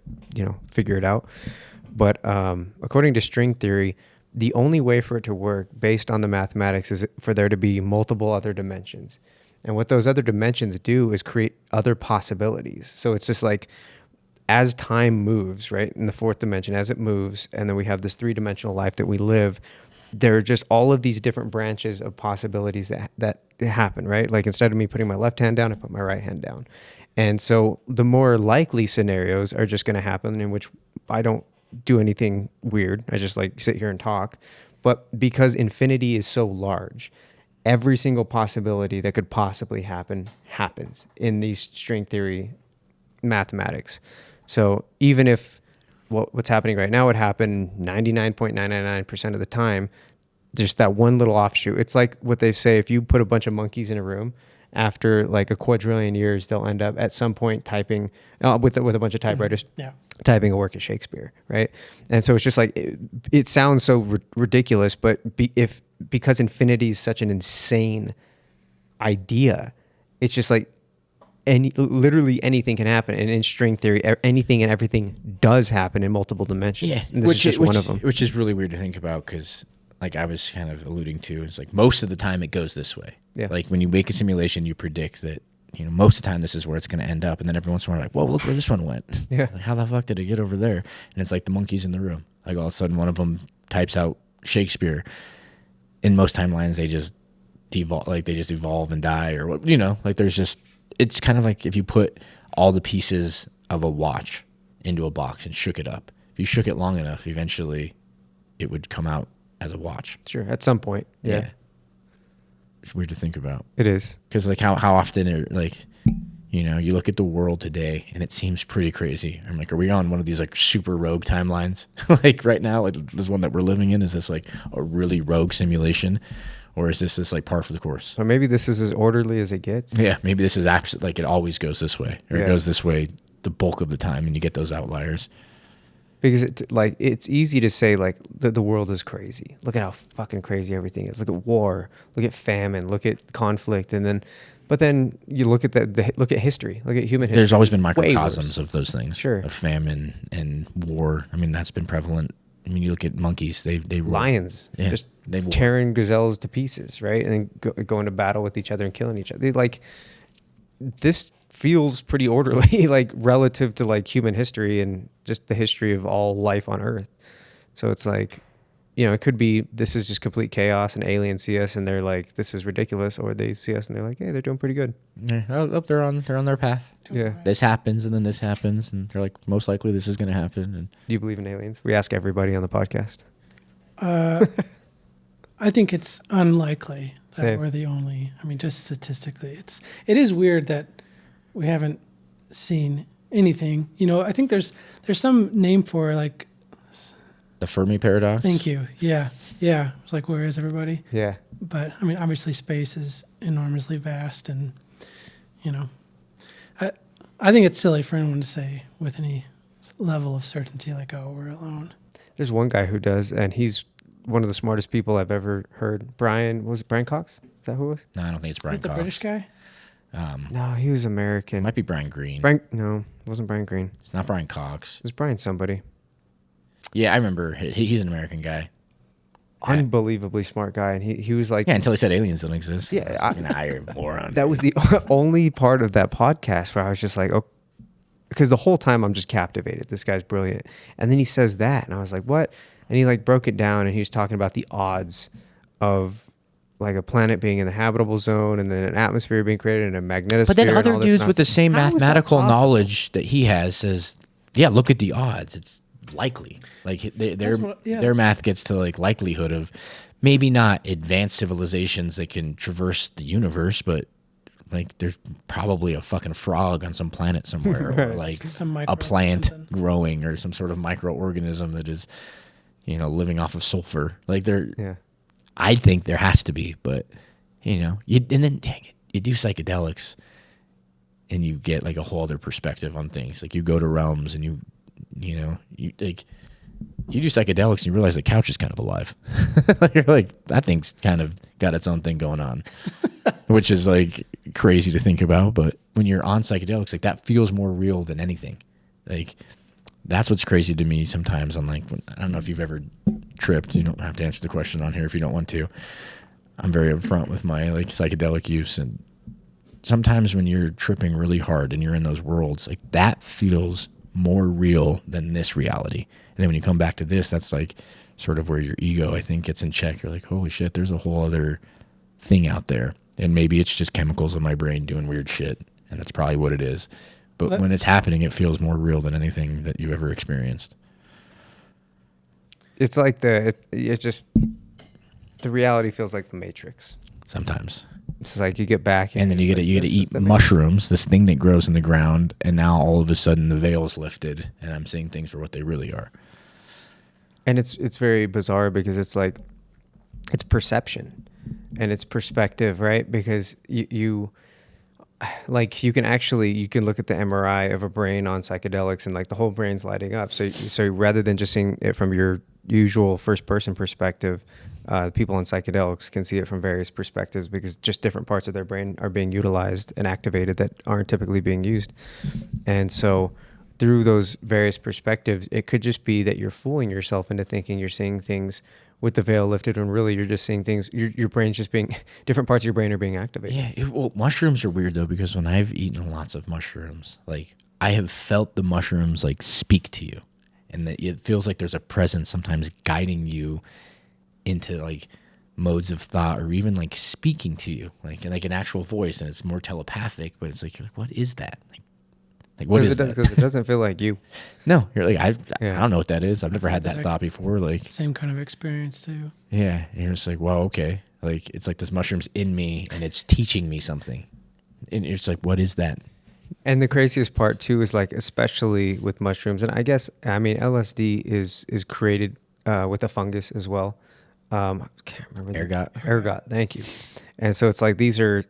figure it out. But according to string theory, the only way for it to work based on the mathematics is for there to be multiple other dimensions. And what those other dimensions do is create other possibilities. So it's just like, as time moves, right, in the fourth dimension, as it moves, and then we have this three-dimensional life that we live, there are just all of these different branches of possibilities that happen, right? Like, instead of me putting my left hand down, I put my right hand down. And so the more likely scenarios are just going to happen in which I don't do anything weird. I just like sit here and talk. But because infinity is so large, every single possibility that could possibly happen happens in these string theory mathematics. So even if what's happening right now would happen 99.999% of the time, just that one little offshoot. It's like what they say, if you put a bunch of monkeys in a room, after like a quadrillion years, they'll end up at some point typing with a bunch of typewriters, typing a work of Shakespeare, right? And so it's just like, it sounds so ridiculous, but because infinity is such an insane idea, it's just like, literally anything can happen. And in string theory, anything and everything does happen in multiple dimensions. Yeah, And this is just one of them. Which is really weird to think about because, like I was kind of alluding to, it's like most of the time it goes this way. Yeah. Like when you make a simulation, you predict that, most of the time this is where it's going to end up. And then every once in a while, like, whoa, look where this one went. Yeah. Like, how the fuck did it get over there? And it's like the monkeys in the room. Like all of a sudden one of them types out Shakespeare. In most timelines, they just evolve and die or what, like there's just, it's kind of like if you put all the pieces of a watch into a box and shook it up. If you shook it long enough, eventually it would come out as a watch. Sure, at some point. Yeah. It's weird to think about. It is. Because like how often you look at the world today and it seems pretty crazy. I'm like, are we on one of these like super rogue timelines? Like right now, like this one that we're living in, is this like a really rogue simulation? Or is this like par for the course? Or maybe this is as orderly as it gets. Yeah, maybe this is absolutely like it always goes this way. Or it goes this way the bulk of the time and you get those outliers. Because it's easy to say like the world is crazy. Look at how fucking crazy everything is. Look at war. Look at famine. Look at conflict. But then you look at look at history. Look at human history. There's always been microcosms of those things. Sure. Of famine and war. I mean, that's been prevalent. I mean, you look at monkeys. They lions. Yeah, just tearing gazelles to pieces, right? And then going to battle with each other and killing each other. Like, this feels pretty orderly, like relative to like human history and just the history of all life on Earth. So it's like, it could be this is just complete chaos and aliens see us and they're like, this is ridiculous, or they see us and they're like, hey, they're doing pretty good. Yeah, they're on their path. Yeah. This happens and then this happens and they're like, most likely this is going to happen. And do you believe in aliens? We ask everybody on the podcast. I think it's unlikely that Same. we're the only. I mean, just statistically, it is weird that we haven't seen anything. I think there's some name for like the Fermi paradox. Thank you. Yeah. It's like, where is everybody? Yeah. But I mean, obviously, space is enormously vast, and I think it's silly for anyone to say with any level of certainty like, oh, we're alone. There's one guy who does, and he's one of the smartest people I've ever heard. Brian Cox? Is that who it was? No, I don't think it's Brian The Cox. British guy? No, he was American. It might be Brian Green. No, it wasn't Brian Green. It's not Brian Cox. It was Brian somebody. Yeah, I remember. He's an American guy. Unbelievably smart guy, and he was like, yeah, until he said aliens don't exist. Yeah, you're a moron. that was the only part of that podcast where I was just like, oh, because the whole time I'm just captivated. This guy's brilliant, and then he says that, and I was like, what? And he like broke it down, and he was talking about the odds of like a planet being in the habitable zone, and then an atmosphere being created, and a magnetosphere. But then and other all this dudes with the nonsense. same How is that mathematical possible? knowledge that he has says, yeah, look at the odds. It's likely. Like their math gets to like likelihood of maybe not advanced civilizations that can traverse the universe, but like there's probably a fucking frog on some planet somewhere, or like Some a microbe or plant something. growing, or some sort of microorganism that is, living off of sulfur. Like Yeah. I think there has to be, but and then dang it, you do psychedelics, and you get like a whole other perspective on things. Like you go to realms and you like you do psychedelics and you realize the couch is kind of alive. You're like, that thing's kind of got its own thing going on, which is like crazy to think about. But when you're on psychedelics, like that feels more real than anything. Like that's what's crazy to me sometimes. On like, I don't know if you've ever tripped. You don't have to answer the question on here if you don't want to. I'm very upfront with my like psychedelic use, and sometimes when you're tripping really hard and you're in those worlds, like that feels more real than this reality. And then when you come back to this, that's like sort of where your ego, I think, gets in check. You're like, holy shit, there's a whole other thing out there. And maybe it's just chemicals in my brain doing weird shit, and that's probably what it is. But when it's happening, it feels more real than anything that you ever experienced. It's like it's just the reality feels like the Matrix. Sometimes. It's like you get back and then you get to eat mushrooms, this thing that grows in the ground, and now all of a sudden the veil's lifted, and I'm seeing things for what they really are. And it's very bizarre because it's like it's perception and it's perspective, right? Because you like you can look at the MRI of a brain on psychedelics and like the whole brain's lighting up. So rather than just seeing it from your usual first person perspective, people on psychedelics can see it from various perspectives because just different parts of their brain are being utilized and activated that aren't typically being used. And so through those various perspectives, it could just be that you're fooling yourself into thinking you're seeing things with the veil lifted when really you're just seeing things, your brain's just being, different parts of your brain are being activated. Yeah, well, mushrooms are weird though, because when I've eaten lots of mushrooms, like I have felt the mushrooms like speak to you, and that it feels like there's a presence sometimes guiding you into like modes of thought, or even like speaking to you, like an actual voice, and it's more telepathic, but it's like, you're like, what is that? Like what is that? Because it doesn't feel like you. No, you're like, I don't know what that is. I've never had that thought before. Like Same kind of experience too. yeah, and you're just like, wow, okay. Like it's like this mushroom's in me and it's teaching me something, and it's like, what is that? And the craziest part too is like, especially with mushrooms, and I mean LSD is created with a fungus as well. I can't remember. Ergot. Thank you. And so it's like these are,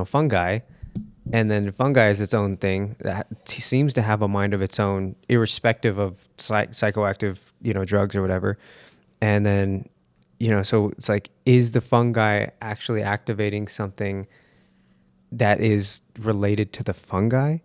fungi, and then fungi is its own thing that seems to have a mind of its own, irrespective of psychoactive, drugs or whatever. And then, so it's like, is the fungi actually activating something that is related to the fungi?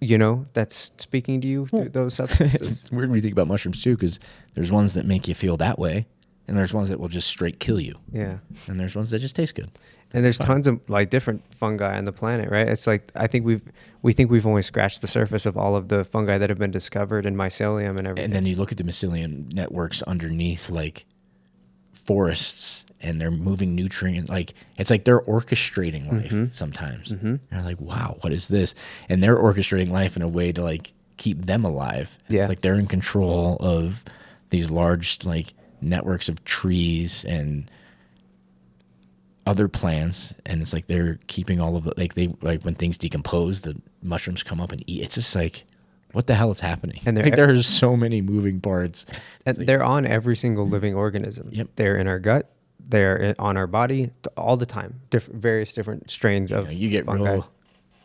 That's speaking to you through those substances. It's weird when you think about mushrooms too, because there's ones that make you feel that way, and there's ones that will just straight kill you. Yeah. And there's ones that just taste good. And there's tons of like different fungi on the planet, right? It's like, I think we think we've only scratched the surface of all of the fungi that have been discovered in mycelium and everything. And then you look at the mycelium networks underneath like forests, and they're moving nutrient. Like it's like they're orchestrating life sometimes. And you're like, wow, what is this? And they're orchestrating life in a way to like keep them alive. Yeah. It's like they're in control of these large like networks of trees and other plants, and it's like they're keeping all of the like when things decompose, the mushrooms come up and eat. It's just like, what the hell is happening? And there's so many moving parts. And they're on every single living organism. Yep. They're in our gut. They're on our body all the time. Various different strains of you get fungi. real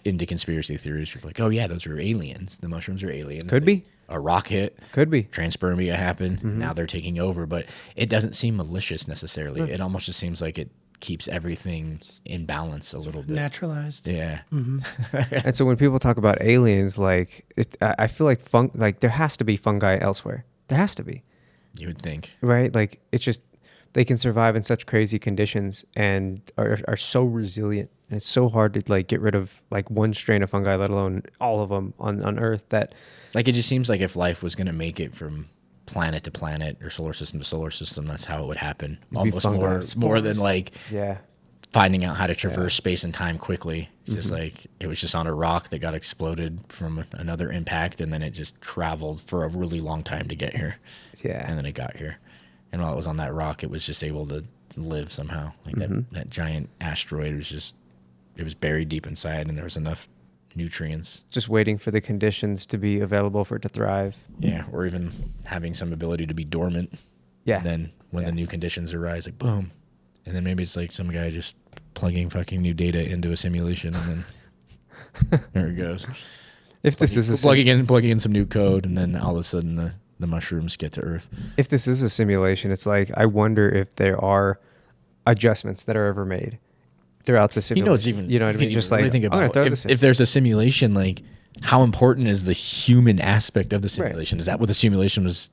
into conspiracy theories. You're like, oh yeah, those are aliens. The mushrooms are aliens. Could be. A rock hit. Could be. Transpermia happened. Now they're taking over, but it doesn't seem malicious necessarily. It almost just seems like it keeps everything in balance a little bit. Naturalized. Yeah. And so when people talk about aliens, like I feel like there has to be fungi elsewhere. There has to be. You would think. Right? Like it's just, they can survive in such crazy conditions and are so resilient. And it's so hard to like get rid of like one strain of fungi, let alone all of them on Earth, that like it just seems like if life was going to make it from planet to planet or solar system to solar system, that's how it would happen. Almost more than like finding out how to traverse space and time quickly. It's just like it was just on a rock that got exploded from another impact, and then it just traveled for a really long time to get here. Yeah. And then it got here. And while it was on that rock, it was just able to live somehow. Like that giant asteroid it was buried deep inside, and there was enough nutrients. Just waiting for the conditions to be available for it to thrive. Yeah, or even having some ability to be dormant. Yeah. And then when the new conditions arise, like boom. And then maybe it's like some guy just plugging fucking new data into a simulation, and then There it goes. If this is a plugging in some new code, and then all of a sudden the mushrooms get to Earth. if this is a simulation, it's like I wonder if there are adjustments that are ever made throughout the simulation. It's even you know what I mean? Just like think I'm gonna about throw this in. if there's a simulation, like how important is the human aspect of the simulation? Is that what the simulation was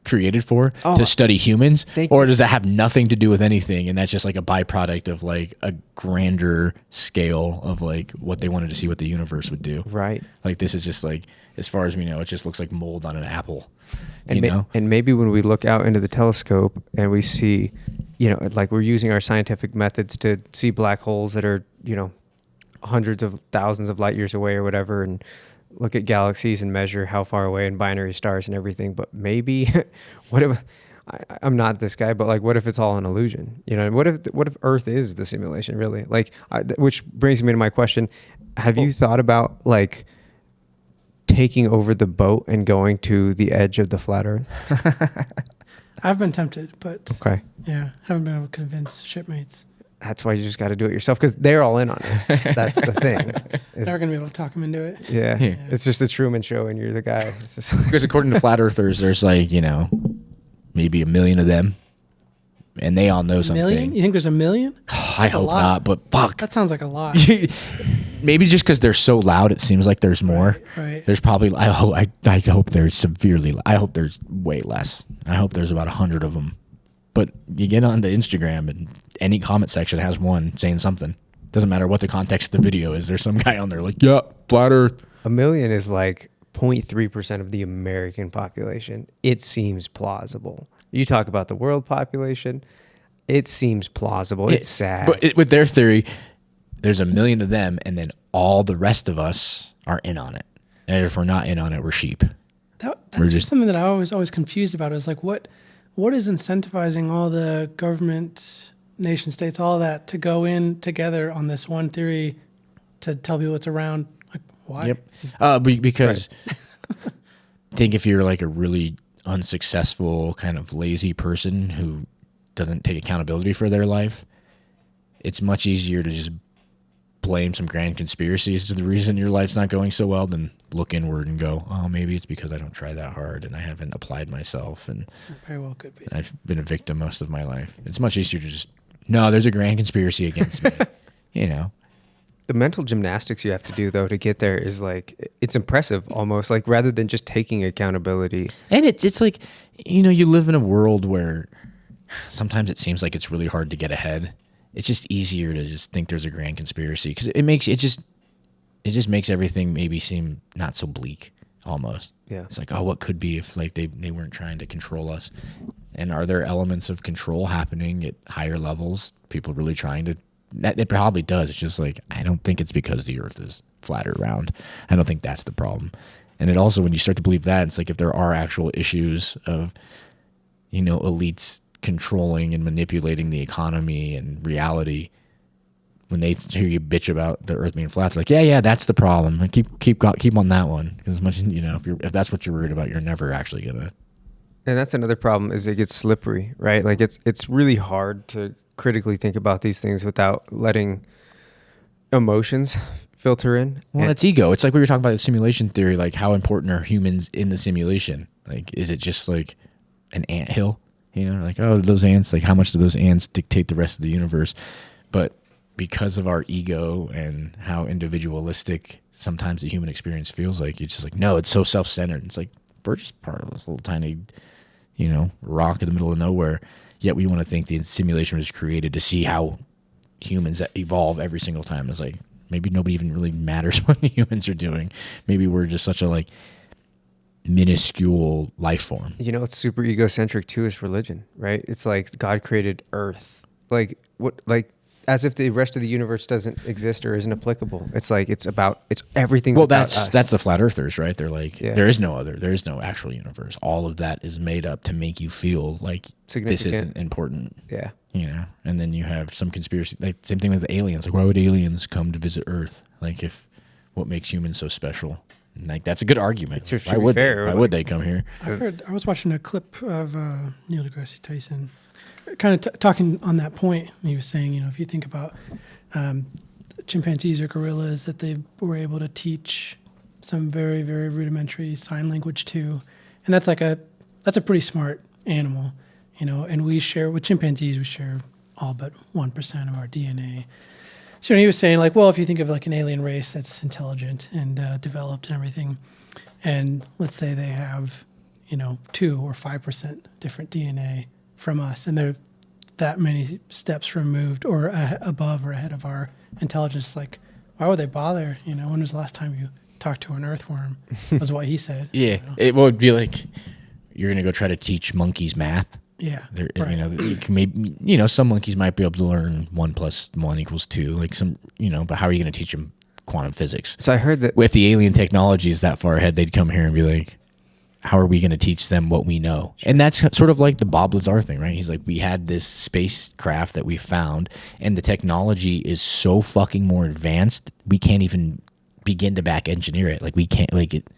created for, to study humans, or does that have nothing to do with anything, and that's just like a byproduct of like a grander scale of like what they wanted to see what the universe would do? Right. Like this is just like, as far as we know, it just looks like mold on an apple. And and maybe when we look out into the telescope and we see, like we're using our scientific methods to see black holes that are, hundreds of thousands of light years away or whatever, and look at galaxies and measure how far away and binary stars and everything. But maybe, what if I'm not this guy? But like, what if it's all an illusion? What if Earth is the simulation really? Like, which brings me to my question: have you thought about like taking over the boat and going to the edge of the flat Earth? I've been tempted, but Okay. yeah, haven't been able to convince shipmates. That's why you just got to do it yourself, because they're all in on it. That's the thing. They're going to be able to talk them into it. Yeah. Yeah. It's just a Truman Show and you're the guy. It's just Because according to flat earthers, there's like, maybe 1 million of them, and they all know something. Million? You think there's 1 million? I hope lot. not, but fuck. That sounds like a lot. Maybe just because they're so loud, it seems like there's more. Right. There's probably, I hope there's severely, I hope there's way less. I hope there's about 100 of them. But you get onto Instagram and any comment section has one saying something. Doesn't matter what the context of the video is. There's some guy on there like, yeah, flat Earth. 1 million is like 0.3% of the American population. It seems plausible. You talk about the world population, it seems plausible. It's sad. But with their theory, there's 1 million of them, and then all the rest of us are in on it. And if we're not in on it, we're sheep. That's just something that I always confused about is like what is incentivizing all the government, nation states, all that to go in together on this one theory to tell people it's around? Like, why? Yep. Because think if you're like a really unsuccessful kind of lazy person who doesn't take accountability for their life, it's much easier to just blame some grand conspiracies to the reason your life's not going so well than look inward and go, oh, maybe it's because I don't try that hard and I haven't applied myself, and Very well could be. I've been a victim most of my life. It's much easier to just, no, there's a grand conspiracy against me. The mental gymnastics you have to do though to get there is like, it's impressive almost, like rather than just taking accountability. And it's like, you live in a world where sometimes it seems like it's really hard to get ahead. It's just easier to just think there's a grand conspiracy because it just makes everything maybe seem not so bleak almost. Yeah. It's like, oh, what could be if like they weren't trying to control us? And are there elements of control happening at higher levels? People really trying to, that it probably does. It's just like, I don't think it's because the earth is flat or round. I don't think that's the problem. And it also, when you start to believe that, it's like if there are actual issues of, elites controlling and manipulating the economy and reality, when they hear you bitch about the earth being flat, they're like, yeah, that's the problem. And keep on that one, because as much as if that's what you're worried about, you're never actually gonna. And that's another problem, is it gets slippery, right? Like it's really hard to critically think about these things without letting emotions filter in. Well, it's ego. It's like we were talking about the simulation theory. Like, how important are humans in the simulation? Like, is it just like an anthill? Like, oh, those ants, like how much do those ants dictate the rest of the universe? But because of our ego and how individualistic sometimes the human experience feels like, it's just like, no, it's so self-centered. It's like, we're just part of this little tiny, rock in the middle of nowhere. Yet we want to think the simulation was created to see how humans evolve every single time. It's like, maybe nobody even really matters what the humans are doing. Maybe we're just such a like minuscule life form. It's super egocentric too, is religion, right? It's like God created Earth. Like what, like as if the rest of the universe doesn't exist or isn't applicable. It's like it's everything. Well, about that's us. that's the flat earthers, right? They're like, Yeah. there is no actual universe. All of that is made up to make you feel like this Significant. isn't important. Yeah. And then you have some conspiracy, like same thing with aliens. Like, why would aliens come to visit Earth? Like, if what makes humans so special? And like, that's a good argument. It's just, Why to be would fair, why like- would they come here? I was watching a clip of Neil deGrasse Tyson, kind of talking on that point. He was saying, if you think about chimpanzees or gorillas that they were able to teach some very, very rudimentary sign language to. And that's a pretty smart animal, and we share with chimpanzees, we share all but 1% of our DNA. So he was saying like, well, if you think of like an alien race that's intelligent and developed and everything, and let's say they have, 2 or 5% different DNA from us, and they're that many steps removed or above or ahead of our intelligence, like, why would they bother? When was the last time you talked to an earthworm? Was what he said. Yeah, it would be like you're gonna go try to teach monkeys math. Yeah, Right. You can maybe, some monkeys might be able to learn 1 + 1 = 2, like some, but how are you going to teach them quantum physics? So I heard that If the alien technology is that far ahead, they'd come here and be like, how are we going to teach them what we know? Sure. And that's sort of like the Bob Lazar thing, right? He's like, we had this spacecraft that we found, and the technology is so fucking more advanced, we can't even begin to back engineer it. Like, we can't, like, it.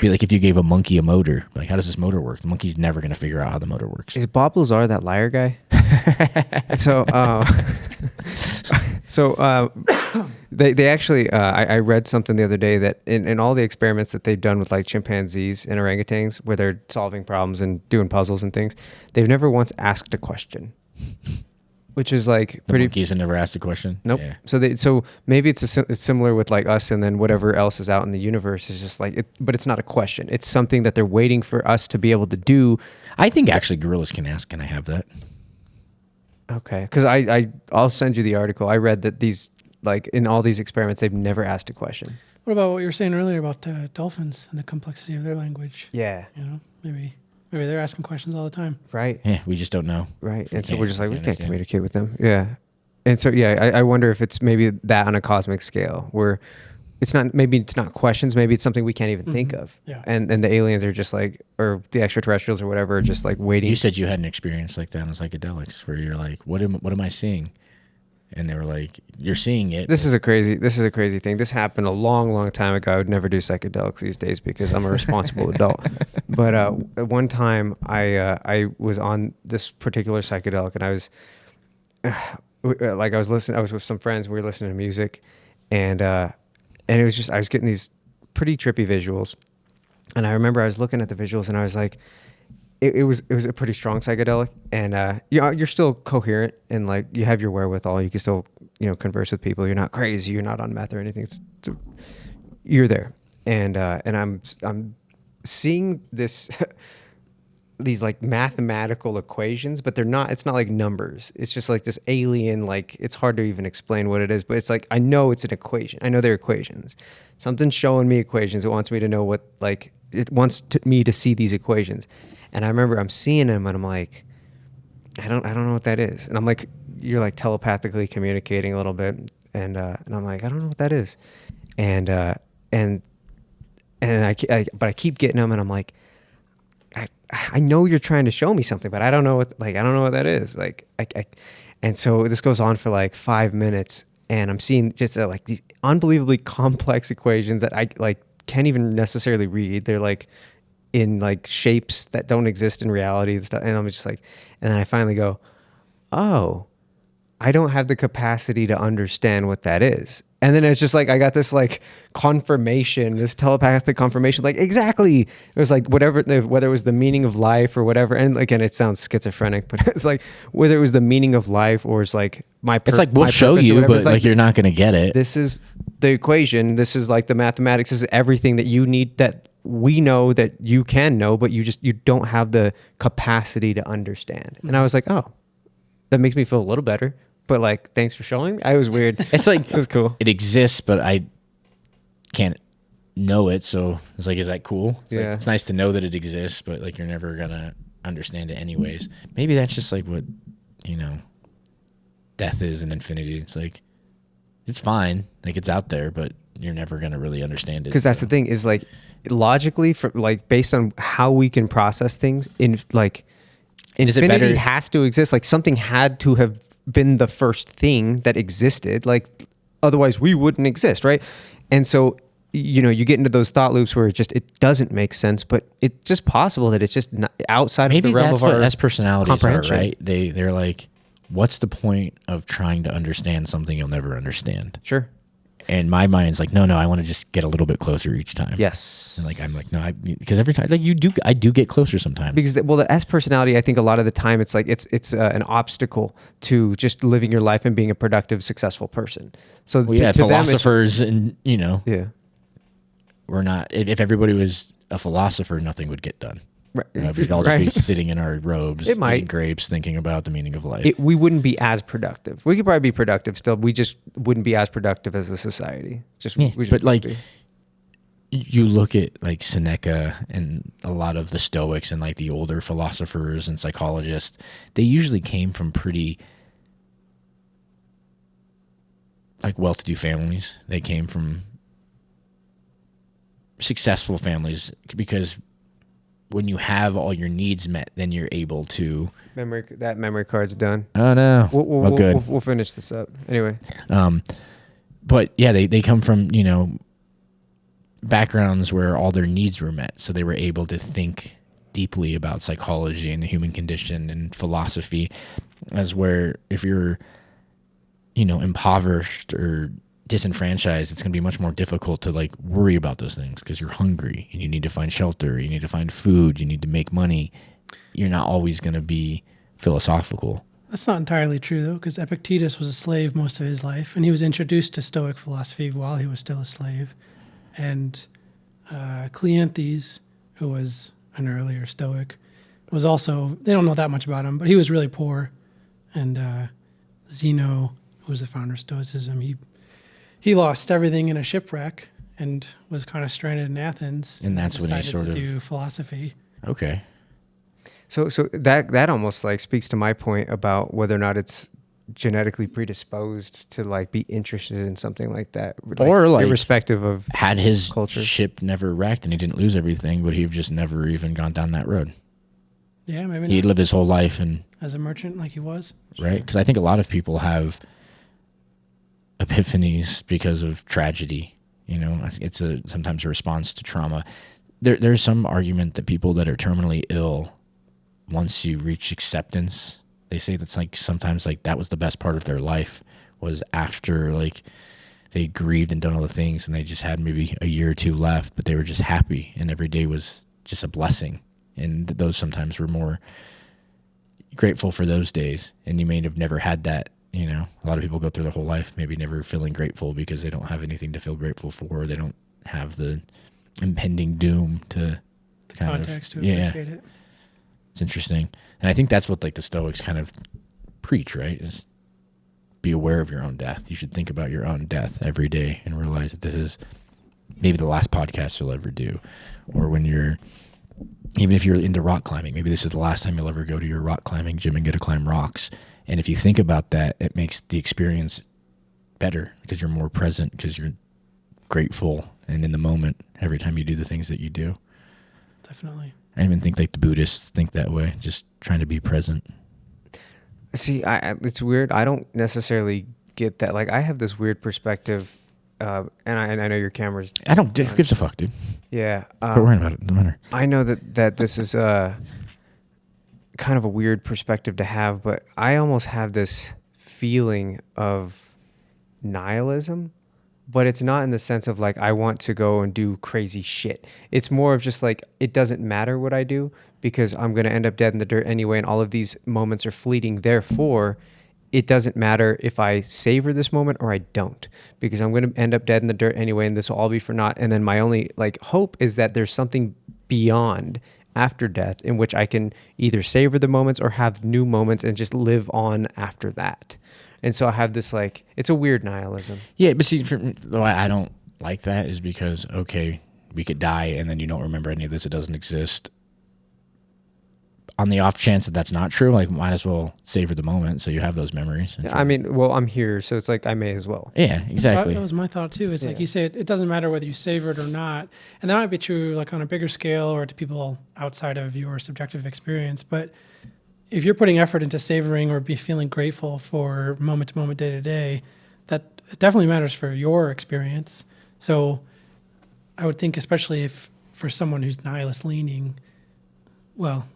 Be like if you gave a monkey a motor, like, how does this motor work? The monkey's never going to figure out how the motor works. is Bob Lazar that liar guy? so they actually I read something the other day that in all the experiments that they've done with like chimpanzees and orangutans where they're solving problems and doing puzzles and things, they've never once asked a question. Which is like The monkeys have never asked a question. Nope. Yeah. So maybe it's similar with like us, and then whatever else is out in the universe is just like, but it's not a question. It's something that they're waiting for us to be able to do. I think actually gorillas can ask, can I have that? Okay, because I'll send you the article. I read that these, like in all these experiments, they've never asked a question. What about what you were saying earlier about dolphins and the complexity of their language? Yeah. Maybe they're asking questions all the time. Right. Yeah, we just don't know. Right. We And so we're just like, we can't understand. communicate with them. Yeah. And so, yeah, I wonder if it's maybe that on a cosmic scale where it's not questions. Maybe it's something we can't even think of. Yeah. And the aliens are just like, or the extraterrestrials or whatever, are just like waiting. You said you had an experience like that on psychedelics where you're like, what am I seeing? And they were like, you're seeing it. This is a crazy thing. This happened a long, long time ago. I would never do psychedelics these days because I'm a responsible adult. But one time I was on this particular psychedelic, and I was I was with some friends. We were listening to music, and it was just, I was getting these pretty trippy visuals. And I remember I was looking at the visuals, and I was like, it was a pretty strong psychedelic, and you're still coherent, and like you have your wherewithal. You can still converse with people. You're not crazy. You're not on meth or anything. You're there, and I'm seeing this these like mathematical equations, but they're not. It's not like numbers. It's just like this alien. Like, it's hard to even explain what it is, but it's like I know it's an equation. I know they're equations. Something's showing me equations. It wants me to know what, like, it wants me to see these equations. And I remember I'm seeing them, and I'm like, I don't know what that is. And I'm like, you're like telepathically communicating a little bit, and I'm like, I don't know what that is. And I keep getting them, and I'm like, I know you're trying to show me something, but I don't know what that is. And so this goes on for like 5 minutes, and I'm seeing just like these unbelievably complex equations that I like can't even necessarily read. They're like in like shapes that don't exist in reality and stuff. And I'm just like, and then I finally go, oh, I don't have the capacity to understand what that is. And then it's just like, I got this like confirmation, this telepathic confirmation, like exactly. It was like whether it was the meaning of life or whatever. And again, it sounds schizophrenic, but it's like whether it was the meaning of life or it's like it's like, we'll show you, but like you're not going to get it. This is the equation. This is like the mathematics. This is everything that you need, that we know that you can know, but you don't have the capacity to understand. And I was like, oh, that makes me feel a little better. But like, thanks for showing me. I was weird. It's like, it was cool. It exists, but I can't know it. So it's like, is that cool? It's like, it's nice to know that it exists, but like, you're never going to understand it anyways. Maybe that's just like what, death is and infinity. It's like, it's fine. Like, it's out there, but you're never going to really understand it. Because that's the thing is like, logically, for like, based on how we can process things in like, infinity has to exist. Like, something had to have been the first thing that existed, like otherwise we wouldn't exist, right? And so you get into those thought loops where it doesn't make sense, but it's just possible that it's just not outside of the realm of our that's personalities are, comprehension. right? They're like, what's the point of trying to understand something you'll never understand? Sure. And my mind's like, no, I want to just get a little bit closer each time. Yes. And like, I'm like, no, because every time, like I do get closer sometimes. Because the S personality, I think a lot of the time it's like it's an obstacle to just living your life and being a productive, successful person. So Well, yeah, to philosophers and, yeah. we're not, if everybody was a philosopher, nothing would get done. Right. We'd all just be Right. sitting in our robes, It might. eating grapes, thinking about the meaning of life. We wouldn't be as productive. We could probably be productive still. We just wouldn't be as productive as a society. Yeah, We just but like, wouldn't you look at like Seneca and a lot of the Stoics and like the older philosophers and psychologists, they usually came from pretty like well-to-do families. They came from successful families because when you have all your needs met, then you're able to. that memory card's done. Oh no! Good. We'll finish this up anyway. But yeah, they come from backgrounds where all their needs were met, so they were able to think deeply about psychology and the human condition and philosophy. As where if you're impoverished or disenfranchised, it's going to be much more difficult to like worry about those things because you're hungry and you need to find shelter, you need to find food, you need to make money. You're not always going to be philosophical. That's not entirely true, though, because Epictetus was a slave most of his life, and he was introduced to Stoic philosophy while he was still a slave. And Cleanthes, who was an earlier Stoic, was also, they don't know that much about him, but he was really poor. And Zeno, who was the founder of Stoicism, he lost everything in a shipwreck and was kind of stranded in Athens. And that's when he decided sort to of do philosophy. Okay. So that almost like speaks to my point about whether or not it's genetically predisposed to like be interested in something like that, Or, like, irrespective of Had his culture. ship never wrecked and he didn't lose everything, would he have just never even gone down that road? Yeah, maybe He'd not. lived his whole life and As a merchant like he was. right? Because I think a lot of people have epiphanies because of tragedy. It's sometimes a response to trauma. There's some argument that people that are terminally ill, once you reach acceptance, they say that's like sometimes like that was the best part of their life was after like they grieved and done all the things and they just had maybe a year or two left, but they were just happy and every day was just a blessing. And those sometimes were more grateful for those days. And you may have never had that. A lot of people go through their whole life maybe never feeling grateful because they don't have anything to feel grateful for. They don't have the impending doom to kind Context of, to appreciate it. It's interesting. And I think that's what like the Stoics kind of preach, right? Is be aware of your own death. You should think about your own death every day and realize that this is maybe the last podcast you'll ever do. Or when even if you're into rock climbing, maybe this is the last time you'll ever go to your rock climbing gym and get to climb rocks. And if you think about that, it makes the experience better because you're more present, because you're grateful and in the moment every time you do the things that you do. Definitely. I even think like the Buddhists think that way, just trying to be present. See, it's weird. I don't necessarily get that. Like, I have this weird perspective, and I know your camera's. I don't. Who gives a fuck, dude? Yeah. Quit worrying about it. Doesn't matter. I know that this is kind of a weird perspective to have, but I almost have this feeling of nihilism, but it's not in the sense of like I want to go and do crazy shit. It's more of just like it doesn't matter what I do because I'm going to end up dead in the dirt anyway, and all of these moments are fleeting. Therefore, it doesn't matter if I savor this moment or I don't, because I'm going to end up dead in the dirt anyway, and this will all be for naught. And then my only like hope is that there's something beyond after death in which I can either savor the moments or have new moments and just live on after that. And so I have this like, it's a weird nihilism. Yeah, but see, why I don't like that is because, okay, we could die and then you don't remember any of this. It doesn't exist. On the off chance that that's not true, like might as well savor the moment so you have those memories. I mean, well, I'm here, so it's like I may as well. Yeah, exactly. That was my thought too. It's like you say, it doesn't matter whether you savor it or not. And that might be true like on a bigger scale or to people outside of your subjective experience. But if you're putting effort into savoring or be feeling grateful for moment to moment, day to day, that it definitely matters for your experience. So I would think, especially if for someone who's nihilist leaning, well,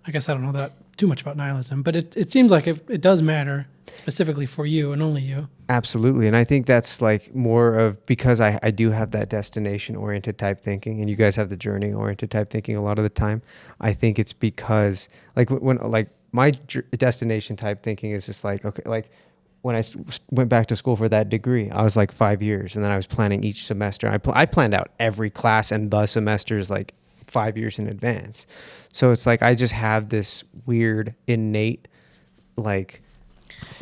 I guess I don't know that too much about nihilism, but it seems like it does matter specifically for you and only you. Absolutely. And I think that's like more of, because I do have that destination oriented type thinking, and you guys have the journey oriented type thinking a lot of the time. I think it's because like when like my destination type thinking is just like, okay, like when I went back to school for that degree, I was like 5 years, and then I was planning each semester. I planned out every class and the semesters like 5 years in advance. So it's like I just have this weird innate like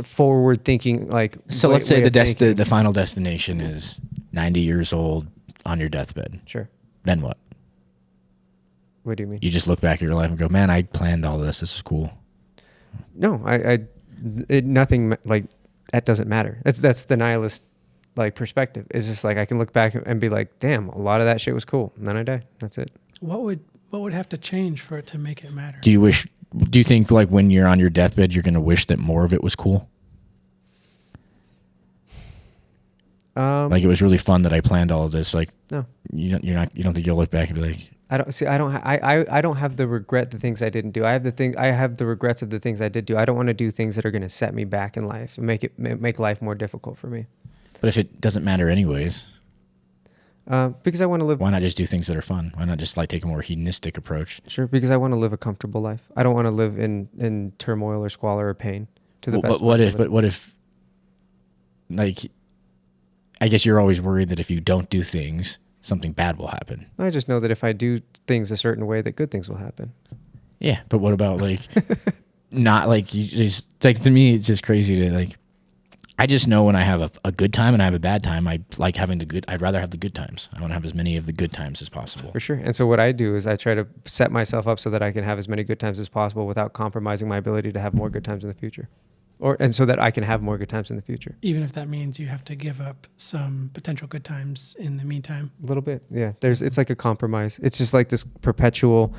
forward thinking, like, So let's say the final destination is 90 years old on your deathbed. Sure. Then what? What do you mean? You just look back at your life and go, man, I planned all this. This is cool. No, nothing like that doesn't matter. That's the nihilist like perspective. It's just like I can look back and be like, damn, a lot of that shit was cool, and then I die. That's it. What would have to change for it to make it matter? Do you think like when you're on your deathbed, you're going to wish that more of it was cool? Like it was really fun that I planned all of this. Like, no, you don't think you'll look back and be like, I don't have the regret the things I didn't do. I have the regrets of the things I did do. I don't want to do things that are going to set me back in life and make life more difficult for me. but if it doesn't matter anyways, because I want to live. why not just do things that are fun? Why not just like take a more hedonistic approach? Sure, because I want to live a comfortable life. I don't want to live in turmoil or squalor or pain. To the best. But what if, like, I guess you're always worried that if you don't do things, something bad will happen. I just know that if I do things a certain way, that good things will happen. Yeah, but what about like, not like you just like, to me it's just crazy to like. I just know when I have a good time and I have a bad time, I like having I'd rather have the good times. I want to have as many of the good times as possible. For sure. And so what I do is I try to set myself up so that I can have as many good times as possible without compromising my ability to have more good times in the future. And so that I can have more good times in the future. Even if that means you have to give up some potential good times in the meantime. A little bit. Yeah. It's like a compromise. It's just like this perpetual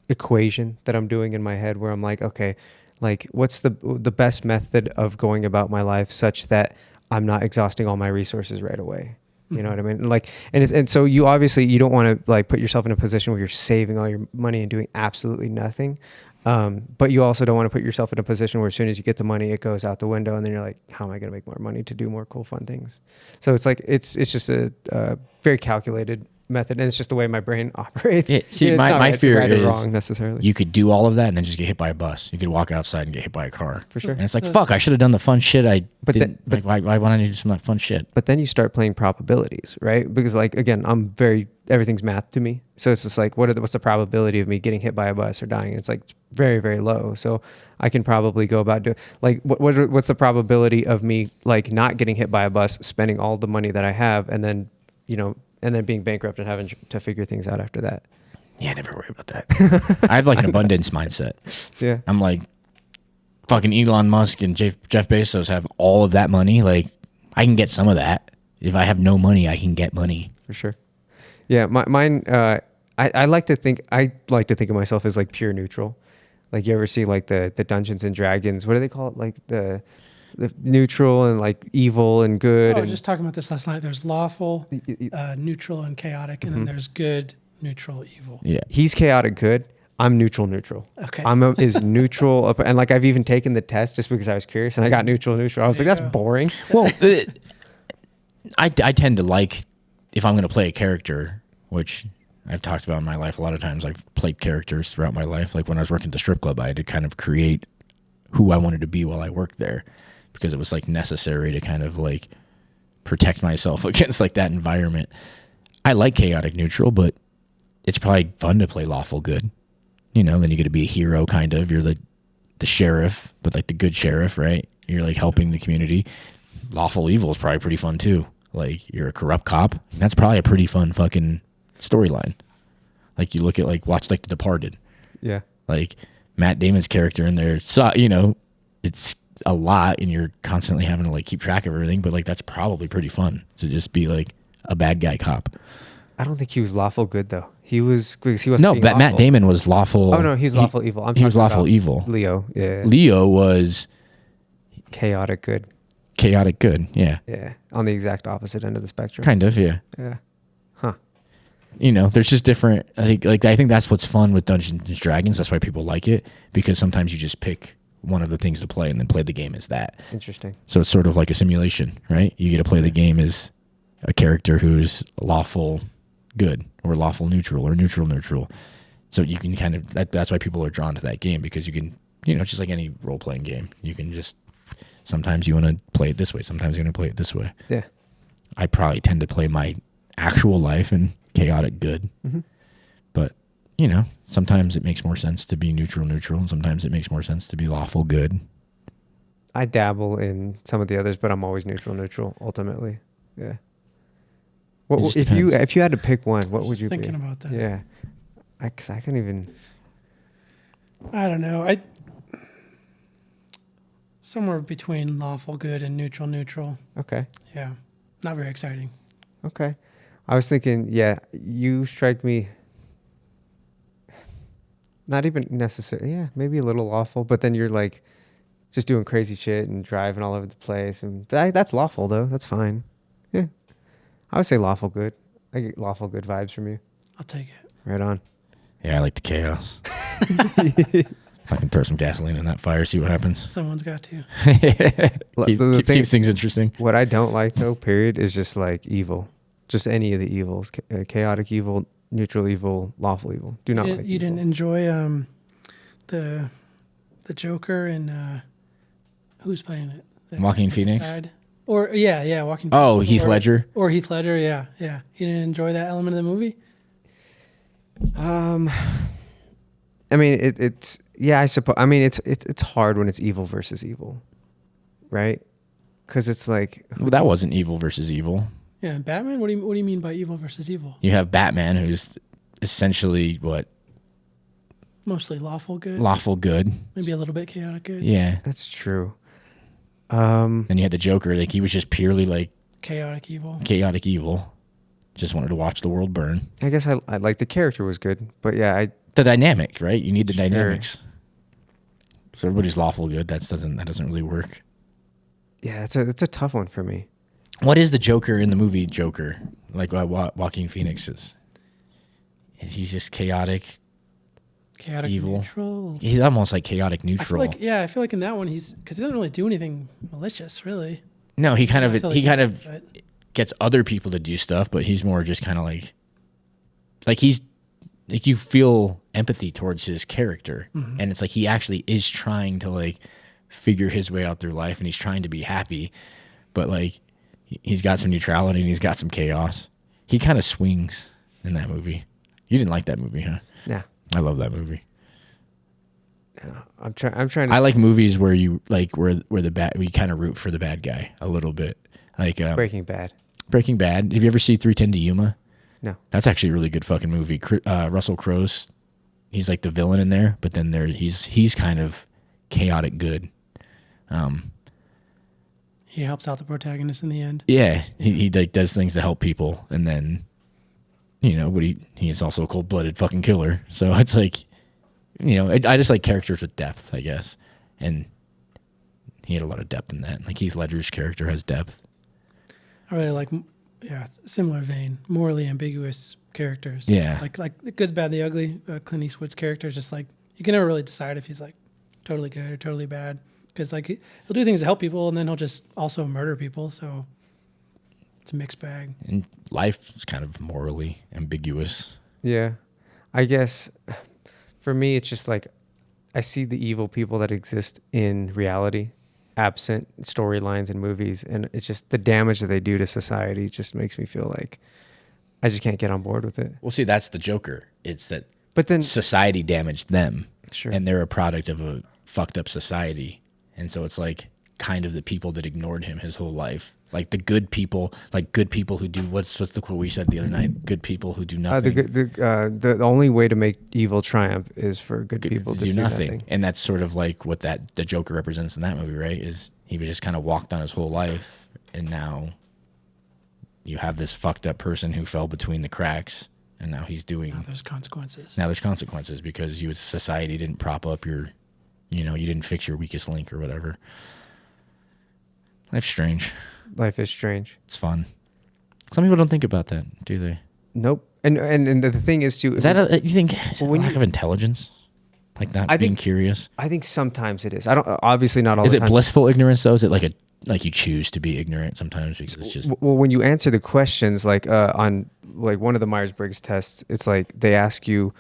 equation that I'm doing in my head where I'm like, okay, like what's the best method of going about my life such that I'm not exhausting all my resources right away. You know what I mean? Like, and so you obviously, you don't want to like put yourself in a position where you're saving all your money and doing absolutely nothing. But you also don't want to put yourself in a position where as soon as you get the money, it goes out the window, and then you're like, how am I going to make more money to do more cool, fun things? So it's like, it's just a very calculated method, and it's just the way my brain operates. Yeah, see, my fear right is or wrong necessarily. You could do all of that and then just get hit by a bus. You could walk outside and get hit by a car. For sure. And it's like, fuck, I should have done the fun shit. But why want I do some of that fun shit? But then you start playing probabilities, right? Because like, again, everything's math to me. So it's just like, what's the probability of me getting hit by a bus or dying? It's like very, very low. So I can probably go about doing like, what's the probability of me like not getting hit by a bus, spending all the money that I have, and then, and then being bankrupt and having to figure things out after that. Yeah, never worry about that. I have like an abundance mindset. Yeah. I'm like, fucking Elon Musk and Jeff Bezos have all of that money. Like, I can get some of that. If I have no money, I can get money. For sure. Yeah, mine. I like to think of myself as like pure neutral. Like you ever see like the Dungeons and Dragons? What do they call it? Like the neutral and like evil and good. I was just talking about this last night. There's lawful, neutral, and chaotic, and then there's good, neutral, evil. Yeah. He's chaotic good. I'm neutral. Okay. Is neutral, and like I've even taken the test just because I was curious, and I got neutral. I was like, that's boring. Well, I tend to like, if I'm going to play a character, which I've talked about in my life a lot of times. I've played characters throughout my life. Like when I was working at the strip club, I had to kind of create who I wanted to be while I worked there, because it was like necessary to kind of like protect myself against like that environment. I like chaotic neutral, but it's probably fun to play lawful good. Then you get to be a hero, kind of. You're the sheriff, but like the good sheriff, right? You're like helping the community. Lawful evil is probably pretty fun too. Like you're a corrupt cop. That's probably a pretty fun fucking storyline. Like you look at watch The Departed. Yeah. Like Matt Damon's character in there, so it's a lot, and you're constantly having to like keep track of everything. But like that's probably pretty fun to just be like a bad guy cop. I don't think he was lawful good though. He was no, but Matt Damon was lawful. Oh no, he was lawful evil. He was lawful evil. Leo, yeah. Leo was chaotic good. Chaotic good, yeah. Yeah, on the exact opposite end of the spectrum. Kind of, yeah. Yeah. Huh. there's just different. I think that's what's fun with Dungeons and Dragons. That's why people like it, because sometimes you just pick one of the things to play and then play the game as that. Interesting. So it's sort of like a simulation, right? You get to play the game as a character who's lawful good or lawful neutral or neutral. So you can kind of that's why people are drawn to that game, because you can, just like any role playing game, you can just sometimes you want to play it this way, sometimes you want to play it this way. Yeah. I probably tend to play my actual life in chaotic good, but sometimes it makes more sense to be neutral, and sometimes it makes more sense to be lawful good. I dabble in some of the others, but I'm always neutral ultimately. Yeah. What just if you had to pick one, what would you Thinking be? about that. Yeah. I couldn't even. I don't know. Somewhere between lawful good and neutral. Okay. Yeah. Not very exciting. Okay. I was thinking, yeah, you strike me not even necessarily, yeah, maybe a little lawful, but then you're like just doing crazy shit and driving all over the place. And that's lawful, though. That's fine. Yeah. I would say lawful good. I get lawful good vibes from you. I'll take it. Right on. Yeah, I like the chaos. I can throw some gasoline in that fire, see what happens. Someone's got to. Keeps things interesting. What I don't like, though, period, is just like evil. Just any of the evils. Chaotic evil, neutral evil, lawful evil. Do not like You evil. didn't enjoy the Joker and who's playing it? Joaquin Phoenix? Died? Or yeah, Joaquin. Oh, Heath Ledger. Or Heath Ledger, yeah. You didn't enjoy that element of the movie? I mean, it's yeah, I suppose. I mean, it's hard when it's evil versus evil, right? Because it's like Well, that wasn't evil versus evil. Yeah, Batman. What do you mean by evil versus evil? You have Batman, who's essentially what? Mostly lawful good. Lawful good. Maybe a little bit chaotic good. Yeah. that's true. Then you had the Joker, like he was just purely like Chaotic evil. chaotic evil. Just wanted to watch the world burn. I guess I like the character was good, but yeah, The dynamic, right? You need the Sure. dynamics. So everybody's lawful good. That doesn't really work. it's a tough one for me. What is the Joker in the movie Joker? Like Joaquin Phoenix is? Is he just chaotic? Chaotic Evil. neutral. He's almost like chaotic I feel neutral. I feel like in that one because he doesn't really do anything malicious, really. No, he kind Until of but- gets other people to do stuff, but he's more just kind of like he's like you feel empathy towards his character, and it's like he actually is trying to like figure his way out through life, and he's trying to be happy, but like he's got some neutrality and he's got some chaos. He kind of swings in that movie. You didn't like that movie, huh? Yeah, I love that movie. I'm trying to. I like movies where you like where we kind of root for the bad guy a little bit, like Breaking Bad. Breaking Bad. Have you ever seen 3:10 to Yuma? No. That's actually a really good fucking movie. Russell Crowe's, he's like the villain in there, but then he's kind of chaotic good. He helps out the protagonist in the end. Yeah, he like does things to help people, and then but he's also a cold-blooded fucking killer. So it's like, I just like characters with depth, I guess, and he had a lot of depth in that. Like Heath Ledger's character has depth. I really like, similar vein, morally ambiguous characters. Yeah. Like the good, bad, the ugly. Clint Eastwood's character is just like you can never really decide if he's like totally good or totally bad, because like he'll do things to help people and then he'll just also murder people. So it's a mixed bag. And life is kind of morally ambiguous. Yeah, I guess for me it's just like I see the evil people that exist in reality, absent storylines and movies, and it's just the damage that they do to society just makes me feel like I just can't get on board with it. Well, see, that's the Joker. It's that But then society damaged them, Sure. and they're a product of a fucked up society, and so it's like kind of the people that ignored him his whole life, like the good people, who do what's the quote we said the other night? Good people who do nothing. the only way to make evil triumph is for good people to do nothing. And that's sort of like what the Joker represents in that movie, right? Is he was just kind of walked on his whole life, and now you have this fucked up person who fell between the cracks, and now he's doing. Now there's consequences. Now there's consequences because society didn't prop up your, you didn't fix your weakest link or whatever. Life's strange. Life is strange. It's fun. Some people don't think about that, do they? Nope. And the thing is too. Is that you think is Well, it when lack you- of intelligence? Like not I being think- curious? I think sometimes it is. I don't. Obviously, not all. Is the it time. blissful ignorance though? Is it like you choose to be ignorant sometimes because it's just Well, when you answer the questions, like on like one of the Myers-Briggs tests, it's like they ask you,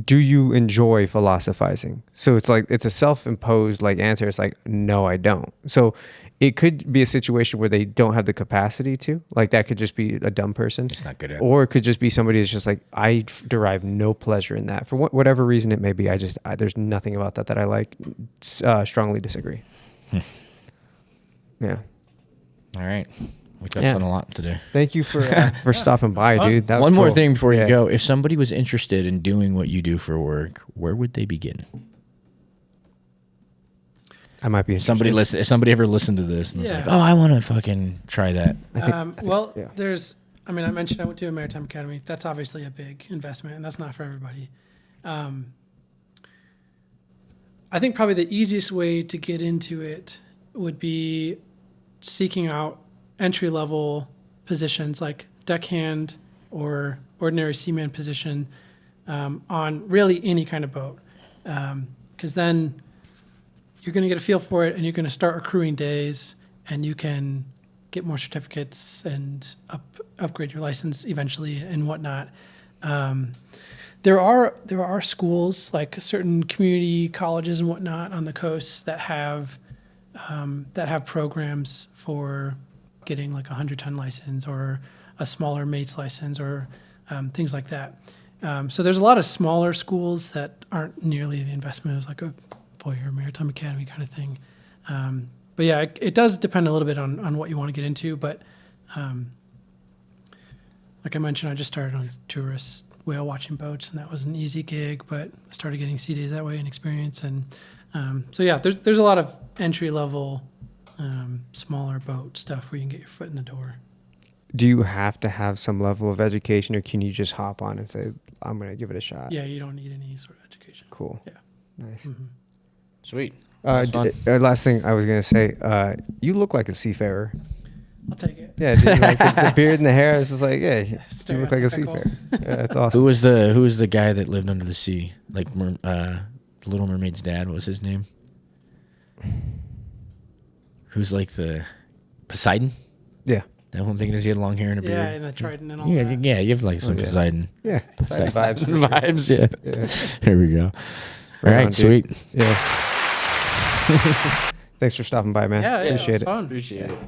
"Do you enjoy philosophizing?" So it's like it's a self-imposed like answer. It's like, "No, I don't." So it could be a situation where they don't have the capacity to. Like that could just be a dumb person. it's not good at. Or it could just be somebody that's just like, I derive no pleasure in that for whatever reason it may be. There's nothing about that I like. Strongly disagree. Yeah. All right. We touched Yeah. on a lot today. Thank you for stopping by, dude. That was One more cool. thing before Yeah. you go. If somebody was interested in doing what you do for work, where would they begin? I might be If somebody ever listened to this and was Yeah. like, "Oh, I want to fucking try that." Well, yeah. I mentioned I went to a maritime academy. That's obviously a big investment, and that's not for everybody. I think probably the easiest way to get into it would be seeking out entry level positions like deckhand or ordinary seaman position on really any kind of boat, because then you're going to get a feel for it, and you're going to start accruing days, and you can get more certificates and upgrade your license eventually and whatnot. There are schools like certain community colleges and whatnot on the coast that have programs for getting like a 100-ton license or a smaller mate's license or things like that. So there's a lot of smaller schools that aren't nearly the investment as like a four-year maritime academy kind of thing. But yeah, it does depend a little bit on what you want to get into. But like I mentioned, I just started on tourist whale watching boats, and that was an easy gig, but I started getting sea days that way and experience. And so yeah, there's a lot of entry level, smaller boat stuff where you can get your foot in the door. Do you have to have some level of education, or can you just hop on and say, I'm going to give it a shot? Yeah, you don't need any sort of education. Cool. Yeah. Nice. Mm-hmm. Sweet. That's fun. Last thing I was going to say, you look like a seafarer. I'll take it. Yeah, dude, like the beard and the hair is just like, yeah, you look like a Stereotypical. seafarer. Yeah, that's awesome. Who was the guy that lived under the sea? Like the Little Mermaid's dad. What was his name? Who's like the Poseidon? Yeah. That one thing is he had long hair and a beard. Yeah, and the trident and all Yeah, that. yeah, you have like some yeah. Poseidon. Yeah. Poseidon vibes. for sure. Vibes, yeah. Yeah. Here we go. All Right right, on, dude. sweet. Yeah. Thanks for stopping by, man. Yeah, Appreciate it was it. fun. Appreciate it.